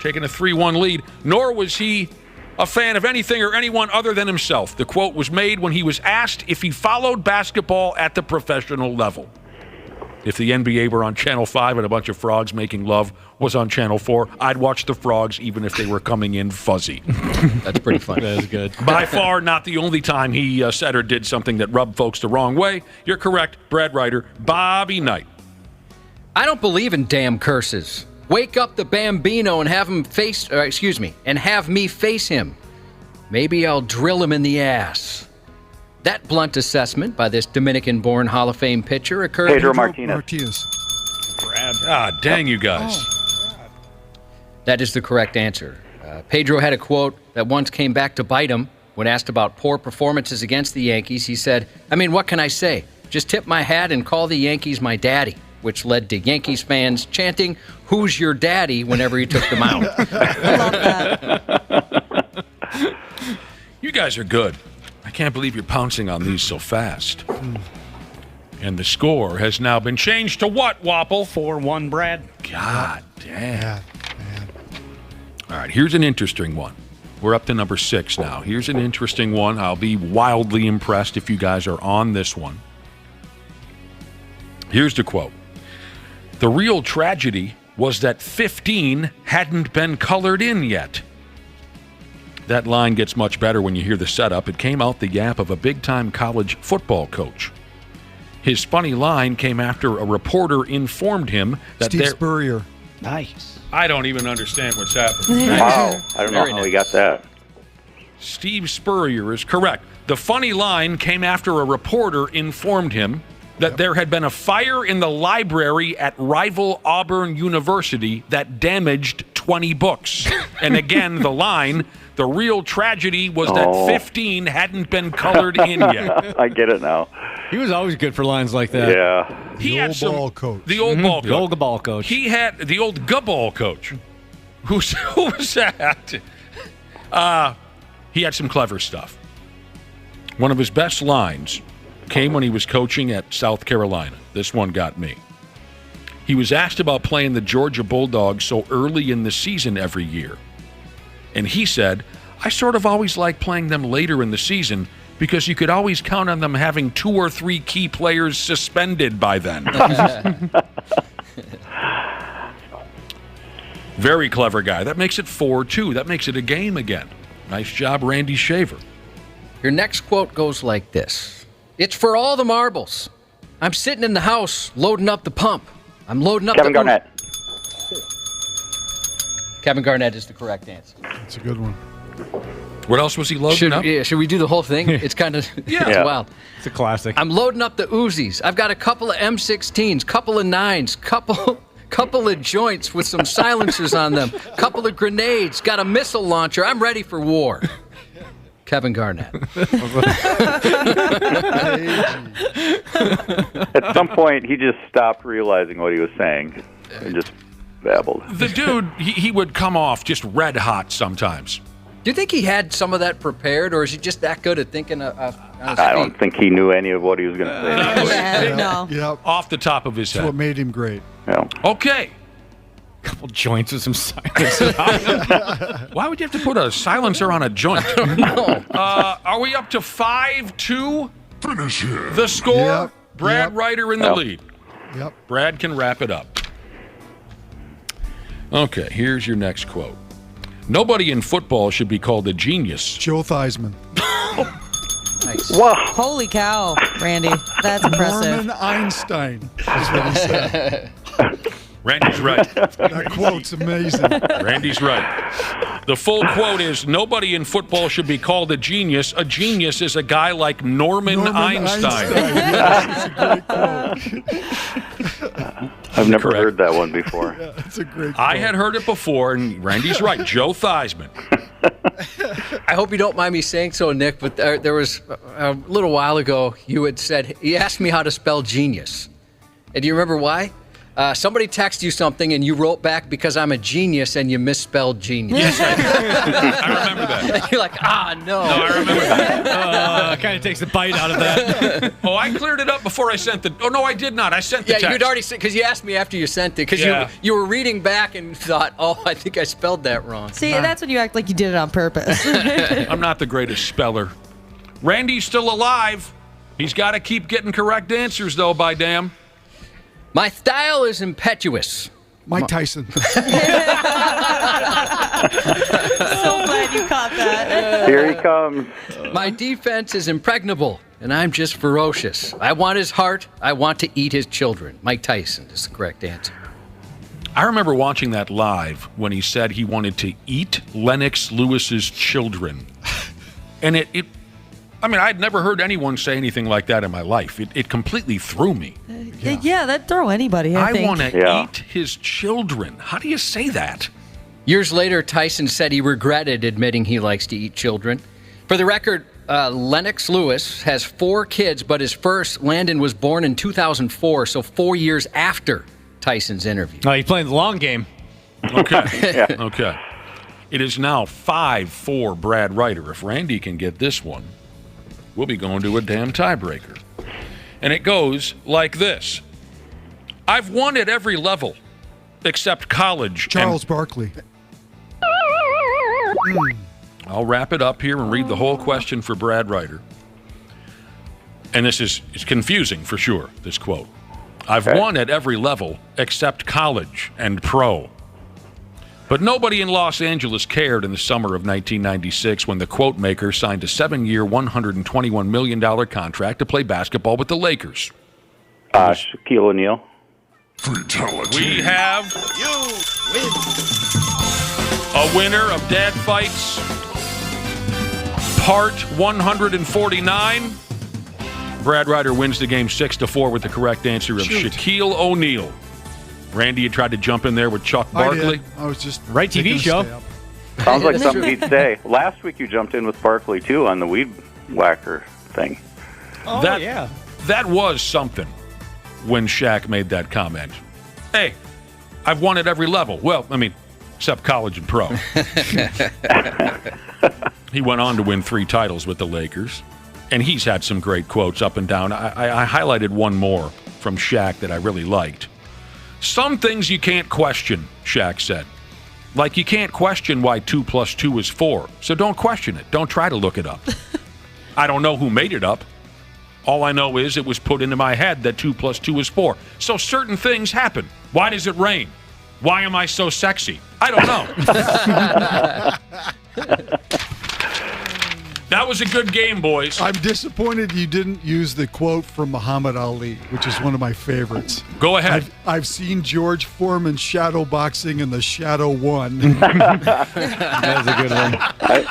taking a 3-1 lead. Nor was he a fan of anything or anyone other than himself. The quote was made when he was asked if he followed basketball at the professional level. If the NBA were on Channel 5 and a bunch of frogs making love was on Channel 4, I'd watch the frogs even if they were coming in fuzzy. That's pretty funny. That is good. By far not the only time he said or did something that rubbed folks the wrong way. You're correct, Brad Ryder, Bobby Knight. I don't believe in damn curses. Wake up the Bambino and have me face him. Maybe I'll drill him in the ass. That blunt assessment by this Dominican-born Hall of Fame pitcher occurred. Pedro Martinez. Brad. Ah, dang you guys. That is the correct answer. Pedro had a quote that once came back to bite him when asked about poor performances against the Yankees. He said, I mean, what can I say? Just tip my hat and call the Yankees my daddy, which led to Yankees fans chanting, who's your daddy, whenever he took them out. I love that. You guys are good. I can't believe you're pouncing on these so fast. And the score has now been changed to what, Wapple? 4-1, Brad. God damn. All right, here's an interesting one. We're up to number 6 now. Here's an interesting one. I'll be wildly impressed if you guys are on this one. Here's the quote. The real tragedy was that 15 hadn't been colored in yet. That line gets much better when you hear the setup. It came out the yap of a big-time college football coach. His funny line came after a reporter informed him that Steve Spurrier. Nice. I don't even understand what's happening. Wow. I don't know how he got that. Steve Spurrier is correct. The funny line came after a reporter informed him that there had been a fire in the library at rival Auburn University that damaged 20 books. And again, the line, the real tragedy was that 15 hadn't been colored in yet. I get it now. He was always good for lines like that. Yeah. He had some ball coach. The old ball coach. The old ball coach. He had the old ball coach. Who was that? He had some clever stuff. One of his best lines came when he was coaching at South Carolina. This one got me. He was asked about playing the Georgia Bulldogs so early in the season every year. And he said, I sort of always like playing them later in the season because you could always count on them having 2 or 3 key players suspended by then. Very clever guy. That makes it 4-2. That makes it a game again. Nice job, Randy Shaver. Your next quote goes like this. It's for all the marbles. I'm sitting in the house loading up the pump. I'm loading up Kevin Garnett. Kevin Garnett is the correct answer. That's a good one. What else was he loading up? Yeah, should we do the whole thing? It's kind of it's wild. It's a classic. I'm loading up the Uzis. I've got a couple of M16s, couple of 9s, couple of joints with some silencers on them, couple of grenades, got a missile launcher. I'm ready for war. Kevin Garnett. At some point, he just stopped realizing what he was saying and just babbled. The dude, he would come off just red hot sometimes. Do you think he had some of that prepared, or is he just that good at thinking on his I don't think he knew any of what he was going to say. No. Yep. Off the top of his That's head. what made him great. Yeah. Okay. Couple joints with some silence. Why would you have to put a silencer on a joint? No. Are we up to 5-2? Finish it. The score? Yep. Brad Ryder in the lead. Yep. Brad can wrap it up. Okay, here's your next quote. Nobody in football should be called a genius. Joe Theismann. Nice. Wow. Holy cow, Randy. That's impressive. Norman Einstein is what he said. Randy's right. That quote's amazing. Randy's right. The full quote is, nobody in football should be called a genius. A genius is a guy like Norman Einstein. Yes, it's a great quote. I've never heard that one before. Yeah, it's a great quote. I had heard it before, and Randy's right. Joe Theismann. I hope you don't mind me saying so, Nick, but there was a little while ago, you had said, you asked me how to spell genius. And do you remember why? Somebody texted you something and you wrote back because I'm a genius and you misspelled genius. Yes, I remember that. You're like, no. No, I remember that. Kind of takes the bite out of that. Oh, I cleared it up before I sent the... Oh, no, I did not. I sent the text. You'd already sent, because you asked me after you sent it, because you were reading back and thought, I think I spelled that wrong. See, that's when you act like you did it on purpose. I'm not the greatest speller. Randy's still alive. He's got to keep getting correct answers, though, by damn. My style is impetuous. Mike Tyson. So glad you caught that. Here he comes. My defense is impregnable, and I'm just ferocious. I want his heart. I want to eat his children. Mike Tyson is the correct answer. I remember watching that live when he said he wanted to eat Lennox Lewis's children. And I'd never heard anyone say anything like that in my life. It completely threw me. Yeah, that'd throw anybody, I think. want to eat his children. How do you say that? Years later, Tyson said he regretted admitting he likes to eat children. For the record, Lennox Lewis has 4 kids, but his first, Landon, was born in 2004, so 4 years after Tyson's interview. Oh, he's playing the long game. Okay. Okay. It is now 5-4 Brad Ryder. If Randy can get this one, we'll be going to a damn tiebreaker. And it goes like this. I've won at every level except college. Charles Barkley. I'll wrap it up here and read the whole question for Brad Ryder. And it's confusing for sure, this quote. I've won at every level except college and pro. But nobody in Los Angeles cared in the summer of 1996 when the quote maker signed a 7-year, $121 million contract to play basketball with the Lakers. Shaquille O'Neal. Fatality. We have a winner of Dad Fights, part 149. Brad Ryder wins the game 6-4 with the correct answer of Shaquille O'Neal. Randy, you tried to jump in there with Chuck Barkley. I was just right TV show. Sounds like something he'd say. Last week you jumped in with Barkley too on the weed whacker thing. Oh, yeah. That was something when Shaq made that comment. Hey, I've won at every level. Well, except college and pro. He went on to win 3 titles with the Lakers. And he's had some great quotes up and down. I highlighted one more from Shaq that I really liked. Some things you can't question, Shaq said. Like you can't question why 2 + 2 is 4. So don't question it. Don't try to look it up. I don't know who made it up. All I know is it was put into my head that 2 + 2 is 4. So certain things happen. Why does it rain? Why am I so sexy? I don't know. That was a good game, boys. I'm disappointed you didn't use the quote from Muhammad Ali, which is one of my favorites. Go ahead. I've seen George Foreman shadow boxing in the Shadow One. That was a good one.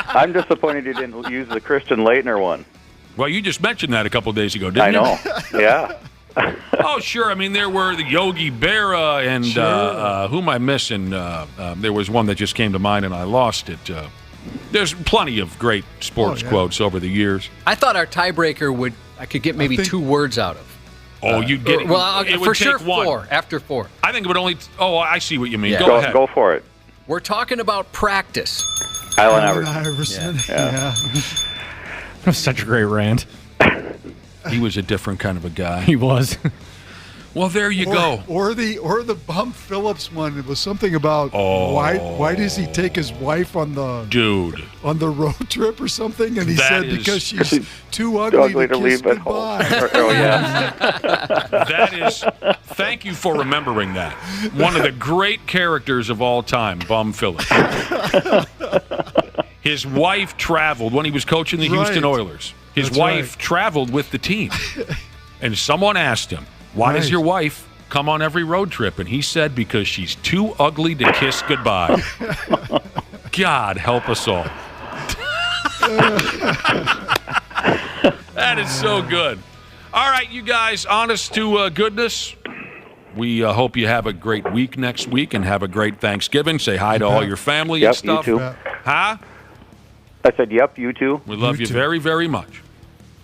I'm disappointed you didn't use the Christian Leitner one. Well, you just mentioned that a couple days ago, didn't you? I know. Yeah. Oh, sure. There were the Yogi Berra and who am I missing? There was one that just came to mind and I lost it. There's plenty of great sports quotes over the years. I thought our tiebreaker I could get maybe 2 words out of. Oh, you'd get it. Well, it for would sure take 1. 4, after 4. I think it would only. Oh, I see what you mean. Yeah. Go ahead. Go for it. We're talking about practice. Allen Iverson. Yeah. That was such a great rant. He was a different kind of a guy. He was. Well, there you go. Or the Bum Phillips one. It was something about why does he take his wife on the road trip or something? And he said because she's too ugly to kiss goodbye. That is. Thank you for remembering that. One of the great characters of all time, Bum Phillips. His wife traveled when he was coaching the Houston Oilers. His wife traveled with the team, and someone asked him, why does your wife come on every road trip? And he said, because she's too ugly to kiss goodbye. God help us all. That is so good. All right, you guys, honest to goodness, we hope you have a great week next week and have a great Thanksgiving. Say hi to all your family and stuff. You too. Huh? I said, yep, you too. We love you very, very much.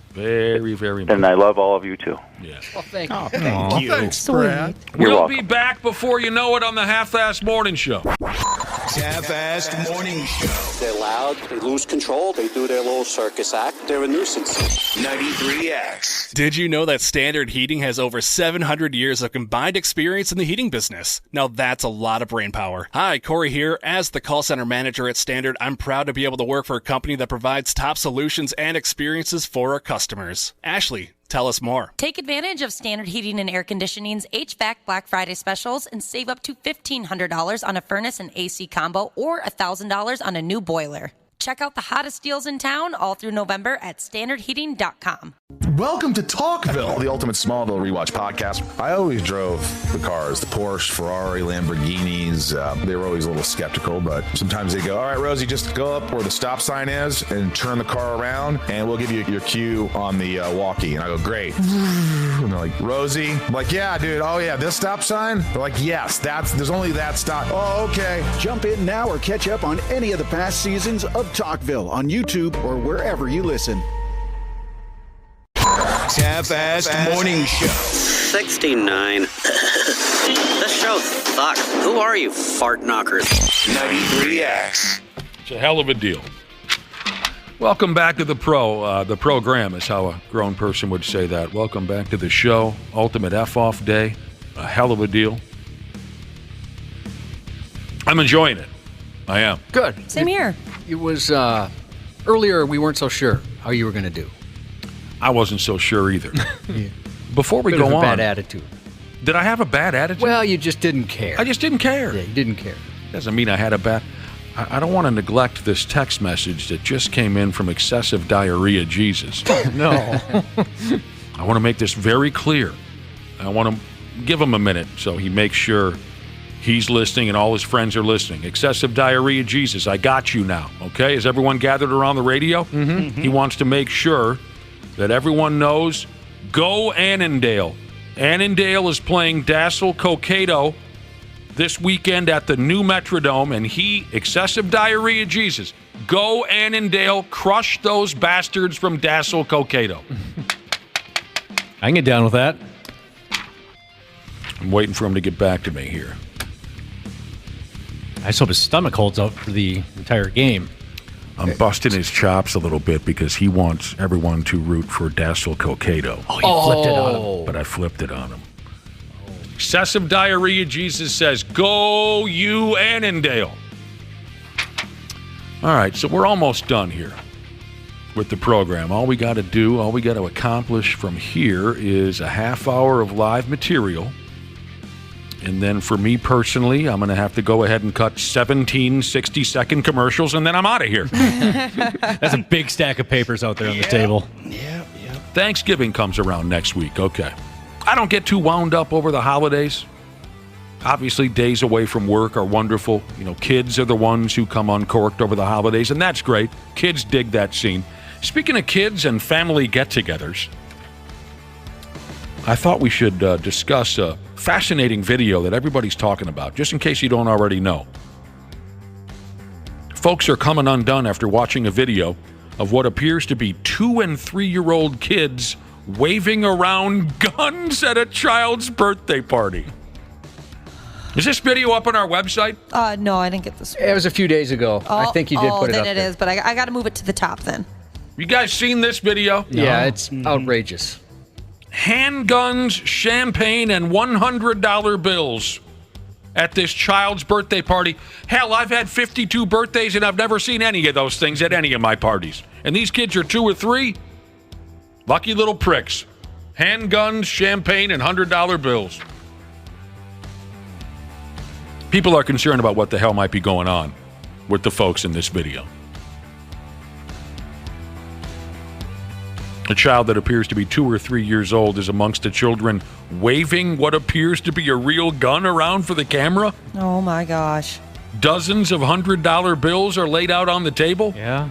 Very, very much. And I love all of you too. Yes. Well, thank you. Oh, thank you. Thanks, Brad. We'll be back before you know it on the Half-Assed Morning Show. Half-Assed Morning Show. They're loud, they lose control, they do their little circus act, they're a nuisance. 93X. Did you know that Standard Heating has over 700 years of combined experience in the heating business? Now that's a lot of brain power. Hi, Corey here. As the call center manager at Standard, I'm proud to be able to work for a company that provides top solutions and experiences for our customers. Ashley, Tell us more. Take advantage of Standard Heating and Air Conditioning's HVAC Black Friday specials and save up to $1,500 on a furnace and AC combo or $1,000 on a new boiler. Check out the hottest deals in town all through November at standardheating.com. Welcome to Talkville, the ultimate Smallville rewatch podcast. I always drove the cars, the Porsche, Ferrari, Lamborghinis. They were always a little skeptical, but sometimes they go, all right, Rosie, just go up where the stop sign is and turn the car around, and we'll give you your cue on the walkie. And I go, great. And they're like, Rosie? I'm like, yeah, dude. Oh, yeah, this stop sign? They're like, yes, there's only that stop. Oh, okay. Jump in now or catch up on any of the past seasons of Talkville on YouTube or wherever you listen. Half-assed morning show. 69. This show sucks. Who are you, fart knockers? 93X. It's a hell of a deal. Welcome back to the program is how a grown person would say that. Welcome back to the show. Ultimate Eff-Off day. A hell of a deal. I'm enjoying it. I am. Good. Same here. It was, earlier we weren't so sure how you were going to do. I wasn't so sure either. Yeah. Before we Bit go of a on. bad attitude. Did I have a bad attitude? Well, you just didn't care. I just didn't care. Yeah, you didn't care. Doesn't mean I had a bad... I don't want to neglect this text message that just came in from Excessive Diarrhea Jesus. No. I want to make this very clear. I want to give him a minute so he makes sure he's listening and all his friends are listening. Excessive Diarrhea Jesus, I got you now, okay? Is everyone gathered around the radio? Mm-hmm. He wants to make sure that everyone knows, go Annandale. Annandale is playing Dassel Cokato this weekend at the new Metrodome, and Excessive Diarrhea Jesus, go Annandale, crush those bastards from Dassel Cokato. I can get down with that. I'm waiting for him to get back to me here. I just hope his stomach holds up for the entire game. I'm busting his chops a little bit because he wants everyone to root for Dassel Cokato. Oh, you flipped it on him. But I flipped it on him. Excessive Diarrhea Jesus says, go you Annandale. All right, so we're almost done here with the program. All we got to accomplish from here is a half hour of live material. And then for me personally, I'm going to have to go ahead and cut 17 60-second commercials, and then I'm out of here. That's a big stack of papers out there on the table. Yeah. Thanksgiving comes around next week. Okay. I don't get too wound up over the holidays. Obviously, days away from work are wonderful. You know, kids are the ones who come uncorked over the holidays, and that's great. Kids dig that scene. Speaking of kids and family get-togethers, I thought we should discuss a fascinating video that everybody's talking about, just in case you don't already know. Folks are coming undone after watching a video of what appears to be 2- and 3-year-old kids waving around guns at a child's birthday party. Is this video up on our website? No, I didn't get this. It was a few days ago. I think you did put it up then it there. is, but I got to move it to the top then. You guys seen this video? Yeah, it's outrageous. Handguns, champagne, and $100 bills at this child's birthday party. Hell, I've had 52 birthdays, and I've never seen any of those things at any of my parties. And these kids are 2 or 3? Lucky little pricks. Handguns, champagne, and $100 bills. People are concerned about what the hell might be going on with the folks in this video. A child that appears to be 2 or 3 years old is amongst the children waving what appears to be a real gun around for the camera. Oh my gosh. Dozens of $100 bills are laid out on the table. Yeah.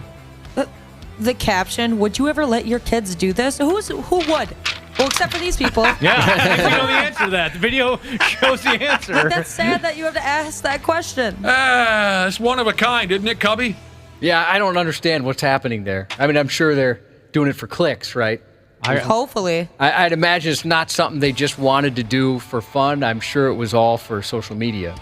The caption, would you ever let your kids do this? Who would? Well, except for these people. Yeah, you know the answer to that. The video shows the answer. But that's sad that you have to ask that question. It's one of a kind, isn't it, Cubby? Yeah, I don't understand what's happening there. I mean, I'm sure they're doing it for clicks, right? Hopefully. I'd imagine it's not something they just wanted to do for fun. I'm sure it was all for social media.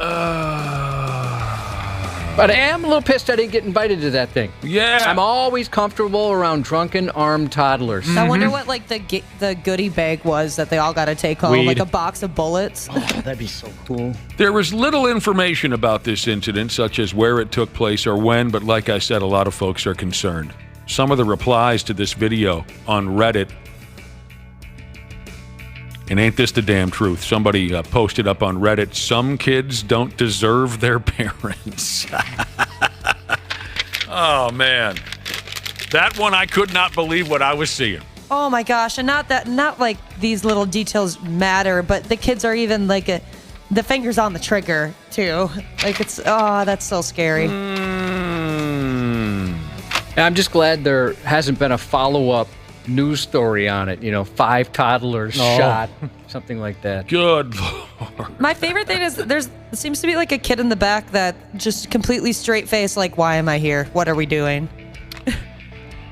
But I am a little pissed I didn't get invited to that thing. Yeah. I'm always comfortable around drunken, armed toddlers. I wonder what the goodie bag was that they all got to take home, Weed. like a box of bullets. Oh, that'd be so cool. There was little information about this incident, such as where it took place or when, but like I said, a lot of folks are concerned. Some of the replies to this video on Reddit And ain't this the damn truth? Somebody posted up on Reddit, some kids don't deserve their parents. Oh, man. That one, I could not believe what I was seeing. Oh my gosh, and not like these little details matter, but the kids are even like the fingers on the trigger too. Like that's so scary. And I'm just glad there hasn't been a follow-up news story on it. 5 toddlers shot, something like that. Good Lord. My favorite thing is there seems to be like a kid in the back that just completely straight face, like, why am I here? What are we doing?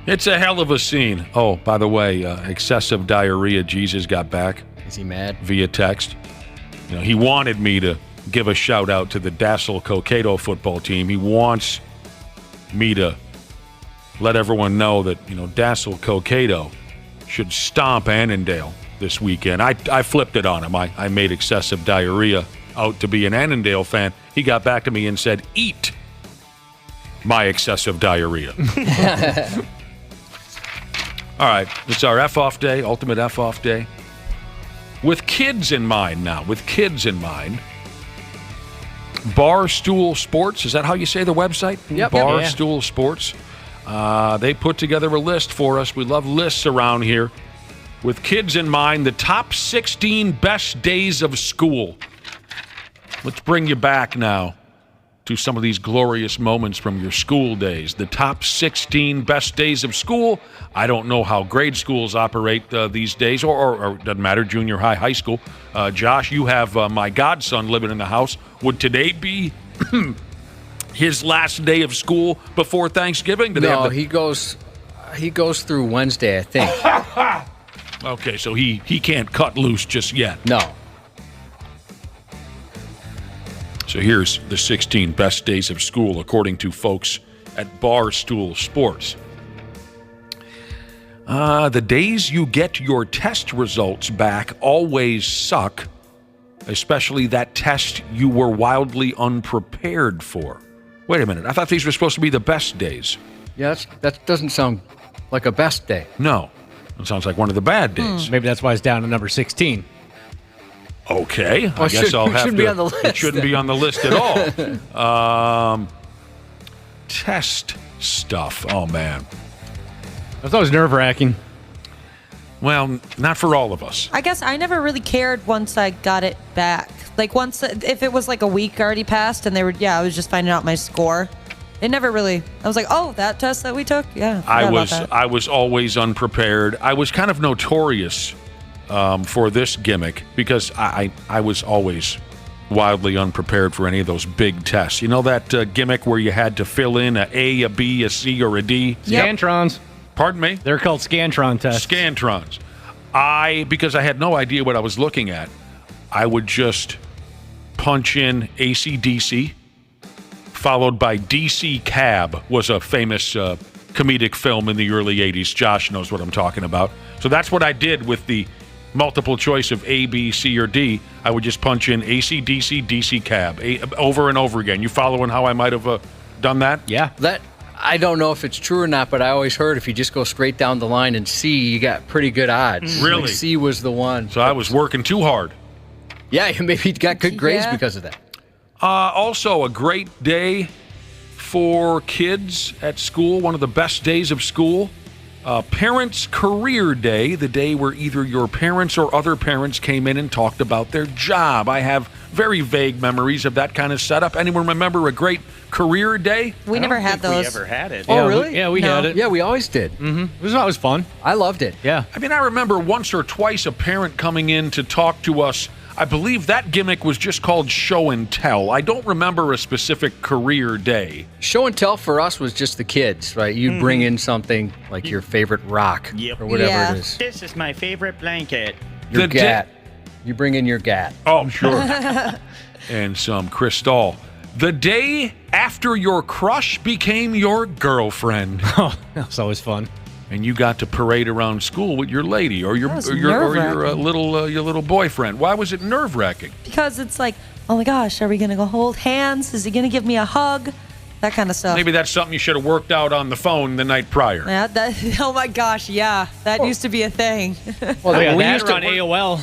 It's a hell of a scene. Oh, by the way, excessive diarrhea. Jesus got back. Is he mad? Via text. He wanted me to give a shout out to the Dassel Cokato football team. He wants me to let everyone know that, Dassel Cokato should stomp Annandale this weekend. I flipped it on him. I made excessive diarrhea out to be an Annandale fan. He got back to me and said, eat my excessive diarrhea. All right, it's our Eff-Off day, ultimate Eff-Off day. With kids in mind now, Barstool Sports, is that how you say the website? Yep. Barstool Sports. They put together a list for us. We love lists around here. With kids in mind, the top 16 best days of school. Let's bring you back now to some of these glorious moments from your school days. The top 16 best days of school. I don't know how grade schools operate these days, or doesn't matter, junior high, high school. Josh, you have my godson living in the house. Would today be his last day of school before Thanksgiving? No, he goes through Wednesday, I think. Okay, so he can't cut loose just yet. No. So here's the 16 best days of school, according to folks at Barstool Sports. The days you get your test results back always suck, especially that test you were wildly unprepared for. Wait a minute, I thought these were supposed to be the best days. Yeah, that doesn't sound like a best day. No, it sounds like one of the bad days. Maybe that's why it's down to number 16. Okay, I guess I'll have to. Be on the list, it shouldn't be on the list at all. Test stuff. Oh, man. That's always nerve-wracking. Well, not for all of us. I guess I never really cared once I got it back. Like if it was like a week already passed and I was just finding out my score. It never really, I was like, oh, that test that we took? Yeah. I was always unprepared. I was kind of notorious for this gimmick because I was always wildly unprepared for any of those big tests. You know that gimmick where you had to fill in a B, a C, or a D? Yep. Scantrons. Pardon me? They're called Scantron tests. Scantrons. Because I had no idea what I was looking at, I would just punch in AC/DC, followed by DC Cab, was a famous comedic film in the early 80s. Josh knows what I'm talking about. So that's what I did with the multiple choice of A, B, C, or D. I would just punch in AC/DC, DC Cab over and over again. You following how I might have done that? Yeah. I don't know if it's true or not, but I always heard if you just go straight down the line and C, you got pretty good odds. Really? Like C was the one. So I was working too hard. Yeah, maybe you got good grades because of that. Also, a great day for kids at school, one of the best days of school. Parents' Career Day, the day where either your parents or other parents came in and talked about their job. I have very vague memories of that kind of setup. Anyone remember a great career day? We never had those. We ever had it. Oh, really? We had it. Yeah, we always did. Mm-hmm. It was always fun. I loved it. Yeah. I mean, I remember once or twice a parent coming in to talk to us. I believe that gimmick was just called show and tell. I don't remember a specific career day. Show and tell for us was just the kids, right? You'd bring in something like your favorite rock or whatever it is. This is my favorite blanket. Your gat. You bring in your gat. Oh, sure. And some Cristal. The day after your crush became your girlfriend. Oh, that was always fun. And you got to parade around school with your lady or your little boyfriend. Why was it nerve-wracking? Because it's like, oh my gosh, are we gonna go hold hands? Is he gonna give me a hug? That kind of stuff. Maybe that's something you should have worked out on the phone the night prior. Yeah. Oh my gosh, yeah, that used to be a thing. Well, we used to on AOL.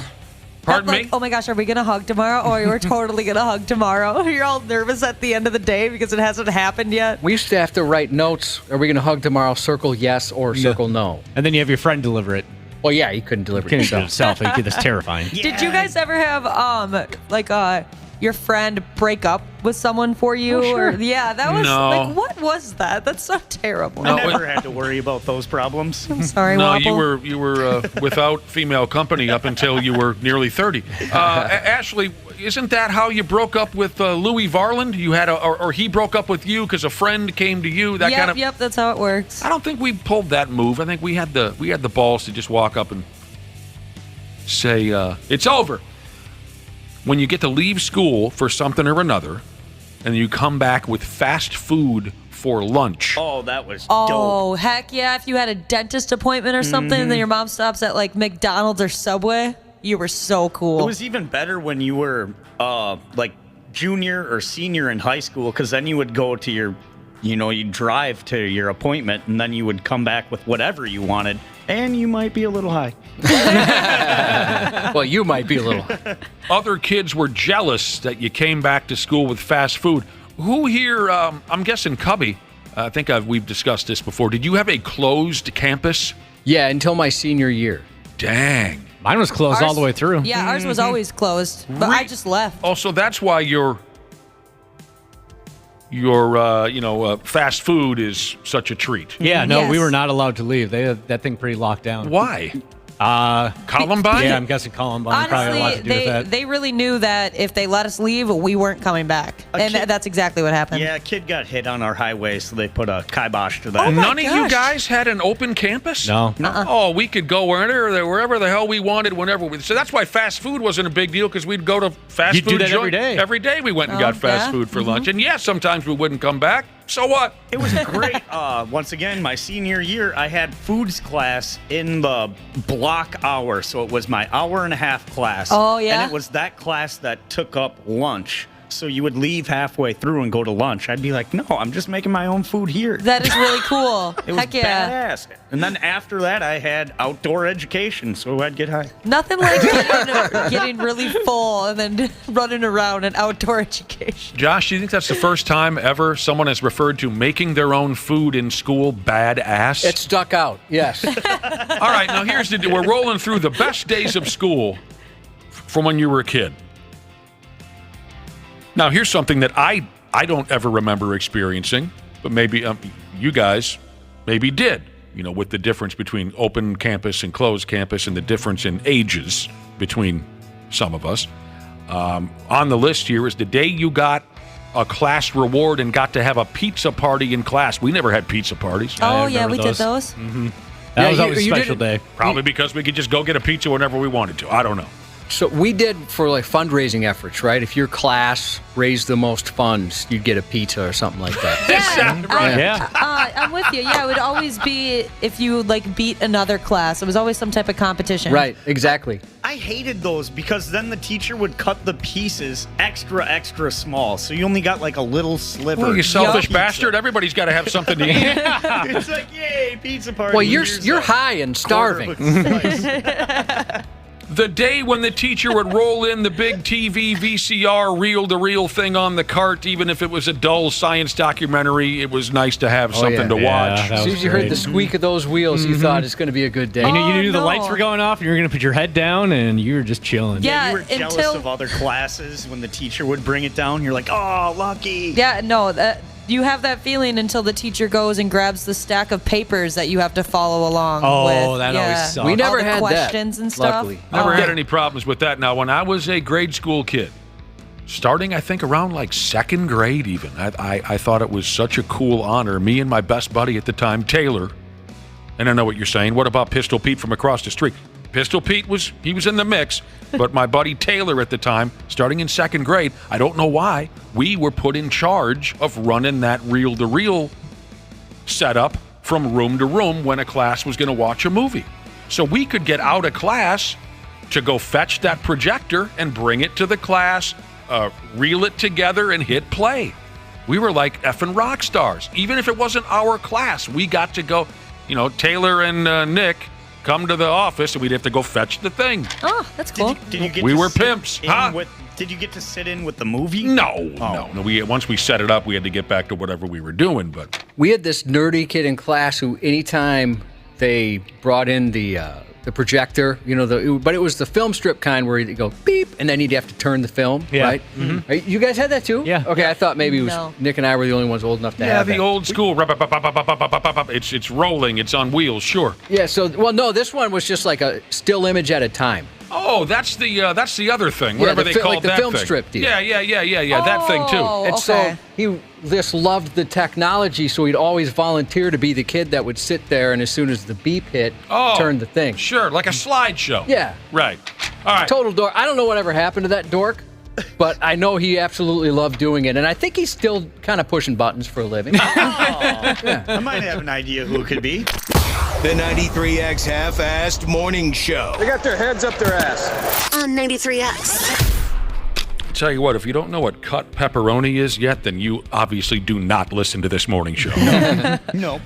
Pardon me? Oh my gosh, are we gonna hug tomorrow? Oh, we're totally gonna hug tomorrow. You're all nervous at the end of the day because it hasn't happened yet. We used to have to write notes. Are we going to hug tomorrow? Circle yes or circle no. And then you have your friend deliver it. Well, yeah, he couldn't deliver it himself. That's terrifying. Did you guys ever have your friend break up with someone for you? Oh, sure. Yeah, that was No. what was that? That's so terrible. I never had to worry about those problems. I'm sorry, No, Wapple. you were without female company up until you were nearly 30. Ashley, isn't that how you broke up with Louis Varland? You had or he broke up with you because a friend came to you. That kind of. Yep, that's how it works. I don't think we pulled that move. I think we had the balls to just walk up and say it's over. When you get to leave school for something or another, and you come back with fast food for lunch. Oh, that was Oh, heck yeah. If you had a dentist appointment or something, and then your mom stops at like McDonald's or Subway, you were so cool. It was even better when you were like junior or senior in high school, because then you would go to your, you'd drive to your appointment, and then you would come back with whatever you wanted, and you might be a little high. Well, you might be a little. Other kids were jealous that you came back to school with fast food. Who here, I'm guessing Cubby, I think we've discussed this before. Did you have a closed campus? Yeah, until my senior year. Dang. Mine was closed all the way through. Yeah, ours was always closed, but I just left. Oh, so that's why your fast food is such a treat. Yeah, no, we were not allowed to leave. They had that thing pretty locked down. Why? Columbine? Yeah, I'm guessing Columbine probably had a lot to do with that. They really knew that if they let us leave, we weren't coming back. That's exactly what happened. Yeah, a kid got hit on our highway, so they put a kibosh to that. Oh, none of you guys had an open campus? No. Oh, we could go wherever the hell we wanted, whenever we. So that's why fast food wasn't a big deal, because we'd go to fast You'd food do that joint. every day. Every day we went and got fast food for lunch. And yeah, sometimes we wouldn't come back. So what? It was great. Once again, my senior year, I had foods class in the block hour. So it was my hour-and-a-half class. Oh, yeah? And it was that class that took up lunch. So you would leave halfway through and go to lunch. I'd be like, no, I'm just making my own food here. That is really cool. It was Heck yeah. badass. And then after that, I had outdoor education, so I'd get high. Nothing like getting really full and then running around in outdoor education. Josh, do you think that's the first time ever someone has referred to making their own food in school badass? It stuck out, yes. All right, now here's the deal. We're rolling through the best days of school from when you were a kid. Now, here's something that I don't ever remember experiencing, but maybe you guys maybe did, with the difference between open campus and closed campus and the difference in ages between some of us. On the list here is the day you got a class reward and got to have a pizza party in class. We never had pizza parties. Oh, yeah, we did those. Mm-hmm. That was always a special day. Probably because we could just go get a pizza whenever we wanted to. I don't know. So we did for like fundraising efforts, right? If your class raised the most funds, you'd get a pizza or something like that. I'm with you. Yeah, it would always be if you beat another class. It was always some type of competition. Right, exactly. I hated those because then the teacher would cut the pieces extra small, so you only got a little sliver. Well, you selfish bastard! Everybody's got to have something to eat. It's like, yay, pizza party. Well, you're high and starving. The day when the teacher would roll in the big TV VCR reel-to-reel thing on the cart, even if it was a dull science documentary, it was nice to have something to watch. As soon as you heard the squeak of those wheels, you thought it's going to be a good day. You knew the lights were going off, and you were going to put your head down, and you were just chilling. Yeah, you were jealous of other classes when the teacher would bring it down. You're like, oh, lucky. Yeah, no, you have that feeling until the teacher goes and grabs the stack of papers that you have to follow along with. Oh, that always sucks. We never had questions that, and stuff. luckily. Never had any problems with that. Now, when I was a grade school kid, starting, I think, around second grade even, I thought it was such a cool honor. Me and my best buddy at the time, Taylor, and I know what you're saying. What about Pistol Pete from across the street? Pistol Pete was in the mix, but my buddy Taylor at the time, starting in second grade, I don't know why, we were put in charge of running that reel-to-reel setup from room to room when a class was going to watch a movie. So we could get out of class to go fetch that projector and bring it to the class, reel it together, and hit play. We were like effing rock stars. Even if it wasn't our class, we got to go. Taylor and Nick come to the office, and we'd have to go fetch the thing. Oh, that's cool. Did you get We to were sit pimps, in huh? Did you get to sit in with the movie? No. Once we set it up, we had to get back to whatever we were doing. But we had this nerdy kid in class who, anytime they brought in the projector, but it was the film strip kind where you go beep, and then you'd have to turn the film, right? Mm-hmm. Right? You guys had that too? Yeah. Okay, I thought maybe it was No. Nick and I were the only ones old enough to have the that. old school. It's rolling. It's on wheels. Sure. Yeah. So, no, this one was just like a still image at a time. Oh, that's the other thing. Whatever they called like the that film thing. strip deal. Yeah. That thing too. And so he just loved the technology, so he'd always volunteer to be the kid that would sit there, and as soon as the beep hit, turn the thing. Sure, like a slideshow. Yeah. Right. All right. Total dork. I don't know whatever happened to that dork, but I know he absolutely loved doing it, and I think he's still kind of pushing buttons for a living. I might have an idea who it could be. The 93X Half-Assed Morning Show. They got their heads up their ass. On 93X. Tell you what, if you don't know what cut pepperoni is yet, then you obviously do not listen to this morning show. No.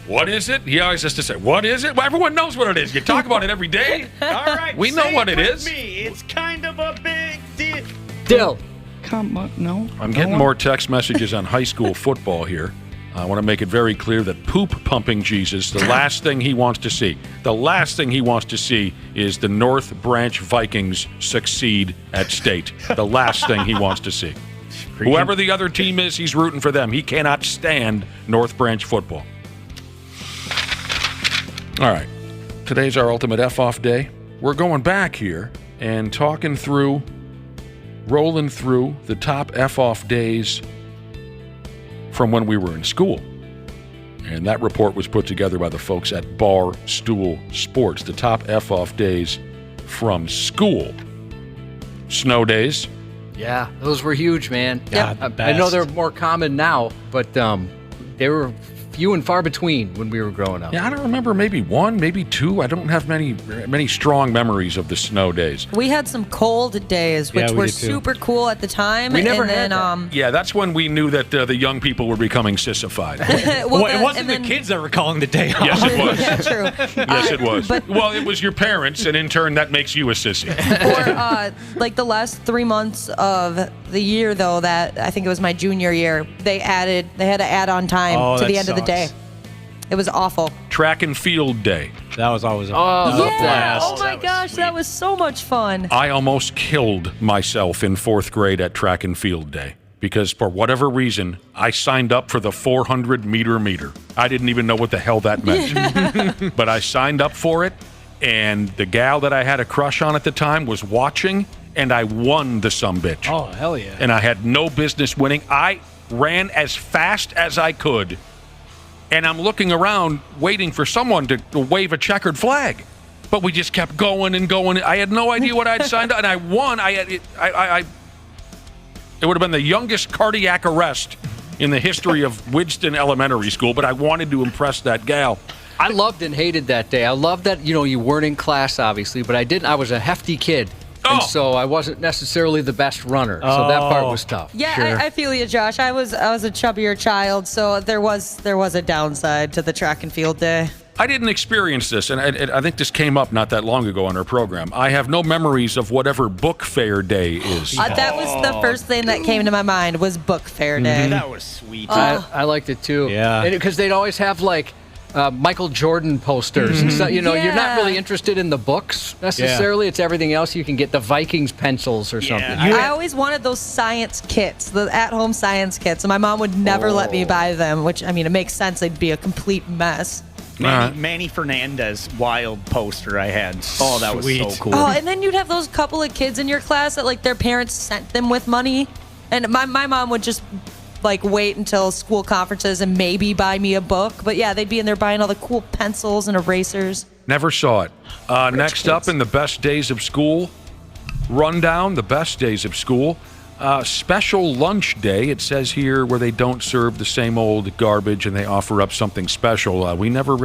What is it? He always has to say, what is it? Well, everyone knows what it is. You talk about it every day. All right. We know say what it with is. Me. It's kind of a big deal. Dill. Come on, no. I'm getting more text messages on high school football here. I want to make it very clear that poop-pumping Jesus, the last thing he wants to see is the North Branch Vikings succeed at state. The last thing he wants to see. Whoever the other team is, he's rooting for them. He cannot stand North Branch football. All right. Today's our ultimate Eff-Off day. We're going back here and rolling through the top Eff-Off days from when we were in school. And that report was put together by the folks at Barstool Sports, the top Eff-Off days from school. Snow days. Yeah, those were huge, man. God, Yeah, the I know best. they're more common now, but they were few and far between when we were growing up. Yeah, I don't remember, maybe one, maybe two. I don't have many strong memories of the snow days. We had some cold days, which we were did too. super cool at the time. We never and had then, Yeah, that's when we knew that the young people were becoming sissified. Well, it wasn't the kids that were calling the day off. Yes, it was. Yeah, true. Yes, it was. Well, it was your parents, and in turn, that makes you a sissy. Like the last 3 months of the year, though, that I think it was my junior year, they had to add on time to the end of the day. It was awful. Track and field day. That was always a Yeah. Oh my gosh, that was so much fun. I almost killed myself in 4th grade at track and field day because for whatever reason, I signed up for the 400-meter meter. I didn't even know what the hell that meant. But I signed up for it, and the gal that I had a crush on at the time was watching, and I won the sumbitch. Oh, hell yeah. And I had no business winning. I ran as fast as I could, and I'm looking around waiting for someone to wave a checkered flag. But we just kept going and going. I had no idea what I'd signed up, and I won. It would have been the youngest cardiac arrest in the history of Widston Elementary School, but I wanted to impress that gal. I loved and hated that day. I loved that, you weren't in class, obviously, but I was a hefty kid. And so I wasn't necessarily the best runner. So that part was tough. Yeah, Sure. I feel you, Josh. I was a chubbier child, so there was a downside to the track and field day. I didn't experience this, and I think this came up not that long ago on our program. I have no memories of whatever book fair day is. That was the first thing that came to my mind was book fair day. That was sweet. I liked it too. Yeah. Because they'd always have Michael Jordan posters. And so, you're not really interested in the books necessarily. It's everything else you can get. The Vikings pencils or something. I always wanted those science kits, the at-home science kits, and my mom would never let me buy them, which, it makes sense. They'd be a complete mess. Manny Fernandez wild poster I had. Oh, that was so cool. Oh, and then you'd have those couple of kids in your class that, their parents sent them with money, and my mom would just wait until school conferences and maybe buy me a book. But yeah, they'd be in there buying all the cool pencils and erasers. Never saw it. Next up in the best days of school rundown, the best days of school. Special lunch day, it says here, where they don't serve the same old garbage and they offer up something special. We never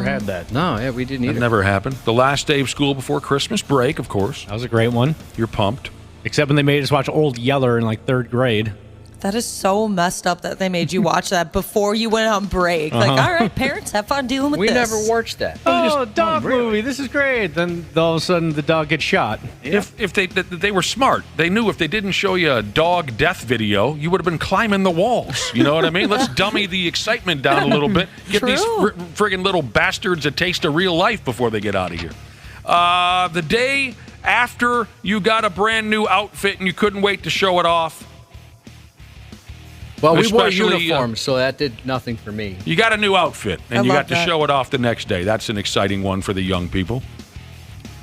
had that. No, yeah, we didn't either. That never happened. The last day of school before Christmas break, of course. That was a great one. You're pumped. Except when they made us watch Old Yeller in 3rd grade. That is so messed up that they made you watch that before you went on break. Like, all right, parents, have fun dealing with We this. never watched that. Oh, dog movie. This is great. Then all of a sudden the dog gets shot. If they were smart, they knew if they didn't show you a dog death video, you would have been climbing the walls. You know what I mean? Let's dummy the excitement down a little bit. Get these friggin' little bastards a taste of real life before they get out of here. The day after you got a brand new outfit and you couldn't wait to show it off. Well, we wore uniforms, so that did nothing for me. You got a new outfit, and you got to that. show it off the next day. That's an exciting one for the young people.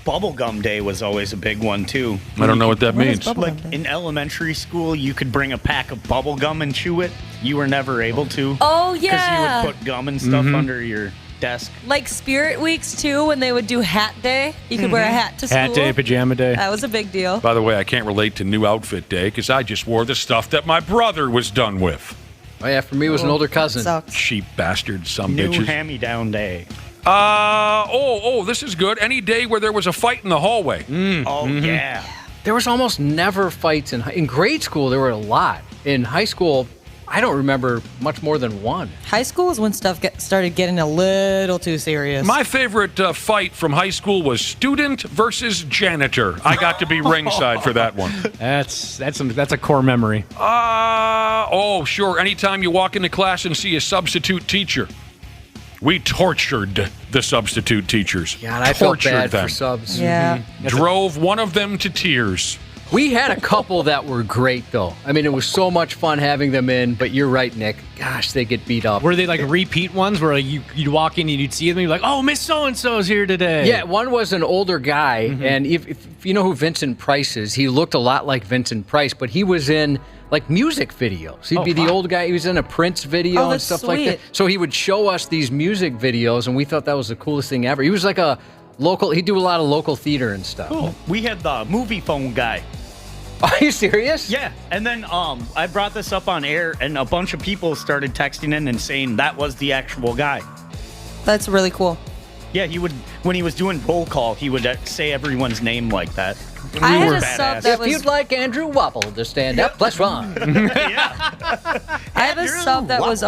Bubblegum Day was always a big one, too. I don't know what that means. Like, in elementary school, you could bring a pack of bubble gum and chew it. You were never able to. Oh, Because yeah. you would put gum and stuff under your desk. Like Spirit Weeks, too, when they would do hat day. You could wear a hat to school. Hat day, pajama day. That was a big deal. By the way, I can't relate to new outfit day because I just wore the stuff that my brother was done with. Oh, yeah, for me, it was an older cousin. Sucks. Cheap bastards, some New bitches. hand-me-down day. This is good. Any day where there was a fight in the hallway. Yeah. There was almost never fights in grade school. There were a lot. In high school, I don't remember much more than one. High school is when stuff started getting a little too serious. My favorite fight from high school was student versus janitor. I got to be ringside for that one. That's a core memory. Sure. Anytime you walk into class and see a substitute teacher. We tortured the substitute teachers. God, I felt bad them. for subs. Yeah. Drove one of them to tears. We had a couple that were great, though. I mean, it was so much fun having them in, but you're right, Nick. Gosh, they get beat up. Were they like repeat ones where you'd walk in and you'd see them and you're like, oh, Miss So-and-so's here today? Yeah, one was an older guy, and if you know who Vincent Price is, he looked a lot like Vincent Price, but he was in like music videos. He'd be the old guy. He was in a Prince video and stuff like that. So he would show us these music videos, and we thought that was the coolest thing ever. He was like a local, he'd do a lot of local theater and stuff. Cool. We had the movie phone guy. Are you serious? Yeah, and then I brought this up on air, and a bunch of people started texting in and saying that was the actual guy. That's really cool. Yeah, he would, when he was doing roll call, he would say everyone's name like that. I had a sub that If you'd like Andrew Wobble to stand up, let's run. I have a sub that was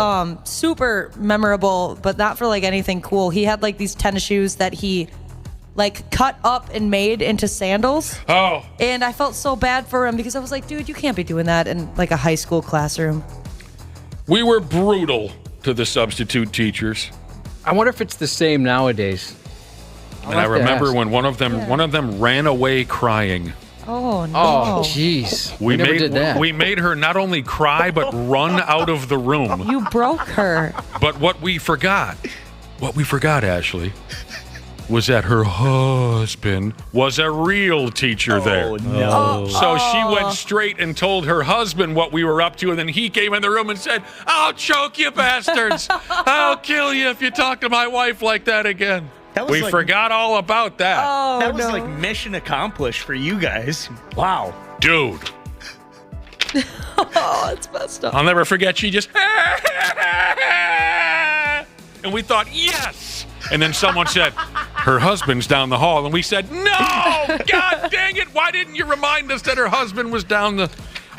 super memorable, but not for like anything cool. He had like these tennis shoes that he like cut up and made into sandals. Oh. And I felt so bad for him because I was like, dude, you can't be doing that in like a high school classroom. We were brutal to the substitute teachers. I wonder if it's the same nowadays. And I remember when one of them ran away crying. Oh no. Oh jeez. We never made did that. we made her not only cry but run out of the room. You broke her. But what we forgot, Ashley, was that her husband was a real teacher there. No. So she went straight and told her husband what we were up to, and then he came in the room and said, "I'll choke you bastards. I'll kill you if you talk to my wife like that again." We forgot all about that. Oh, that was like mission accomplished for you guys. Wow. Dude. Oh, it's messed up. I'll never forget. She just, and we thought, yes. And then someone said, her husband's down the hall. And we said, no, God dang it. Why didn't you remind us that her husband was down the...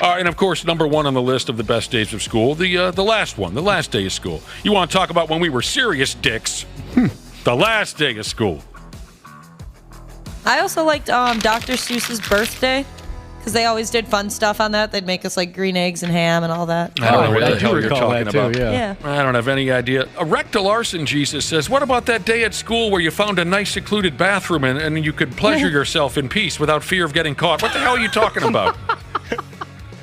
and of course, number one on the list of the best days of school, the last one, the last day of school. You want to talk about when we were serious dicks? The last day of school. I also liked Dr. Seuss's birthday because they always did fun stuff on that. They'd make us like green eggs and ham and all that. I don't know what the hell you're talking about. Yeah. I don't have any idea. A rectal arson Jesus says, what about that day at school where you found a nice secluded bathroom and you could pleasure yourself in peace without fear of getting caught? What the hell are you talking about?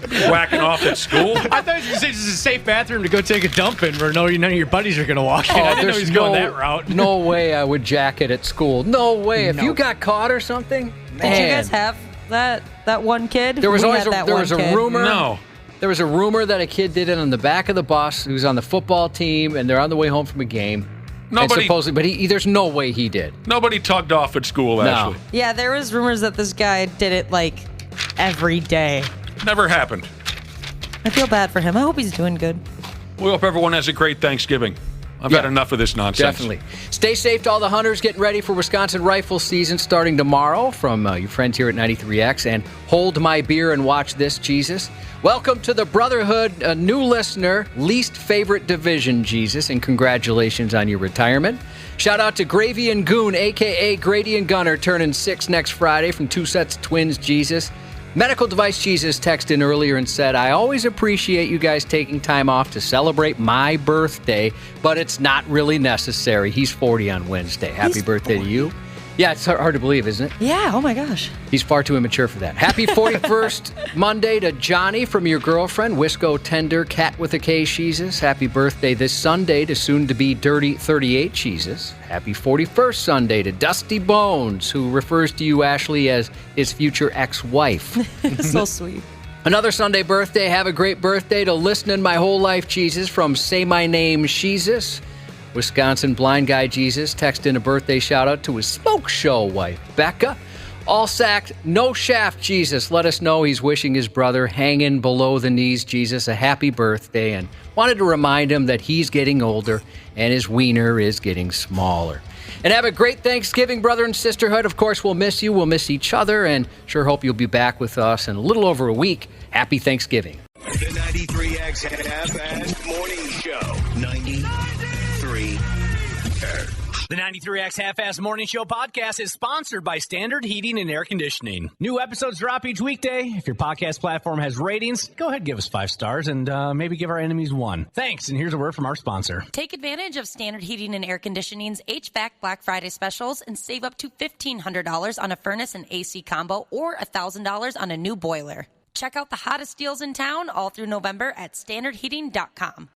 Whacking off at school? I thought you said this is a safe bathroom to go take a dump in where none of your buddies are going to walk in. I didn't know he was going that route. No way I would jack it at school. No way. If you got caught or something, Did you guys have that one kid? There was We always had that there one was a kid. rumor. No. There was a rumor that a kid did it on the back of the bus. He was on the football team, and they're on the way home from a game. Nobody. And supposedly, but there's no way he did. Nobody tugged off at school, Ashley. Yeah, there was rumors that this guy did it like every day. Never happened. I feel bad for him. I hope he's doing good. We hope everyone has a great Thanksgiving. I've had enough of this nonsense. Definitely. Stay safe to all the hunters getting ready for Wisconsin rifle season starting tomorrow from your friends here at 93X. And hold my beer and watch this, Jesus. Welcome to the Brotherhood, a new listener, least favorite division, Jesus, and congratulations on your retirement. Shout out to Gravy and Goon, a.k.a. Grady and Gunner, turning 6 next Friday from Two Sets of Twins, Jesus. Medical Device Jesus texted in earlier and said, I always appreciate you guys taking time off to celebrate my birthday, but it's not really necessary. He's 40 on Wednesday. Happy birthday to you. Yeah, it's hard to believe, isn't it? Yeah, oh my gosh. He's far too immature for that. Happy 41st Monday to Johnny from your girlfriend, Wisco Tender, Cat with a K, Jesus. Happy birthday this Sunday to soon-to-be Dirty 38, Jesus. Happy 41st Sunday to Dusty Bones, who refers to you, Ashley, as his future ex-wife. So sweet. Another Sunday birthday. Have a great birthday to Listening My Whole Life, Jesus, from Say My Name, Jesus. Wisconsin Blind Guy Jesus texted in a birthday shout-out to his smoke show wife, Becca. All sacked, no shaft, Jesus. Let us know he's wishing his brother hanging below the knees, Jesus, a happy birthday, and wanted to remind him that he's getting older and his wiener is getting smaller. And have a great Thanksgiving, brother and sisterhood. Of course, we'll miss you. We'll miss each other, and sure hope you'll be back with us in a little over a week. Happy Thanksgiving. The 93X Half-Ass Morning Show. 93. The 93X Half-Ass Morning Show podcast is sponsored by Standard Heating and Air Conditioning. New episodes drop each weekday. If your podcast platform has ratings, go ahead and give us 5 stars and maybe give our enemies 1. Thanks, and here's a word from our sponsor. Take advantage of Standard Heating and Air Conditioning's HVAC Black Friday specials and save up to $1,500 on a furnace and AC combo or $1,000 on a new boiler. Check out the hottest deals in town all through November at standardheating.com.